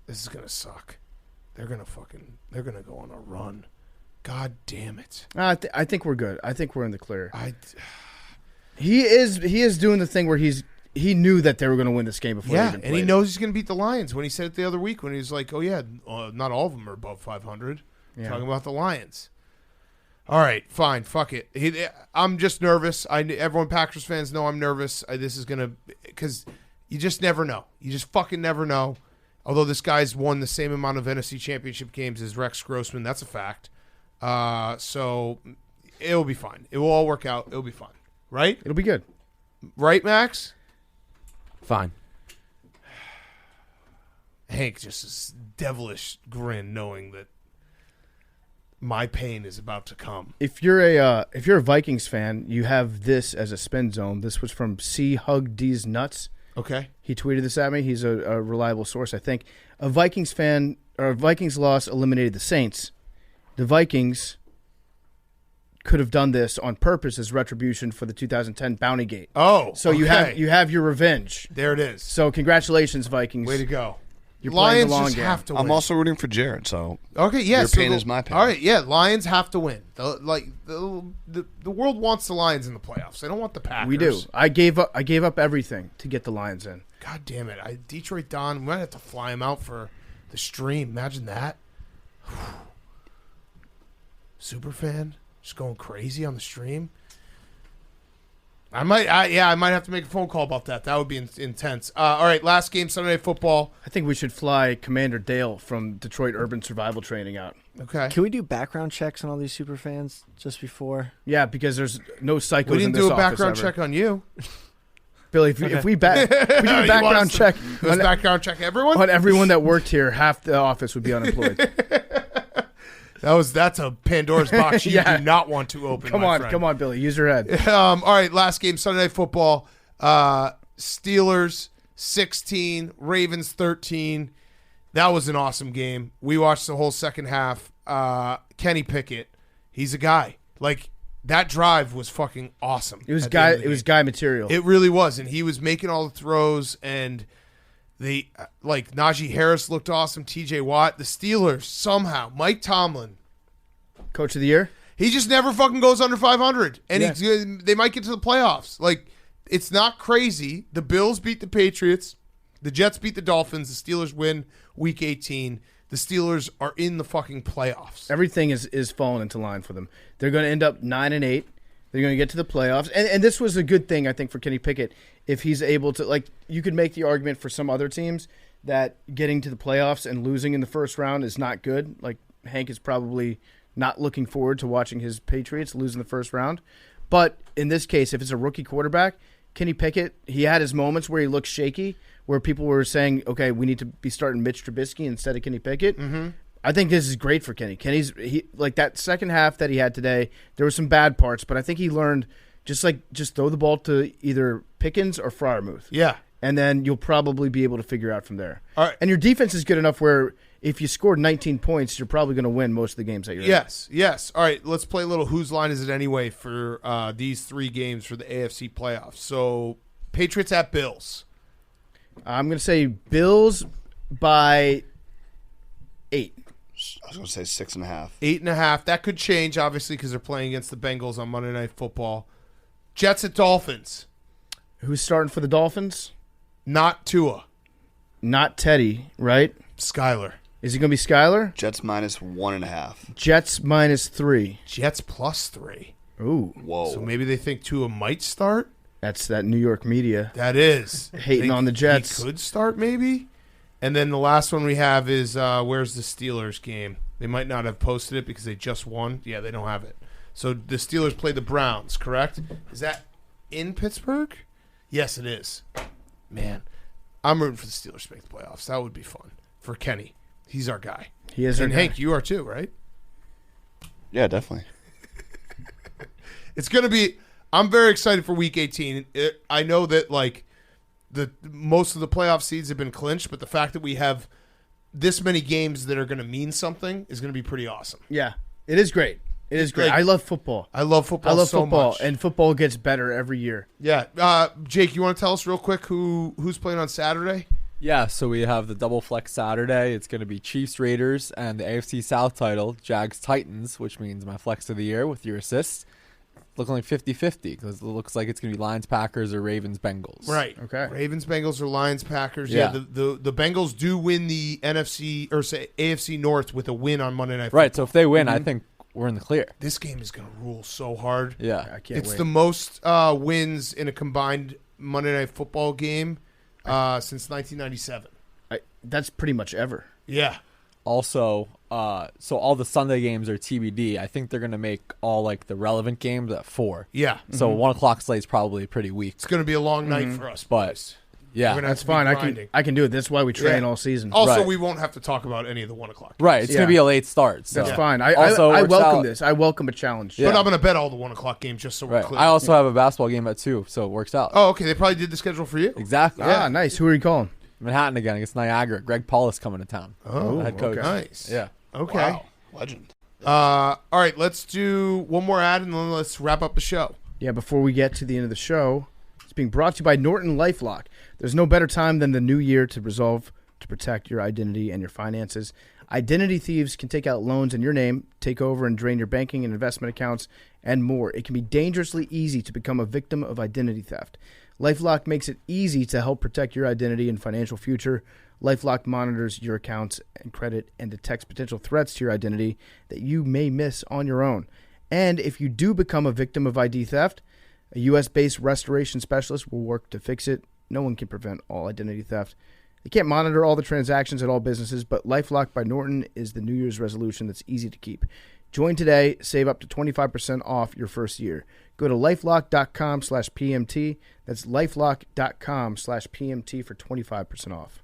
This is gonna suck. They're gonna go on a run. God damn it. I think we're good. I think we're in the clear. He is doing the thing where he knew that they were going to win this game before. Yeah, they even and he played. knows he's gonna beat the Lions. When he said it the other week, when he was like, "Oh yeah, not all of them are above 500." Yeah. Talking about the Lions. All right, fine, fuck it. I'm just nervous. Everyone Packers fans know I'm nervous. This is gonna, because you just never know. You just fucking never know. Although this guy's won the same amount of NFC Championship games as Rex Grossman, that's a fact. So it'll be fine. It will all work out. It'll be fine, right? It'll be good. Right, Max? Fine. Hank just this devilish grin, knowing that my pain is about to come. If you're a Vikings fan, you have this as a spin zone. This was from C Hug D's Nuts. Okay. He tweeted this at me. He's a reliable source, I think. A Vikings loss eliminated the Saints. The Vikings could have done this on purpose as retribution for the 2010 Bounty Gate. Oh, so you have your revenge. There it is. So congratulations, Vikings. Way to go. You're playing Lions the long just game. have to win. I'm also rooting for Jared, so okay. Yeah, your pain is my pain. All right, yeah. Lions have to win. The world wants the Lions in the playoffs. They don't want the Packers. We do. I gave up everything to get the Lions in. God damn it! Detroit Don. We might have to fly him out for the stream. Imagine that. Super fan just going crazy on the stream. I might have to make a phone call about that. That would be intense. All right, last game, Sunday Night Football. I think we should fly Commander Dale from Detroit Urban Survival Training out. Okay. Can we do background checks on all these super fans just before? Yeah, because there's no psychos We didn't in this do a office background ever. check on you. Billy, if we do a background check Let's background check everyone. on everyone that worked here, half the office would be unemployed. That's a Pandora's box you Yeah. do not want to open. Come on, Billy, use your head. All right, last game, Sunday Night Football. Steelers 16, Ravens 13. That was an awesome game. We watched the whole second half. Kenny Pickett, he's a guy. Like, that drive was fucking awesome. It was at the end of the game. guy material. It really was, and he was making all the throws, and Najee Harris looked awesome. T.J. Watt, the Steelers somehow. Mike Tomlin, Coach of the year. he just never fucking goes under 500, and Yeah. they might get to the playoffs. Like, it's not crazy. The Bills beat the Patriots, the Jets beat the Dolphins, the Steelers win Week 18. the Steelers are in the fucking playoffs. Everything is falling into line for them. They're going to end up 9-8. They're going to get to the playoffs. And this was a good thing, I think, for Kenny Pickett. If he's able to, like, you could make the argument for some other teams that getting to the playoffs and losing in the first round is not good. Like, Hank is probably not looking forward to watching his Patriots lose in the first round. But in this case, if it's a rookie quarterback, Kenny Pickett, he had his moments where he looked shaky, where people were saying, okay, we need to be starting Mitch Trubisky instead of Kenny Pickett. Mm-hmm. I think this is great for Kenny. He like that second half that he had today, there were some bad parts, but I think he learned just throw the ball to either Pickens or Freiermuth. Yeah. And then you'll probably be able to figure out from there. All right. And your defense is good enough where if you scored 19 points, you're probably going to win most of the games that you're in. Yes. All right, let's play a little whose line is it anyway for these 3 games for the AFC playoffs. So, Patriots at Bills. I'm going to say Bills by 8. I was going to say 6.5. 8.5. That could change, obviously, because they're playing against the Bengals on Monday Night Football. Jets at Dolphins. Who's starting for the Dolphins? Not Tua. Not Teddy, right? Skyler. Is it going to be Skyler? Jets minus 1.5. Jets minus 3. Jets plus 3. Ooh. Whoa. So maybe they think Tua might start? That's that New York media. That is. Hating on the Jets. He could start maybe? And then the last one we have is where's the Steelers game? They might not have posted it because they just won. Yeah, they don't have it. So the Steelers play the Browns, correct? Is that in Pittsburgh? Yes, it is. Man, I'm rooting for the Steelers to make the playoffs. That would be fun for Kenny. He's our guy. He is our and guy. Hank, you are too, right? Yeah, definitely. It's going to be – I'm very excited for Week 18. I know that, like, most of the playoff seeds have been clinched, but the fact that we have this many games that are going to mean something is going to be pretty awesome. Yeah, it is great. It is great. Like, I love football. I love football so much. And football gets better every year. Yeah. Jake, you want to tell us real quick who's playing on Saturday? Yeah, so we have the double flex Saturday. It's going to be Chiefs Raiders and the AFC South title, Jags Titans, which means my flex of the year with your assists. Looking like 50-50 because it looks like it's going to be Lions Packers or Ravens Bengals. Right. Okay. Ravens Bengals or Lions Packers. Yeah. The Bengals do win the NFC or say AFC North with a win on Monday Night Football. Right, so if they win, I think we're in the clear. This game is going to rule so hard. Yeah. I can't It's wait. the most wins in a combined Monday Night Football game since 1997. That's pretty much ever. Yeah. Also, so all the Sunday games are TBD. I think they're going to make all like the relevant games at 4. Yeah. So 1 o'clock slate's probably pretty weak. It's going to be a long night for us, But, boys. yeah. We're gonna have That's to be fine. grinding. I can do it. That's why we train Yeah. all season. Also, Right. we won't have to talk about any of the 1 o'clock games. Right, it's going Yeah. to be a late start. So. That's fine. I Also, works welcome out- this. I welcome a challenge. But I'm going to bet all the 1 o'clock games just so we're Right. clear. I also have a basketball game at 2, so it works out. Oh, okay. They probably did the schedule for you. Exactly. Ah, nice. Who are you calling? Manhattan again against Niagara. Greg Paulus coming to town. Oh, the head coach. nice. Yeah. Okay. Wow. Legend. All right. Let's do one more ad and then let's wrap up the show. Yeah, before we get to the end of the show, it's being brought to you by Norton LifeLock. There's no better time than the new year to resolve to protect your identity and your finances. Identity thieves can take out loans in your name, take over and drain your banking and investment accounts, and more. It can be dangerously easy to become a victim of identity theft. LifeLock makes it easy to help protect your identity and financial future. LifeLock monitors your accounts and credit and detects potential threats to your identity that you may miss on your own. And if you do become a victim of ID theft, a U.S.-based restoration specialist will work to fix it. No one can prevent all identity theft. They can't monitor all the transactions at all businesses, but LifeLock by Norton is the New Year's resolution that's easy to keep. Join today. Save up to 25% off your first year. Go to LifeLock.com/PMT. That's LifeLock.com/PMT for 25% off.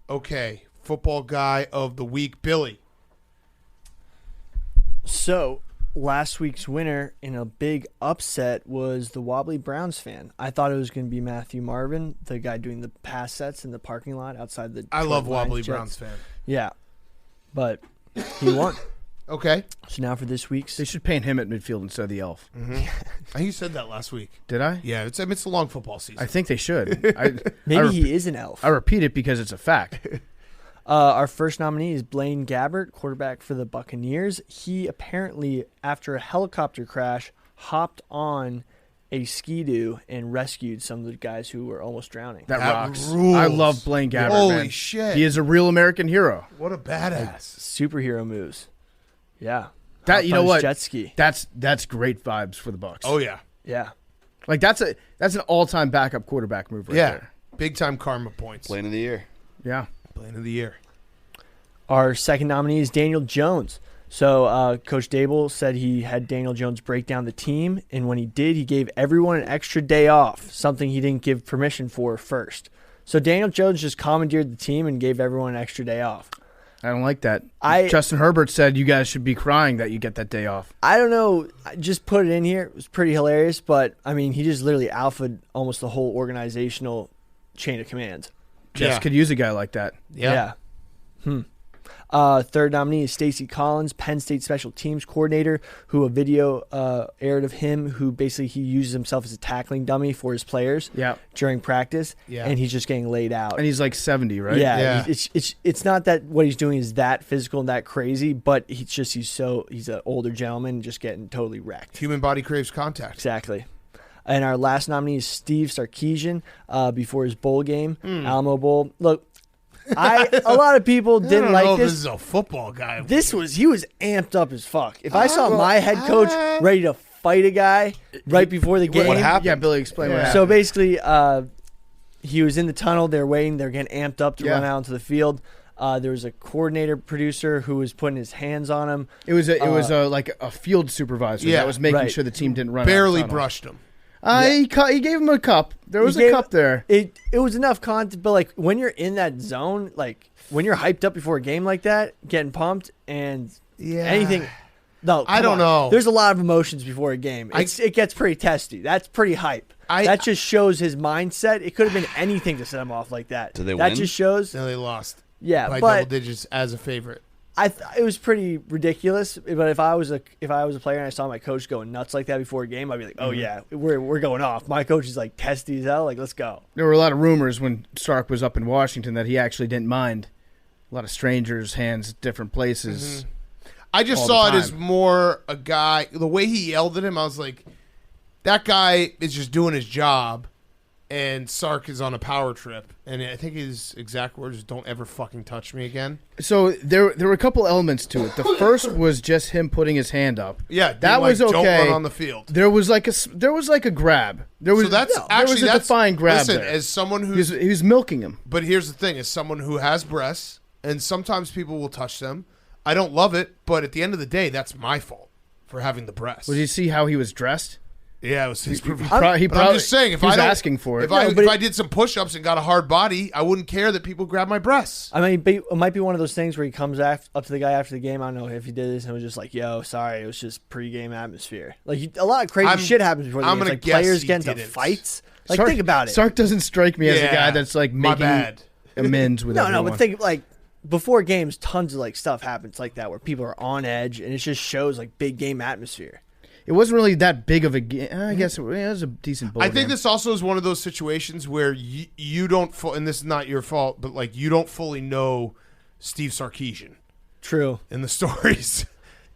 Okay. Football guy of the week, Billy. So, last week's winner in a big upset was the Wobbly Browns fan. I thought it was going to be Matthew Marvin, the guy doing the pass sets in the parking lot outside the I love Lions Wobbly Jets. Browns fan. Yeah. But he won. Okay. So now for this week's. They should paint him at midfield instead of the elf. I think you said that last week. Did I? Yeah, it's a long football season. I think they should. Maybe he is an elf. I repeat it because it's a fact. Our first nominee is Blaine Gabbert, quarterback for the Buccaneers. He apparently, after a helicopter crash, hopped on a ski-doo and rescued some of the guys who were almost drowning. That rocks. rules. I love Blaine Gabbert. Holy man. shit. He is a real American hero. What a badass. Superhero moves. Yeah. That you know what? Jet ski. That's great vibes for the Bucs. Oh, yeah. Yeah. Like that's an all-time backup quarterback move right there. Big time karma points. Blaine of the year. Yeah. Blaine of the year. Our second nominee is Daniel Jones. So Coach Dable said he had Daniel Jones break down the team, and when he did, he gave everyone an extra day off, something he didn't give permission for first. So Daniel Jones just commandeered the team and gave everyone an extra day off. I don't like that. Justin Herbert said you guys should be crying that you get that day off. I don't know. I just put it in here. It was pretty hilarious, but, I mean, he just literally alphaed almost the whole organizational chain of command. Jets could use a guy like that. Yeah. Third nominee is Stacy Collins, Penn State special teams coordinator, who a video aired of him, who basically he uses himself as a tackling dummy for his players during practice, and he's just getting laid out. And he's like 70, right? Yeah. It's not that what he's doing is that physical and that crazy, but he's an older gentleman just getting totally wrecked. Human body craves contact. Exactly. And our last nominee is Steve Sarkisian before his bowl game, Alamo Bowl. Look, a lot of people didn't like this. This is a football guy. He was amped up as fuck. If I saw my head coach ready to fight a guy right before the game, What happened? Yeah, Billy, explain what happened. So basically, he was in the tunnel. They're waiting. They're getting amped up to run out into the field. There was a coordinator producer who was putting his hands on him. It was like a field supervisor that was making sure the team didn't run. Barely brushed him. He gave him a cup. There was a cup there. It was enough content, but like when you're in that zone, like when you're hyped up before a game like that, getting pumped and anything. No, I don't know. There's a lot of emotions before a game. It gets pretty testy. That's pretty hype. That just shows his mindset. It could have been anything to set him off like that. Did they that win? just shows. No, they lost. Yeah, by but double digits as a favorite. it was pretty ridiculous. But if I was a player and I saw my coach going nuts like that before a game, I'd be like, oh yeah, we're going off. My coach is like testy as hell. Like, let's go. There were a lot of rumors when Sark was up in Washington that he actually didn't mind a lot of strangers' hands at different places. I just saw it as more a guy. The way he yelled at him, I was like, that guy is just doing his job, and Sark is on a power trip. And I think his exact words, "Don't ever fucking touch me again." So there were a couple elements to it. The first was just him putting his hand up. Yeah, that was okay. Don't run on the field. There was like a grab. There was a defined grab. Listen, there. as someone he was milking him. But here's the thing: as someone who has breasts, and sometimes people will touch them. I don't love it, but at the end of the day, that's my fault for having the breasts. Well, did you see how he was dressed? Yeah, it was his I'm just saying, if he was asking for it. If I did some push-ups and got a hard body, I wouldn't care that people grab my breasts. I mean, it might be one of those things where he comes up to the guy after the game. I don't know if he did this and was just like, "Yo, sorry, it was just pre-game atmosphere." Like a lot of crazy shit happens before the game. Like players get into fights. Like Sark, think about it. Sark doesn't strike me as a guy that's like making amends with everyone. No, but think like. Before games, tons of like stuff happens like that where people are on edge, and it just shows like big game atmosphere. It wasn't really that big of a game. I guess it was a decent bowl I think game. this also is one of those situations where you don't, and this is not your fault, but like you don't fully know Steve Sarkisian. True. In the stories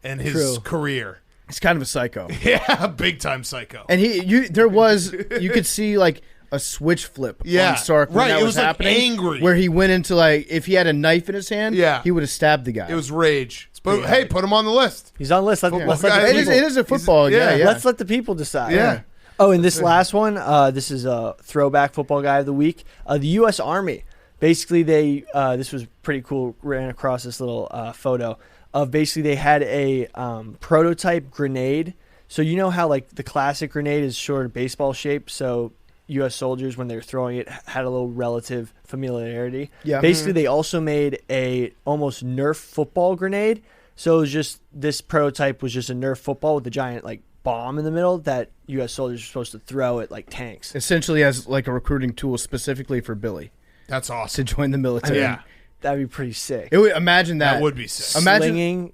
and his career. He's kind of a psycho. Yeah, big time psycho. And you could see like a switch flip on Sark when that was happening. Like angry. Where he went into like, if he had a knife in his hand, he would have stabbed the guy. It was rage. But hey, put him on the list. He's on the list. It is a football guy. Yeah. Let's let the people decide. Yeah. Oh, and this last one, this is a throwback football guy of the week. The U.S. Army. Basically, this was pretty cool. Ran across this little photo of basically they had a prototype grenade. So you know how like the classic grenade is sort of baseball shaped. So U.S. soldiers, when they were throwing it, had a little relative familiarity. Yeah. Basically, they also made a almost Nerf football grenade. So it was just this prototype was just a Nerf football with a giant like bomb in the middle that U.S. soldiers are supposed to throw at like tanks. Essentially, as like a recruiting tool specifically for Billy. That's awesome. To join the military. I mean, that'd be pretty sick. Imagine that. That would be sick.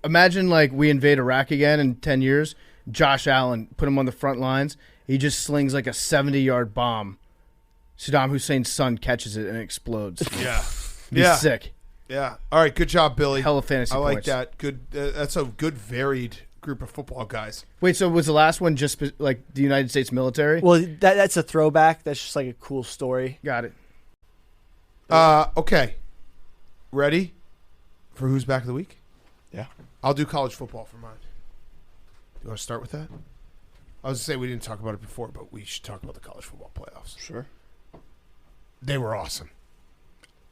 Imagine like we invade Iraq again in 10 years. Josh Allen, put him on the front lines. He just slings like a 70-yard bomb. Saddam Hussein's son catches it and it explodes. Yeah. Be sick. Yeah. All right. Good job, Billy. Hella fantasy I like points. that. Good. That's a good varied group of football guys. Wait, so was the last one just like the United States military? Well, that's a throwback. That's just like a cool story. Got it. Okay. Ready for who's back of the week? Yeah. I'll do college football for mine. You want to start with that? I was going to say we didn't talk about it before, but we should talk about the college football playoffs. Sure. They were awesome.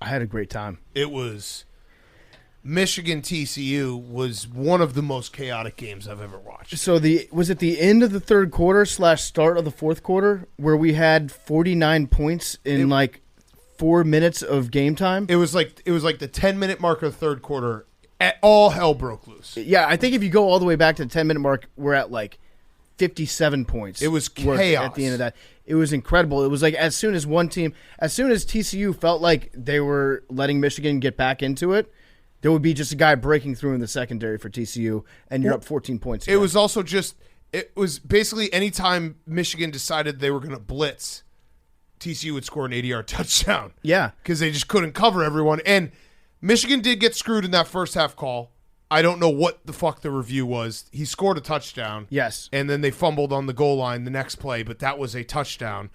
I had a great time. It was Michigan TCU was one of the most chaotic games I've ever watched. So was it the end of the third quarter / start of the fourth quarter where we had 49 points in 4 minutes of game time? It was like the 10-minute mark of the third quarter. All hell broke loose. Yeah, I think if you go all the way back to the 10-minute mark, we're at 57 points. It was chaos at the end of that. It was incredible. It was like as soon as TCU felt like they were letting Michigan get back into it, there would be just a guy breaking through in the secondary for TCU, and you're up 14 points. Again. It was also it was basically anytime Michigan decided they were going to blitz, TCU would score an 80-yard touchdown. Yeah. Because they just couldn't cover everyone. And Michigan did get screwed in that first half call. I don't know what the fuck the review was. He scored a touchdown. Yes. And then they fumbled on the goal line the next play, but that was a touchdown.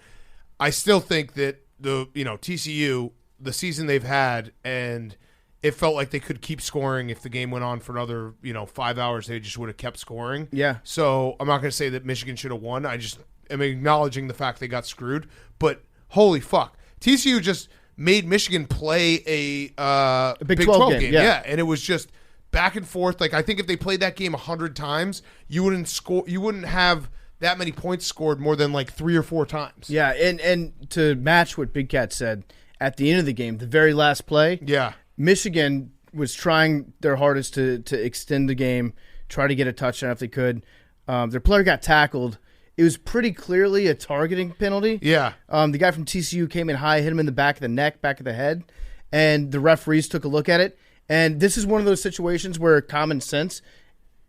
I still think that TCU, the season they've had, and it felt like they could keep scoring if the game went on for another, 5 hours. They just would have kept scoring. Yeah. So I'm not going to say that Michigan should have won. I just am acknowledging the fact they got screwed. But holy fuck. TCU just made Michigan play a Big 12 game. Yeah. And it was just back and forth. Like, I think if they played that game 100 times, you wouldn't have that many points scored more than 3 or 4 times. Yeah, and to match what Big Cat said, at the end of the game, the very last play, Michigan was trying their hardest to extend the game, try to get a touchdown if they could. Their player got tackled. It was pretty clearly a targeting penalty. Yeah. The guy from TCU came in high, hit him in the back of the neck, back of the head, and the referees took a look at it. And this is one of those situations where common sense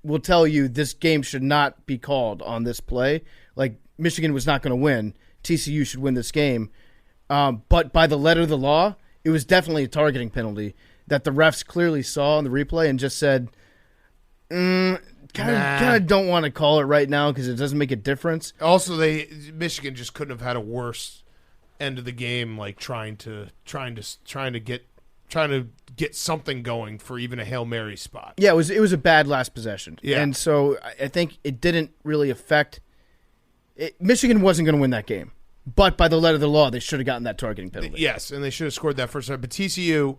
will tell you this game should not be called on this play. Like, Michigan was not going to win. TCU should win this game. But by the letter of the law, it was definitely a targeting penalty that the refs clearly saw in the replay and just said, kind of don't want to call it right now because it doesn't make a difference. Also, Michigan just couldn't have had a worse end of the game, trying to get something going for even a Hail Mary spot. Yeah, it was a bad last possession. Yeah. And so I think it didn't really affect it. Michigan wasn't going to win that game. But by the letter of the law, they should have gotten that targeting penalty. Yes, and they should have scored that first time. But TCU,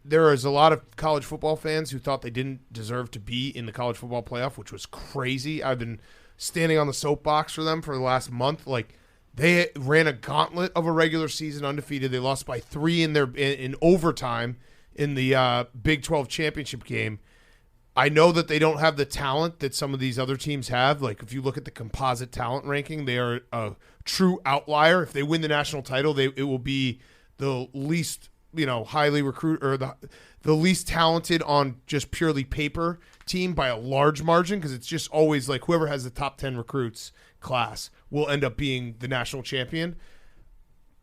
there was a lot of college football fans who thought they didn't deserve to be in the college football playoff, which was crazy. I've been standing on the soapbox for them for the last month. They ran a gauntlet of a regular season undefeated. They lost by 3 in overtime in the Big 12 championship game. I know that they don't have the talent that some of these other teams have. If you look at the composite talent ranking, they are a true outlier. If they win the national title, it will be the least, highly recruited or the least talented on just purely paper team by a large margin, because it's just always whoever has the top 10 recruits class will end up being the national champion.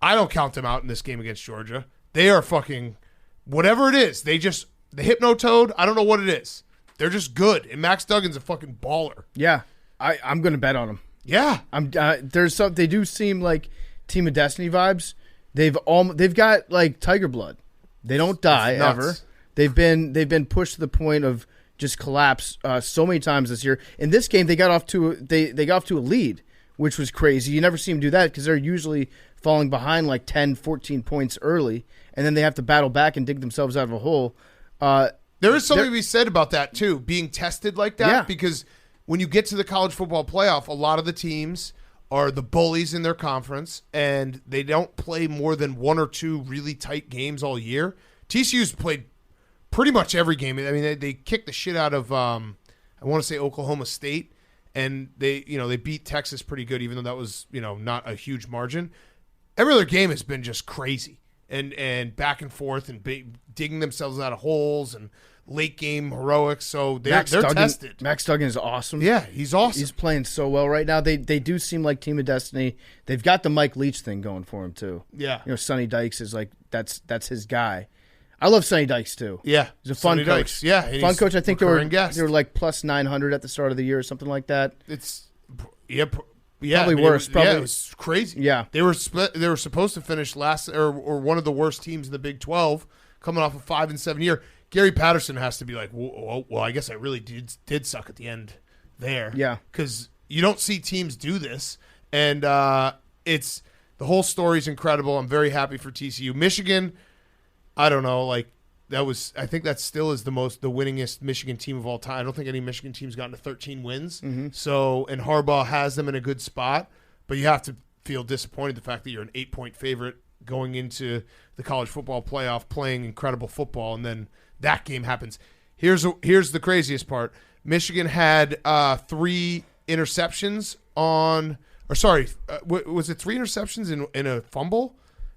I don't count them out in this game against Georgia. They are fucking whatever it is. The Hypno-Toad, I don't know what it is. They're just good, and Max Duggan's a fucking baller. Yeah, I'm going to bet on them. Yeah, They do seem like Team of Destiny vibes. They've got Tiger blood. They don't die ever. They've been pushed to the point of just collapse so many times this year. In this game, they got off to a lead, which was crazy. You never see them do that because they're usually falling behind 10, 14 points early, and then they have to battle back and dig themselves out of a hole. There is something to be said about that, too, being tested like that, because when you get to the college football playoff, a lot of the teams are the bullies in their conference, and they don't play more than 1 or 2 really tight games all year. TCU's played pretty much every game. They kicked the shit out of, I want to say Oklahoma State, and they beat Texas pretty good, even though that was, not a huge margin. Every other game has been just crazy. And back and forth and digging themselves out of holes and late game heroics. So they're tested. Max Duggan is awesome. Yeah, he's awesome. He's playing so well right now. They do seem like Team of Destiny. They've got the Mike Leach thing going for him too. Yeah. Sonny Dykes is that's his guy. I love Sonny Dykes too. Yeah, he's a fun Sonny coach. Dykes. Yeah, fun coach. I think they were guest. like plus 900 at the start of the year or something like that. Probably worse. It was crazy. Yeah, they were supposed to finish last or one of the worst teams in the Big 12, coming off a 5-7 year. Gary Patterson has to be like, well, I guess I really did suck at the end there. Yeah, because you don't see teams do this, and it's the whole story's incredible. I'm very happy for TCU. Michigan, I don't know, like I think that still is the winningest Michigan team of all time. I don't think any Michigan team's gotten to 13 wins. Mm-hmm. So, and Harbaugh has them in a good spot, but you have to feel disappointed the fact that you're an 8-point favorite going into the college football playoff, playing incredible football, and then that game happens. Here's the craziest part. Michigan had 3 interceptions was it 3 interceptions in a fumble?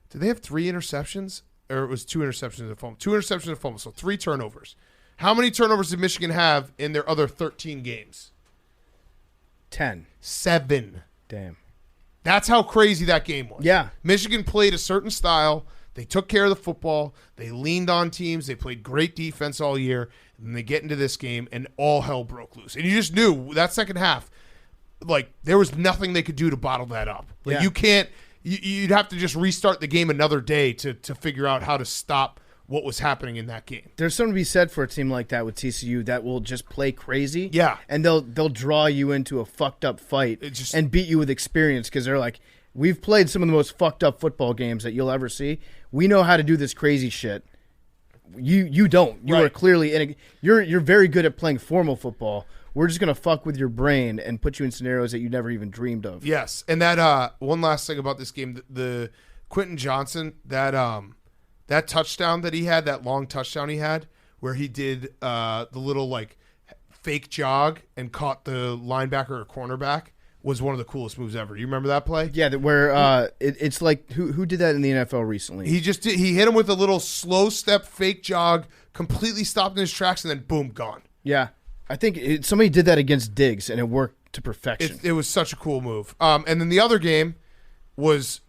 Did they have 3 interceptions? Or it was 2 interceptions and a fumble. 2 interceptions and a fumble, so 3 turnovers. How many turnovers did Michigan have in their other 13 games? 10. 7. Damn. That's how crazy that game was. Yeah. Michigan played a certain style. They took care of the football. They leaned on teams. They played great defense all year. And then they get into this game, and all hell broke loose. And you just knew that second half, like, there was nothing they could do to bottle that up. Like, yeah. You can't – you'd have to just restart the game another day to figure out how to stop what was happening in that game. There's something to be said for a team like that with TCU that will just play crazy. Yeah. And they'll draw you into a fucked up fight and beat you with experience because they're like, we've played some of the most fucked up football games that you'll ever see. We know how to do this crazy shit. You don't. You are clearly you're very good at playing formal football. We're just going to fuck with your brain and put you in scenarios that you never even dreamed of. Yes. And that one last thing about this game, the Quentin Johnson, that touchdown that he had, that long touchdown he had, where he did the little like fake jog and caught the linebacker or cornerback, was one of the coolest moves ever. You remember that play? Yeah, where it's like who did that in the NFL recently? He hit him with a little slow step fake jog, completely stopped in his tracks, and then boom, gone. Yeah. I think somebody did that against Diggs, and it worked to perfection. It was such a cool move. And then the other game was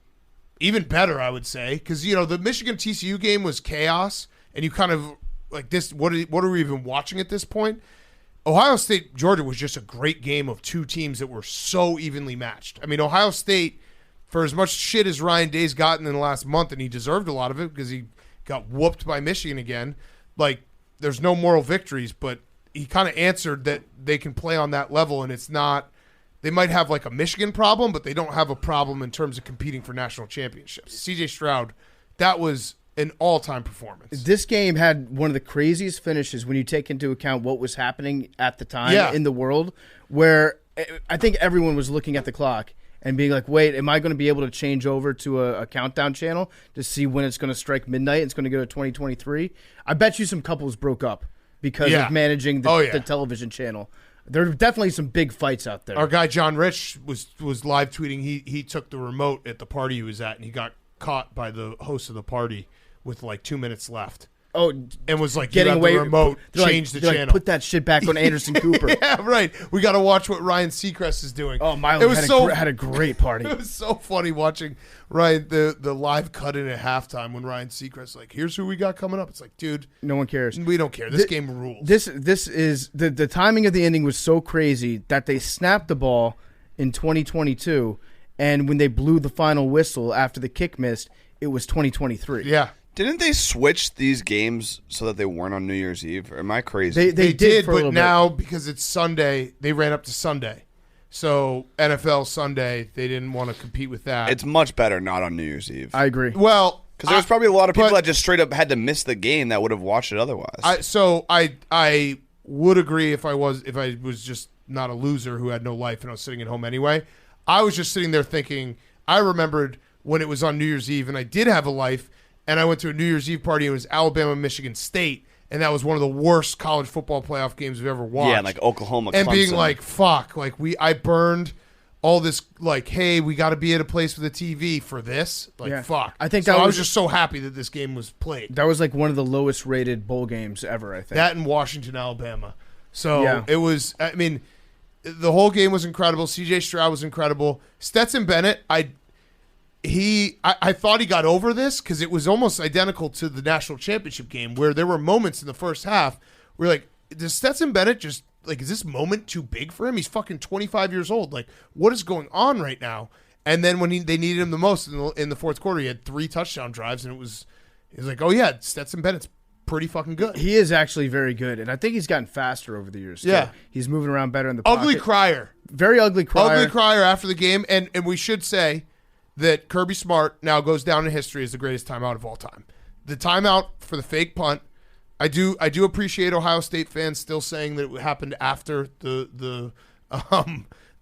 even better, I would say, because the Michigan TCU game was chaos, and you kind of like this. What are we even watching at this point? Ohio State Georgia was just a great game of 2 teams that were so evenly matched. I mean, Ohio State, for as much shit as Ryan Day's gotten in the last month, and he deserved a lot of it because he got whooped by Michigan again. Like, there's no moral victories, but he kind of answered that they can play on that level, and it's not – they might have like a Michigan problem, but they don't have a problem in terms of competing for national championships. C.J. Stroud, that was an all-time performance. This game had one of the craziest finishes when you take into account what was happening at the time in the world, where I think everyone was looking at the clock and being like, wait, am I going to be able to change over to a countdown channel to see when it's going to strike midnight? It's going to go to 2023. I bet you some couples broke up because of managing the television channel. There are definitely some big fights out there. Our guy John Rich was live tweeting. He took the remote at the party he was at, and he got caught by the host of the party with like 2 minutes left. Oh, and was like, getting away. The remote, change the channel. Like, put that shit back on Anderson Cooper. Yeah, right. We got to watch what Ryan Seacrest is doing. Oh, Milo had a great party. It was so funny watching Ryan the live cut in at halftime when Ryan Seacrest like, here's who we got coming up. It's like, dude, no one cares. We don't care. This game rules. This is the timing of the ending was so crazy that they snapped the ball in 2022, and when they blew the final whistle after the kick missed, it was 2023. Yeah. Didn't they switch these games so that they weren't on New Year's Eve? Or am I crazy? They did, but now because it's Sunday, they ran up to Sunday. So NFL Sunday, they didn't want to compete with that. It's much better not on New Year's Eve. I agree. Well, because there's probably a lot of people that just straight up had to miss the game that would have watched it otherwise. I would agree if I was just not a loser who had no life and I was sitting at home anyway. I was just sitting there thinking, I remembered when it was on New Year's Eve and I did have a life. And I went to a New Year's Eve party. It was Alabama-Michigan State, and that was one of the worst college football playoff games we've ever watched. Yeah, like Oklahoma, and Clemson. Being like, fuck, like I burned all this. Like, hey, we got to be at a place with a TV for this. Like, fuck. I think I was just so happy that this game was played. That was like one of the lowest rated bowl games ever. I think that in Washington, Alabama. So it was. I mean, the whole game was incredible. C.J. Stroud was incredible. Stetson Bennett, I thought he got over this because it was almost identical to the national championship game where there were moments in the first half where like, does Stetson Bennett just like, is this moment too big for him? He's fucking 25 years old. Like, what is going on right now? And then when they needed him the most in the fourth quarter, he had 3 touchdown drives, and it was like, oh yeah, Stetson Bennett's pretty fucking good. He is actually very good, and I think he's gotten faster over the years. Yeah, too. He's moving around better in the pocket. Ugly crier, very ugly crier. Ugly crier after the game, and we should say that Kirby Smart now goes down in history as the greatest timeout of all time. The timeout for the fake punt. I do appreciate Ohio State fans still saying that it happened after the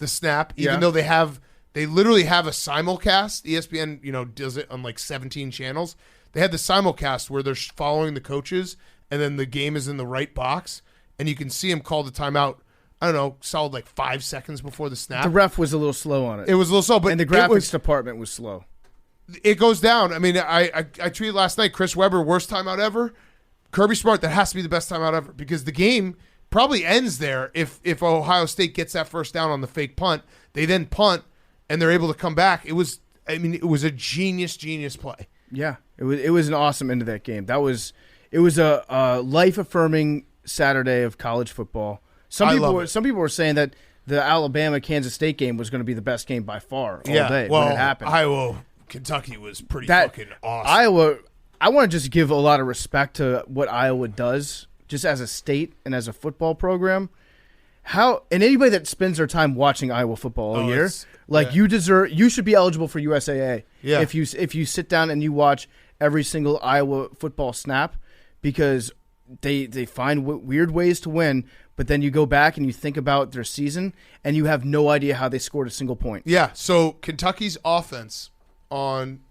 snap, even though they literally have a simulcast. ESPN, does it on like 17 channels. They had the simulcast where they're following the coaches, and then the game is in the right box, and you can see him call the timeout. I don't know, solid like 5 seconds before the snap. The ref was a little slow on it. It was a little slow, but and the graphics department was slow. It goes down. I mean, I tweeted last night, Chris Webber, worst timeout ever. Kirby Smart, that has to be the best timeout ever because the game probably ends there if Ohio State gets that first down on the fake punt. They then punt, and they're able to come back. It was a genius play. Yeah, it was an awesome end of that game. It was a life-affirming Saturday of college football. Some people were saying that the Alabama-Kansas State game was going to be the best game by far all day when it happened. Iowa-Kentucky was pretty fucking awesome. Iowa, I want to just give a lot of respect to what Iowa does just as a state and as a football program. And anybody that spends their time watching Iowa football all year, you should be eligible for USAA. Yeah. If you sit down and you watch every single Iowa football snap, because they find weird ways to win, but then you go back and you think about their season and you have no idea how they scored a single point. Yeah. So Kentucky's offense on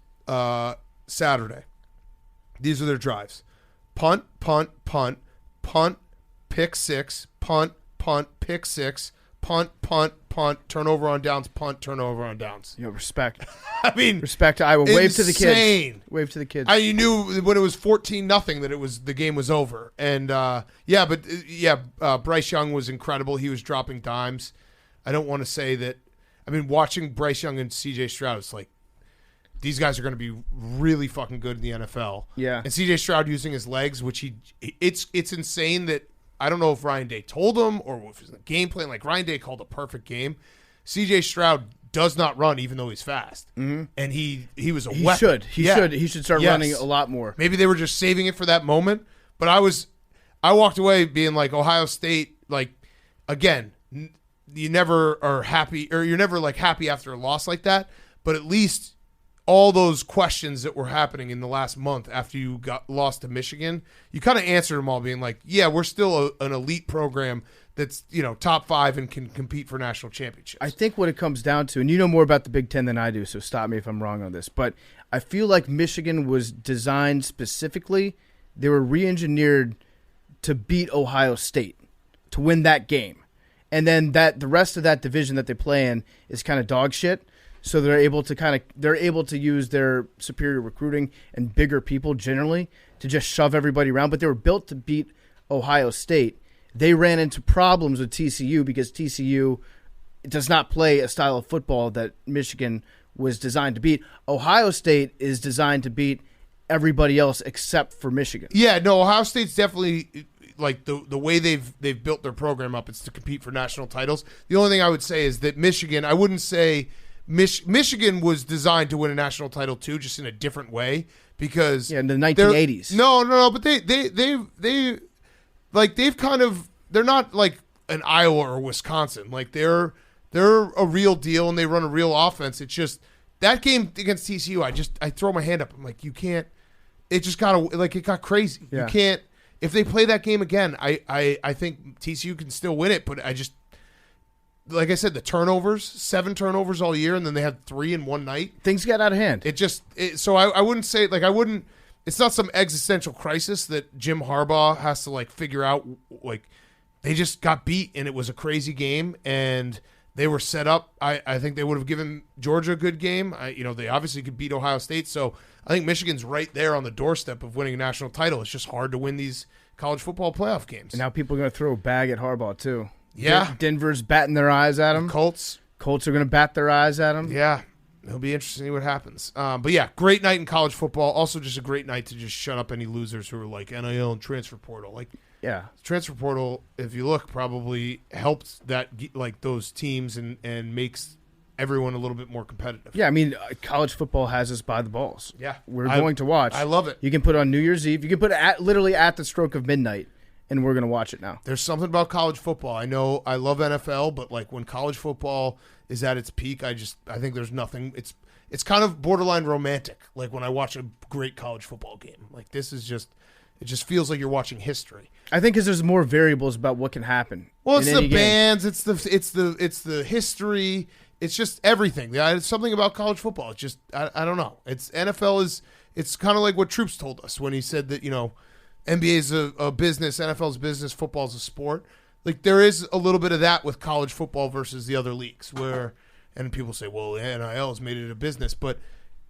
Saturday, these are their drives: punt, punt, punt, punt, pick six, punt, punt, pick six, punt, punt, punt, turnover on downs, punt, turnover on downs. Respect. I mean, respect to Iowa. Wave to the kids. Insane. Wave to the kids. You knew when it was 14-0 that the game was over. And Bryce Young was incredible. He was dropping dimes. I don't want to say that. I mean, watching Bryce Young and C.J. Stroud, it's like these guys are going to be really fucking good in the NFL. Yeah. And C.J. Stroud using his legs, which it's insane that. I don't know if Ryan Day told him or if it was the game plan. Like, Ryan Day called a perfect game. C.J. Stroud does not run even though he's fast. Mm-hmm. And he was a weapon. He should start running a lot more. Maybe they were just saving it for that moment. But I walked away being like, Ohio State, like, again, you never are happy, or you're never like happy after a loss like that. But at least all those questions that were happening in the last month after you got lost to Michigan, you kind of answered them all being like, yeah, we're still an elite program that's, top 5 and can compete for national championships. I think what it comes down to, and you know more about the Big Ten than I do, so stop me if I'm wrong on this, but I feel like Michigan was designed specifically, they were re-engineered to beat Ohio State, to win that game. And then the rest of that division that they play in is kind of dog shit. So they're able to use their superior recruiting and bigger people generally to just shove everybody around. But they were built to beat Ohio State. They ran into problems with TCU because TCU does not play a style of football that Michigan was designed to beat. Ohio State is designed to beat everybody else except for Michigan. Yeah, no, Ohio State's definitely like the way they've built their program up. It's to compete for national titles. The only thing I would say is that Michigan, I wouldn't say. Michigan was designed to win a national title too, just in a different way because in the 1980s. No, but they're not like an Iowa or Wisconsin. Like they're a real deal and they run a real offense. It's just that game against TCU. I throw my hand up. I'm like, you can't. It just it got crazy. Yeah. You can't. If they play that game again, I think TCU can still win it. But like I said, the turnovers, 7 turnovers all year, and then they had 3 in one night. Things got out of hand. So I wouldn't say, like, it's not some existential crisis that Jim Harbaugh has to, like, figure out. Like, they just got beat, and it was a crazy game, and they were set up. I think they would have given Georgia a good game. They obviously could beat Ohio State, so I think Michigan's right there on the doorstep of winning a national title. It's just hard to win these college football playoff games. And now people are going to throw a bag at Harbaugh, too. Yeah. Denver's batting their eyes at him. Colts are going to bat their eyes at him. Yeah. It'll be interesting to see what happens. But yeah, great night in college football. Also, just a great night to just shut up any losers who are like NIL and transfer portal. Like, yeah, transfer portal, if you look, probably helped that like those teams and makes everyone a little bit more competitive. Yeah, I mean, college football has us by the balls. Yeah, we're going to watch. I love it. You can put it on New Year's Eve. You can put it literally at the stroke of midnight, and we're going to watch it now. There's something about college football. I know I love NFL, but like when college football is at its peak, I think there's nothing. It's kind of borderline romantic. Like when I watch a great college football game. Like this is just, it just feels like you're watching history. I think because there's more variables about what can happen. Well, it's the bands, it's the history. It's just everything. It's something about college football. It's just I don't know. It's NFL it's kind of like what Troops told us when he said that NBA is a business, NFL's business, football's a sport. Like there is a little bit of that with college football versus the other leagues where, and people say, well, NIL has made it a business, but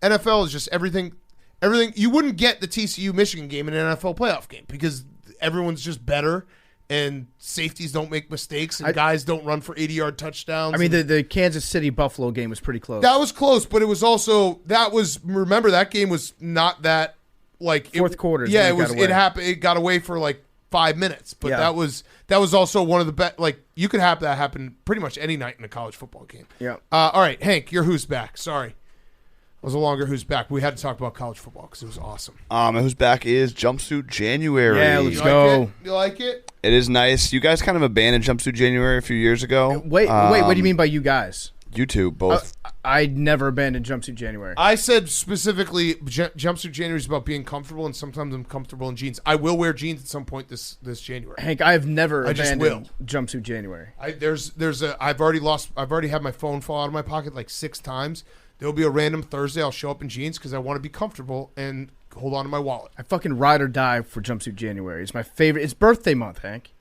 NFL is just everything. You wouldn't get the TCU Michigan game in an NFL playoff game because everyone's just better. And safeties don't make mistakes, and guys don't run for 80-yard touchdowns. I mean, the Kansas City Buffalo game was pretty close. That was close, but it was also remember that game was not that like fourth quarter. Yeah, it happened. It got away for like 5 minutes, but that was also one of the best. Like you could have that happen pretty much any night in a college football game. Yeah. All right, Hank, your who's back? Sorry. It was a longer who's back. We had to talk about college football because it was awesome. Who's back is Jumpsuit January. Yeah, let's go. You like it? It is nice. You guys kind of abandoned Jumpsuit January a few years ago. Wait. What do you mean by you guys? You two, both. I never abandoned Jumpsuit January. I said specifically Jumpsuit January is about being comfortable, and sometimes I'm comfortable in jeans. I will wear jeans at some point this January. Hank, I've never abandoned Jumpsuit January. I've already had my phone fall out of my pocket like 6 times. There'll be a random Thursday I'll show up in jeans because I want to be comfortable and hold on to my wallet. I fucking ride or die for Jumpsuit January. It's my favorite. It's birthday month, Hank.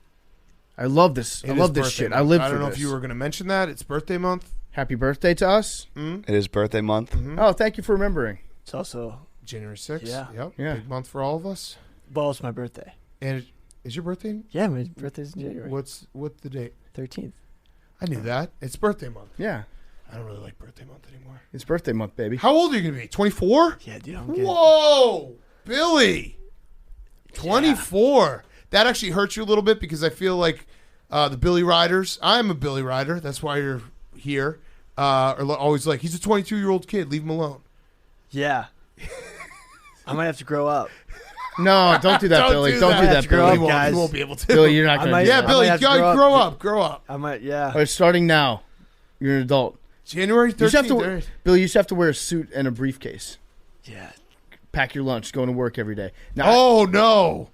I love this. I love this shit. Month. I live for this. I don't know if you were going to mention that. It's birthday month. Happy birthday to us. Mm-hmm. It is birthday month. Mm-hmm. Oh, thank you for remembering. It's also January 6th. Yeah. Yep. Yeah. Big month for all of us. Well, it's my birthday. And is your birthday? Yeah, my birthday's in January. What's the date? 13th. I knew that. It's birthday month. Yeah. I don't really like birthday month anymore. It's birthday month, baby. How old are you going to be? 24? Yeah, dude. Whoa, Billy. 24. Yeah. That actually hurts you a little bit because I feel like the Billy Riders, I'm a Billy Rider. That's why you're here. Are always like, he's a 22-year-old kid. Leave him alone. Yeah. I might have to grow up. No, don't do that, Billy. Don't do that, Billy. Guys. You won't be able to. Billy, you're not going to. Yeah, Billy, grow up. Grow up. I might, yeah. All right, starting now. You're an adult. January 13th. Billy, you just have to wear a suit and a briefcase. Yeah. Pack your lunch, going to work every day. Now, no.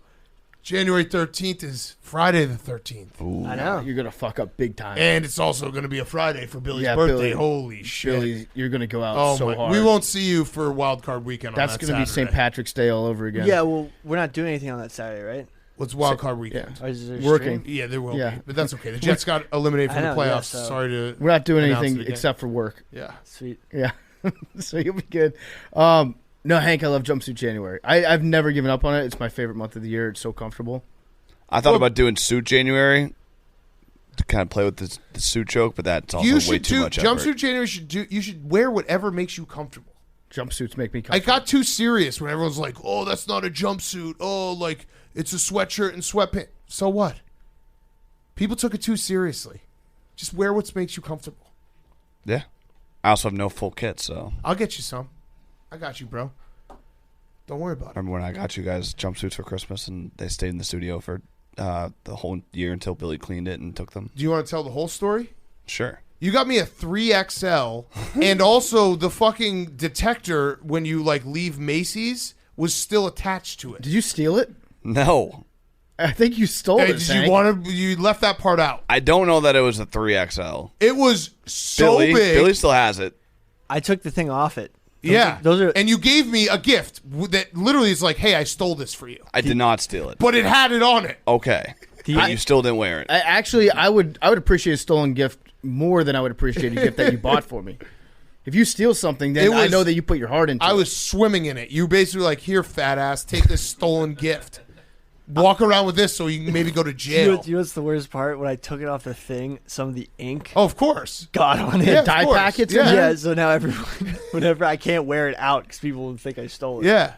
January 13th is Friday the 13th. Ooh. I know. You're going to fuck up big time. And it's also going to be a Friday for Billy's birthday. Billy, Holy shit. Billy, you're going to go out hard. We won't see you for Wild Card Weekend on that That's going to be St. Patrick's Day all over again. Yeah, well, we're not doing anything on that Saturday, right? What's Wild Card Weekend? Yeah. Working. Yeah, there will be. But that's okay. The Jets got eliminated from the playoffs. Yeah, so. Sorry to We're not doing anything except for work. Yeah. Sweet. Yeah. So you'll be good. No, Hank, I love Jumpsuit January. I've never given up on it. It's my favorite month of the year. It's so comfortable. I thought about doing Suit January to kind of play with the suit joke, but that's also way too much effort. Jumpsuit January you should wear whatever makes you comfortable. Jumpsuits make me comfortable. I got too serious when everyone's like, oh, that's not a jumpsuit. Oh, like, it's a sweatshirt and sweatpants. So what? People took it too seriously. Just wear what makes you comfortable. Yeah. I also have no full kit, so. I'll get you some. I got you, bro. Don't worry about it. Remember when I got you guys jumpsuits for Christmas and they stayed in the studio for the whole year until Billy cleaned it and took them? Do you want to tell the whole story? Sure. You got me a 3XL, and also the fucking detector when you like leave Macy's was still attached to it. Did you steal it? No. I think you stole it. You left that part out. I don't know that it was a 3XL. It was so big. Billy still has it. I took the thing off it. Those are, and you gave me a gift that literally is like, hey, I stole this for you. I did not steal it. But it had it on it. Okay. But you still didn't wear it. I would appreciate a stolen gift more than I would appreciate a gift that you bought for me. If you steal something, then I know that you put your heart into it. I was swimming in it. You basically like, here, fat ass, take this stolen gift. walk around with this so you can maybe go to jail. You know what's the worst part? When I took it off the thing, some of the ink Oh, of course. got on it. Yeah, of Dye course. packets. Yeah. Yeah, so now everyone, whenever I can't wear it out because people will think I stole it. Yeah.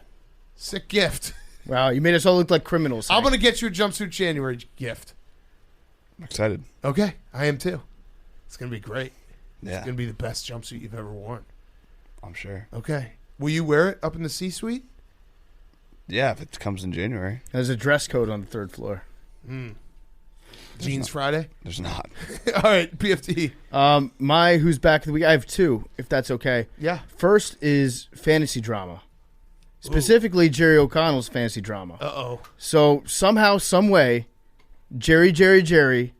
Sick gift. Wow, you made us all look like criminals. I'm going to get you a jumpsuit January gift. I'm excited. Okay. I am too. It's going to be great. Yeah, It's going to be the best jumpsuit you've ever worn. I'm sure. Okay. Will you wear it up in the C-suite? Yeah, if it comes in January. There's a dress code on the third floor. Jeans Friday? There's not. All right, PFT. My who's back of the week. I have two, if that's okay. Yeah. First is fantasy drama, specifically Jerry O'Connell's fantasy drama. Uh-oh. So somehow, some way, Jerry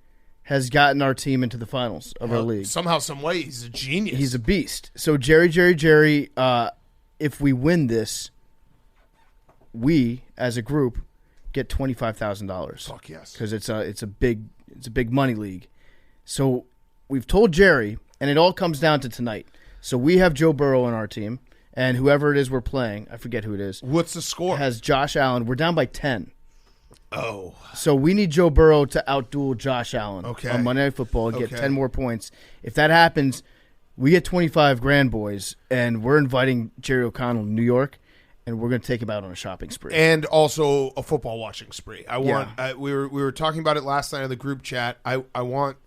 has gotten our team into the finals of our league. Somehow, some way, he's a genius. He's a beast. So Jerry, if we win this, we as a group get $25,000. Fuck yes. Because it's a big money league. So we've told Jerry, and it all comes down to tonight. So we have Joe Burrow on our team, and whoever it is we're playing, I forget who it is, What's the score? has Josh Allen. We're down by 10. Oh. So we need Joe Burrow to outduel Josh Allen Okay. on Monday Night Football and get Okay. 10 more points. If that happens, we get 25 grand, boys, and we're inviting Jerry O'Connell to New York, and we're going to take him out on a shopping spree. And also a football watching spree. I want. We were talking about it last night in the group chat. I want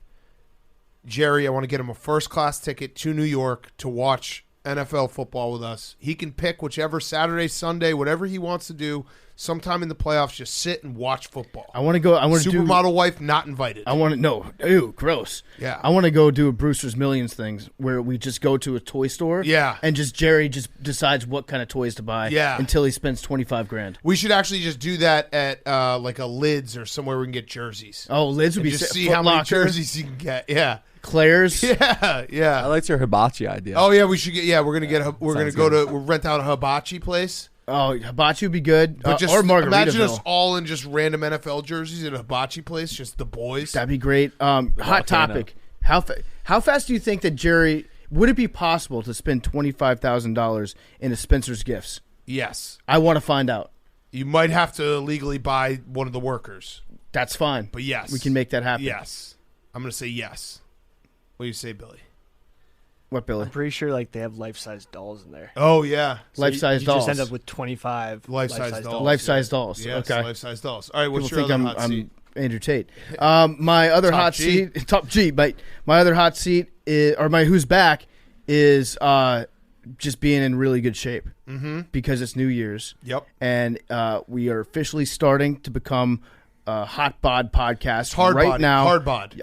Jerry. I want to get him a first class ticket to New York to watch NFL football with us. He can pick whichever Saturday, Sunday, whatever he wants to do. Sometime in the playoffs, just sit and watch football. I want to go. I want to do. Supermodel wife not invited. I want to no. Ew, gross. Yeah. I want to go do a Brewster's Millions things where we just go to a toy store. Yeah. And Jerry just decides what kind of toys to buy. Yeah. Until he spends 25 grand. We should actually just do that at like a Lids or somewhere we can get jerseys. Oh, Lids would And be just sick. see Foot how many Locker, jerseys you can get. Yeah. Claire's. Yeah. I Yeah. liked your hibachi idea. Oh yeah, we should get. Yeah, we're gonna get. We're gonna Sounds go good. to. We'll rent out a hibachi place. Oh, hibachi would be good. But just or imagine us Margaritaville. all in just random NFL jerseys at a hibachi place, just the boys. That'd be great. Hot topic. How fast do you think that Jerry would it be possible to spend $25,000 in a Spencer's Gifts? Yes, I want to find out. you might have to legally buy one of the workers, That's fine. but yes, We can make that happen. Yes, I'm gonna say yes. What do you say, Billy? What, Billy? I'm pretty sure like they have life-size dolls in there. Oh yeah, So Life-size you dolls. just end up with 25 Life-size dolls. Life-size dolls. yes, Okay. life-size dolls. All right, what's People your think other hot seat? I'm Andrew Tate. My other Top hot G. seat, top G, but my other hot seat is, or my who's back is just being in really good shape because it's New Year's. Yep. And we are officially starting to become a hot bod podcast Hard right bod. now. Hard bod.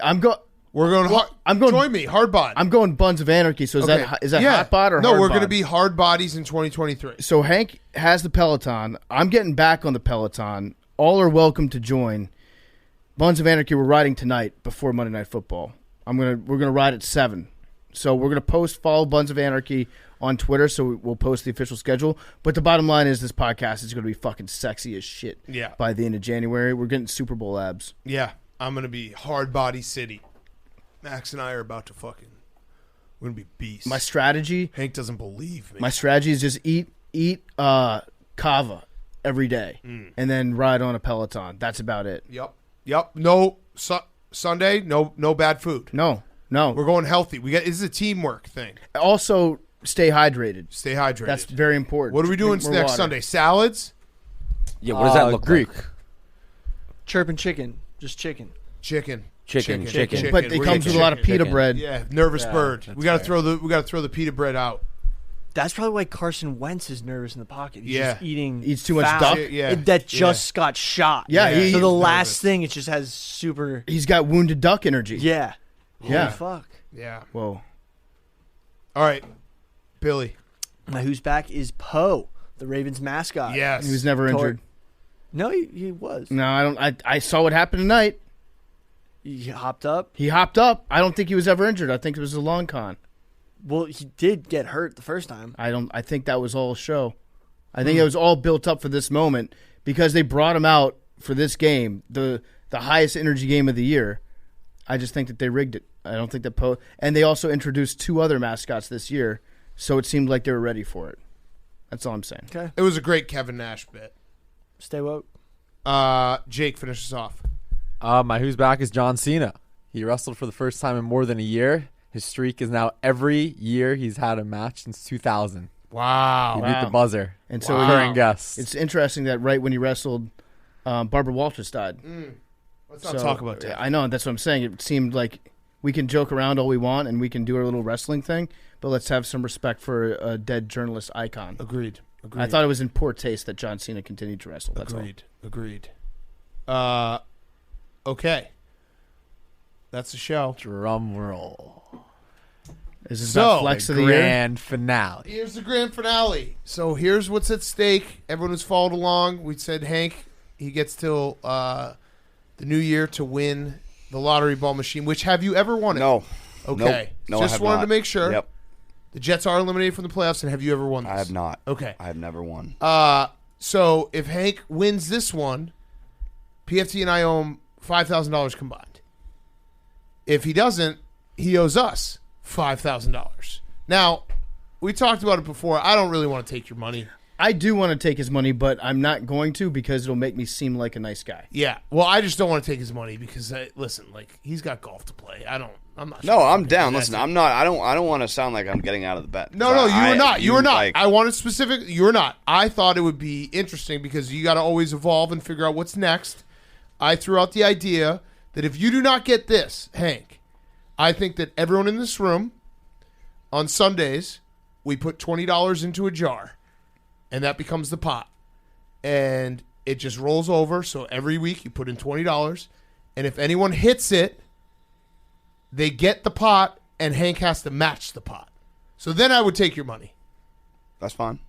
We're going. Well, I'm going- Join me. Hard bod. I'm going Buns of Anarchy. So is that Yeah. hot bod or no? hard We're bod? going to be hard bodies in 2023. So Hank has the Peloton. I'm getting back on the Peloton. All are welcome to join. Buns of Anarchy, we're riding tonight before Monday Night Football. We're gonna ride at 7. So we're gonna follow Buns of Anarchy on Twitter. So we'll post the official schedule. But the bottom line is this podcast is gonna be fucking sexy as shit. Yeah. By the end of January, we're getting Super Bowl abs. Yeah, I'm going to be hard body city. Max and I are about to fucking. We're going to be beasts. My strategy. Hank doesn't believe me. My strategy is just eat kava every day, and then ride on a Peloton. That's about it. Yep. No Sunday. No bad food. No. We're going healthy. This is a teamwork thing. Also, stay hydrated. Stay hydrated. That's very important. What are we doing Drink more next water. Sunday? Salads, Yeah, what does that look Greek. like? Chirping chicken. Just chicken. chicken. Chicken. But it We're comes getting with a lot of chicken. pita Chicken. bread. Yeah, nervous bird. that's We got to fair. throw the pita bread out. That's probably why Carson Wentz is nervous in the pocket. He's just eating. Eats too much foul. duck. Yeah. That just got shot. Yeah, Yeah. So the he's last nervous. thing, it just has super. He's got wounded duck energy. Yeah. Yeah. Holy fuck. Yeah. Whoa. All right, Billy. My who's back is Poe, the Ravens mascot. Yes. He was never injured. No, he was. No, I don't. I saw what happened tonight. He hopped up. He hopped up. I don't think he was ever injured. I think it was a long con. Well, he did get hurt the first time. I think that was all show. I think it was all built up for this moment because they brought him out for this game, the highest energy game of the year. I just think that they rigged it. I don't think that and they also introduced 2 other mascots this year, so it seemed like they were ready for it. That's all I'm saying. Okay. It was a great Kevin Nash bit. Stay woke. Jake, finish us off. My who's back is John Cena. He wrestled for the first time in more than a year. His streak is now every year he's had a match since 2000. Wow. He beat the buzzer. And so Current guest. It's interesting that right when he wrestled, Barbara Walters died. Let's not talk about that. I know, that's what I'm saying. It seemed like we can joke around all we want and we can do our little wrestling thing, but let's have some respect for a dead journalist icon. Agreed. I thought it was in poor taste that John Cena continued to wrestle. That's Agreed. Okay. That's the show. Drum roll. Is this not flex of the year? Grand finale. Here's the grand finale. So here's what's at stake. Everyone who's followed along, we said Hank, he gets till the new year to win the lottery ball machine, which have you ever won it? No. Okay. Nope. No, Just I have wanted not. to make sure. Yep. The Jets are eliminated from the playoffs, and have you ever won this? I have not. Okay. I have never won. So if Hank wins this one, PFT and I owe him $5,000 combined. If he doesn't, he owes us $5,000. Now, we talked about it before. I don't really want to take your money. I do want to take his money, but I'm not going to because it'll make me seem like a nice guy. Yeah. Well, I just don't want to take his money because listen, like he's got golf to play. I'm not. No, sure I'm down. Listen, I'm not. I don't want to sound like I'm getting out of the bet. No, you were not. You were not. Like, I wanted specific. You were not. I thought it would be interesting because you got to always evolve and figure out what's next. I threw out the idea that if you do not get this, Hank, I think that everyone in this room on Sundays we put $20 into a jar, and that becomes the pot, and it just rolls over. So every week you put in $20, and if anyone hits it, they get the pot, and Hank has to match the pot. So then I would take your money. That's fine.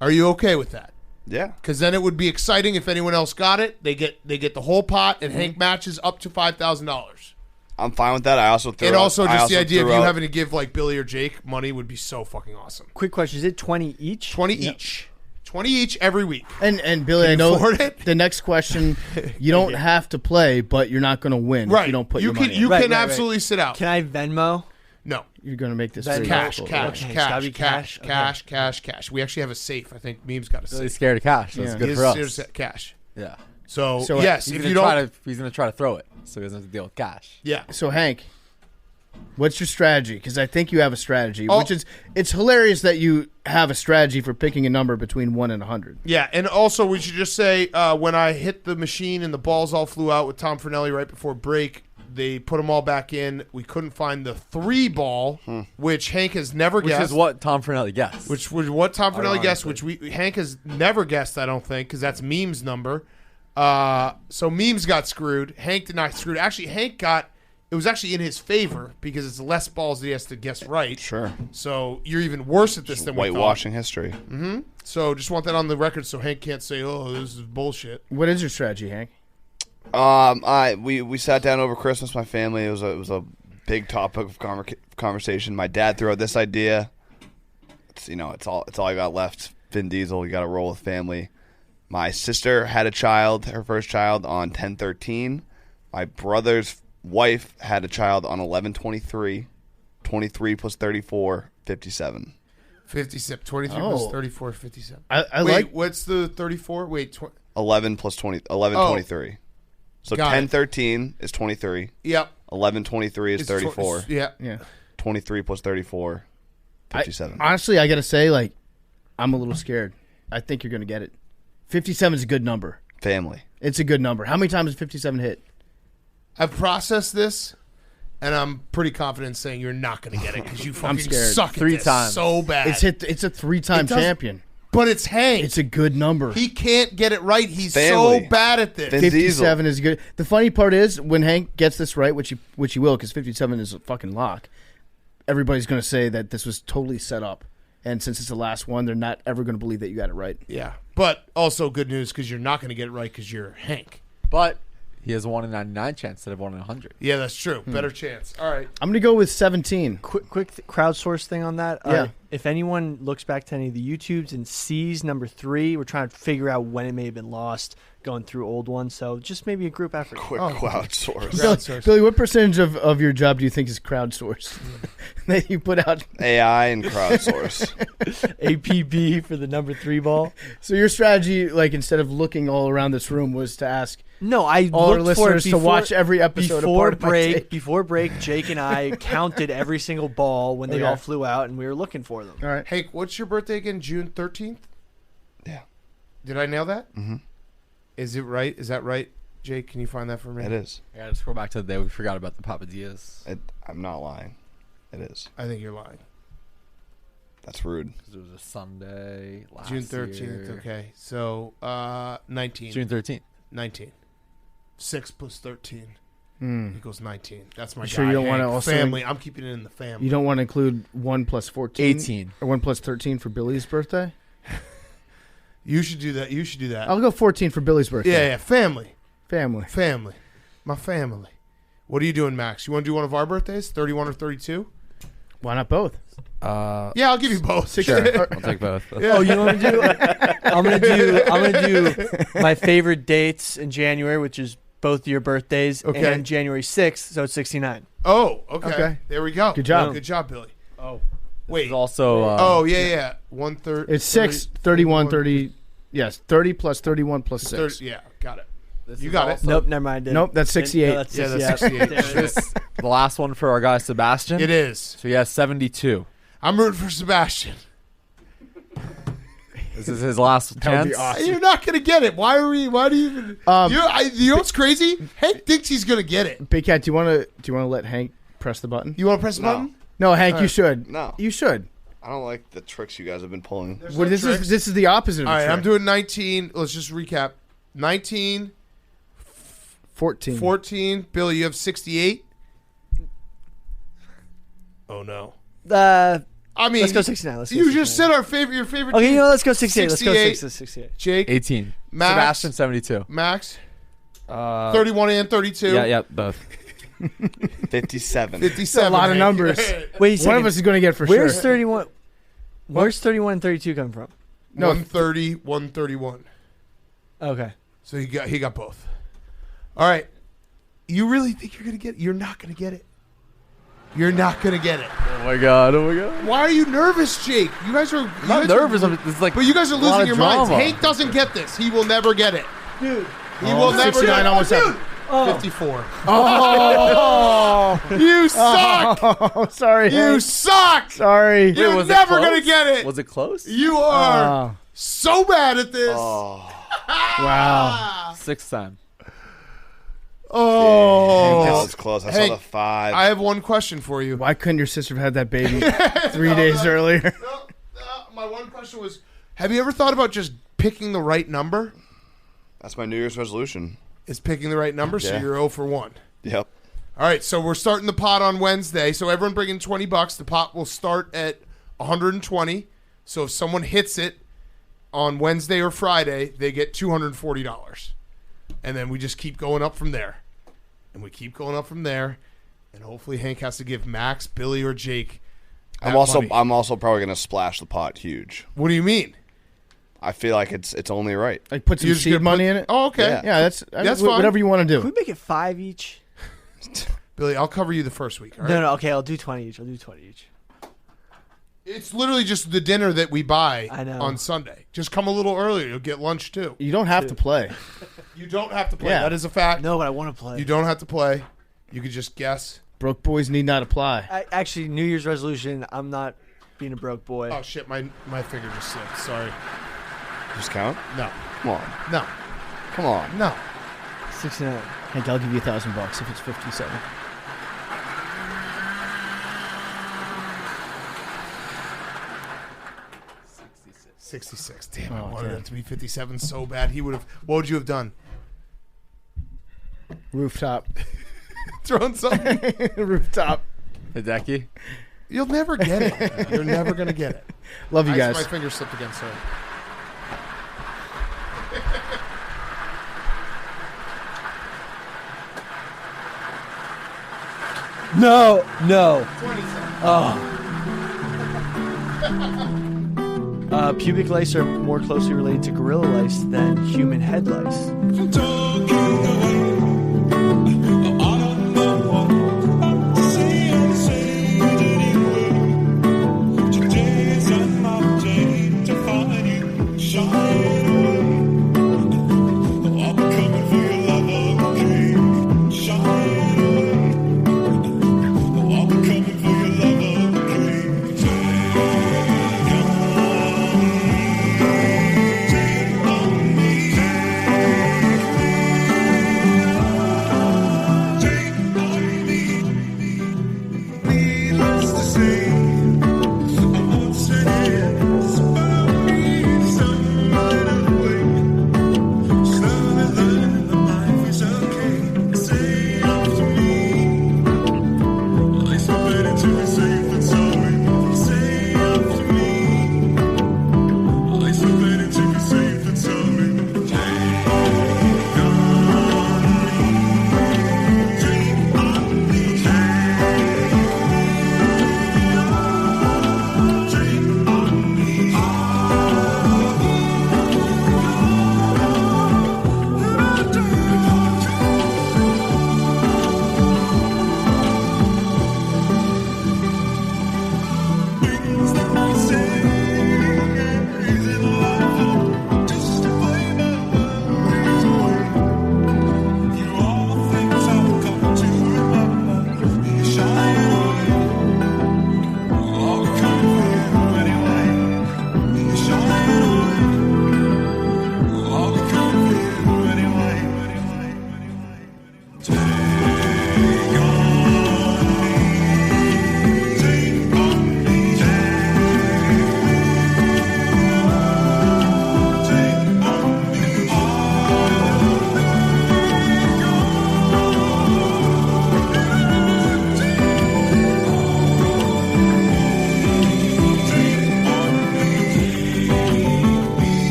Are you okay with that? Yeah. Because then it would be exciting if anyone else got it. They get the whole pot, and Hank matches up to $5,000. I'm fine with that. I also threw And out, also I just also the idea of threw you out- having to give like Billy or Jake money would be so fucking awesome. Quick question: is it 20 each? 20 each. 20 each every week. And Billy, Can I you know afford it? the next question, you don't have to play, but you're not going to win Right. if you don't put you your can money in. you Right, can right, right. absolutely sit out. Can I Venmo? No. You're going to make this That's very Cash, difficult. cash, Okay, it's gotta cash, be cash, cash? cash, cash, cash. We actually have a safe. I think Meme's got a Really safe. scared of cash. That's Yeah. good He for is us. cash. Yeah. So So, yes, He's if gonna you don't, he's gonna try to throw it, so he doesn't have to deal with cash. yeah. So, Hank, what's your strategy? Because I think you have a strategy, Oh. which is it's hilarious that you have a strategy for picking a number between 1 and 100. Yeah, and also we should just say when I hit the machine and the balls all flew out with Tom Fernelli right before break, they put them all back in. We couldn't find the 3 ball, which Hank has never Which guessed. is what Tom Fernelli guessed. Which was what Tom Fernelli guessed, which Hank has never guessed, I don't think, because that's Meme's number. So Memes got screwed. Hank did not get screwed. Actually, it was actually in his favor because it's less balls that he has to guess right. Sure. So you're even worse at this than we thought. Whitewashing history. So just want that on the record so Hank can't say, oh, this is bullshit. What is your strategy, Hank? We sat down over Christmas, my family. It was a big topic of conversation. My dad threw out this idea. It's all I got left. Vin Diesel, you got to roll with family. My sister had a child, her first child, on 10/13. My brother's wife had a child on 11/23. 23 plus 34, 57. 57. 23 Oh. plus 34, 57. I Wait, like what's the 34? Wait, 11 plus 20, 11/23. So Got it. 10/13 is 23. Yep. 11/23 is It's 34. Yeah. yeah. 23 plus 34, 57. Honestly, I got to say, like, I'm a little scared. I think you're going to get it. 57 is a good number. Family. It's a good number. How many times has 57 hit? I've processed this, and I'm pretty confident in saying you're not going to get it because you fucking scared. suck at 3 this times. so bad. It's a 3-time It does- champion. But it's Hank. It's a good number. He can't get it right. He's Family. so bad at this. Vin 57 is good. The funny part is when Hank gets this right, which he will, because 57 is a fucking lock. Everybody's going to say that this was totally set up, and since it's the last one, they're not ever going to believe that you got it right. Yeah. But also good news because you're not going to get it right because you're Hank. But he has a 1 in 99 chance instead of 1 in 100. Yeah, that's true. Better chance. All right. I'm going to go with 17. Quick crowdsource thing on that. Yeah. If anyone looks back to any of the YouTubes and sees number 3, we're trying to figure out when it may have been lost. going through old ones. So just maybe a group effort. Quick crowdsource. Billy, what percentage of your job do you think is crowdsourced? That you put out AI and crowdsource. APB for the number 3 ball. So your strategy, like instead of looking all around this room, was to ask all our listeners to watch every episode before break. Before break, Jake and I counted every single ball when they all flew out, and we were looking for them. All right. Hank, what's your birthday again? June 13th? Yeah. Did I nail that? Mm-hmm. Is it right? Is that right, Jake? Can you find that for me? It is. I gotta scroll back to the day we forgot about the Papadillas. I'm not lying. It is. I think you're lying. That's rude. Because it was a Sunday last June 13th. year. Okay. So 19. June 13th. 19. 6 plus 13 equals 19. That's my guy. Sure you don't want to also family. I'm keeping it in the family. You don't want to include 1 plus 14? 18. Or 1 plus 13 for Billy's birthday? You should do that. You should do that. I'll go 14 for Billy's birthday. Yeah. Family. Family. My family. What are you doing, Max? You want to do one of our birthdays? 31 or 32? Why not both? Yeah, I'll give you both. Sure. I'll take both. Yeah. Oh, you know what I'm gonna do? I'm gonna do my favorite dates in January, which is both your birthdays, and January 6th, so it's 69. Oh, okay. There we go. Good job. Good job, Billy. Oh. Wait. It's also. Yeah. 1/3. It's 6, 31, 30. Yes, 30 plus 31 plus 6. 30, yeah, got it. This You is got it. also- Nope, never mind. Nope, that's 68. No, that's Yeah, 68. that's 68. Damn it. This the last one for our guy Sebastian. It is. So he has 72. I'm rooting for Sebastian. This is his last That would be chance. awesome. You're not gonna get it. Why do you even? You know what's crazy? Hank thinks he's gonna get it. Big Cat, do you want to let Hank press the button? You want to press the No. button? No, Hank, All you right. should. No. You should. I don't like the tricks you guys have been pulling. Well, this is the opposite of All a right, trick. I'm doing 19. Let's just recap. 19, 14. 14. Billy, you have 68. Oh no. I mean, Let's go 69. Let's go you 69. just said your favorite. Okay, team. let's go 68. Let's go 68. 68. Jake, 18. Max. Sebastian 72. Max, 31 and 32. Yeah, both. 57. 57. a lot of Hank. numbers. Wait a second. One of us is going to get for Where's sure. 31? Where's 31 and 32 come from? No. 130, 131. Okay. So he got both. All right. You really think you're gonna get it? You're not gonna get it. You're not gonna get it. Oh my god. Why are you nervous, Jake? You guys are I'm not nervous. It's like but you guys are a lot losing of your minds. drama. Hank doesn't get this. He will never get it. Dude. He will never 69 get it. almost happened. 54. Oh, You suck. oh, sorry. You Hank. suck. Sorry. You're was it never close? gonna get it. Was it close? You are so bad at this. Wow. Sixth time. Oh. That was close. I Hey, saw the 5. I have one question for you. Why couldn't your sister have had that baby 3 days earlier? My one question was, have you ever thought about just picking the right number? That's my New Year's resolution. Is picking the right number, so Yeah. you're 0 for 1. Yep. All right, so we're starting the pot on Wednesday. So everyone bring in $20. The pot will start at 120. So if someone hits it on Wednesday or Friday, they get $240. And then we just keep going up from there. And we keep going up from there. And hopefully Hank has to give Max, Billy, or Jake that money. I'm also probably gonna splash the pot huge. What do you mean? I feel like it's only right. Like put some You're just seed gonna money put- in it? Oh, okay. Yeah. Yeah, that's That's fine. whatever you want to Can we do. make it 5 each? Billy, I'll cover you the first week. All right? No, okay, I'll do 20 each. It's literally just the dinner that we buy I know. on Sunday. Just come a little earlier. You'll get lunch too. You don't have to play. You don't have to play. Yeah. That is a fact. No, but I want to play. You don't have to play. You could just guess. Broke boys need not apply. Actually, New Year's resolution, I'm not being a broke boy. Oh shit, my finger just slipped. Sorry. Just count. No. Come on. No. Come on. No. 69. Hank, I'll give you $1,000 if it's 57. $66. Damn, I Oh, wanted damn. it to be 57 so bad. He would have. What would you have done? Rooftop. Thrown something? Rooftop. Hideki. You'll never get it. You're never gonna get it. Love you guys. My finger slipped again. Sorry. No. 27. Oh. Pubic lice are more closely related to gorilla lice than human head lice.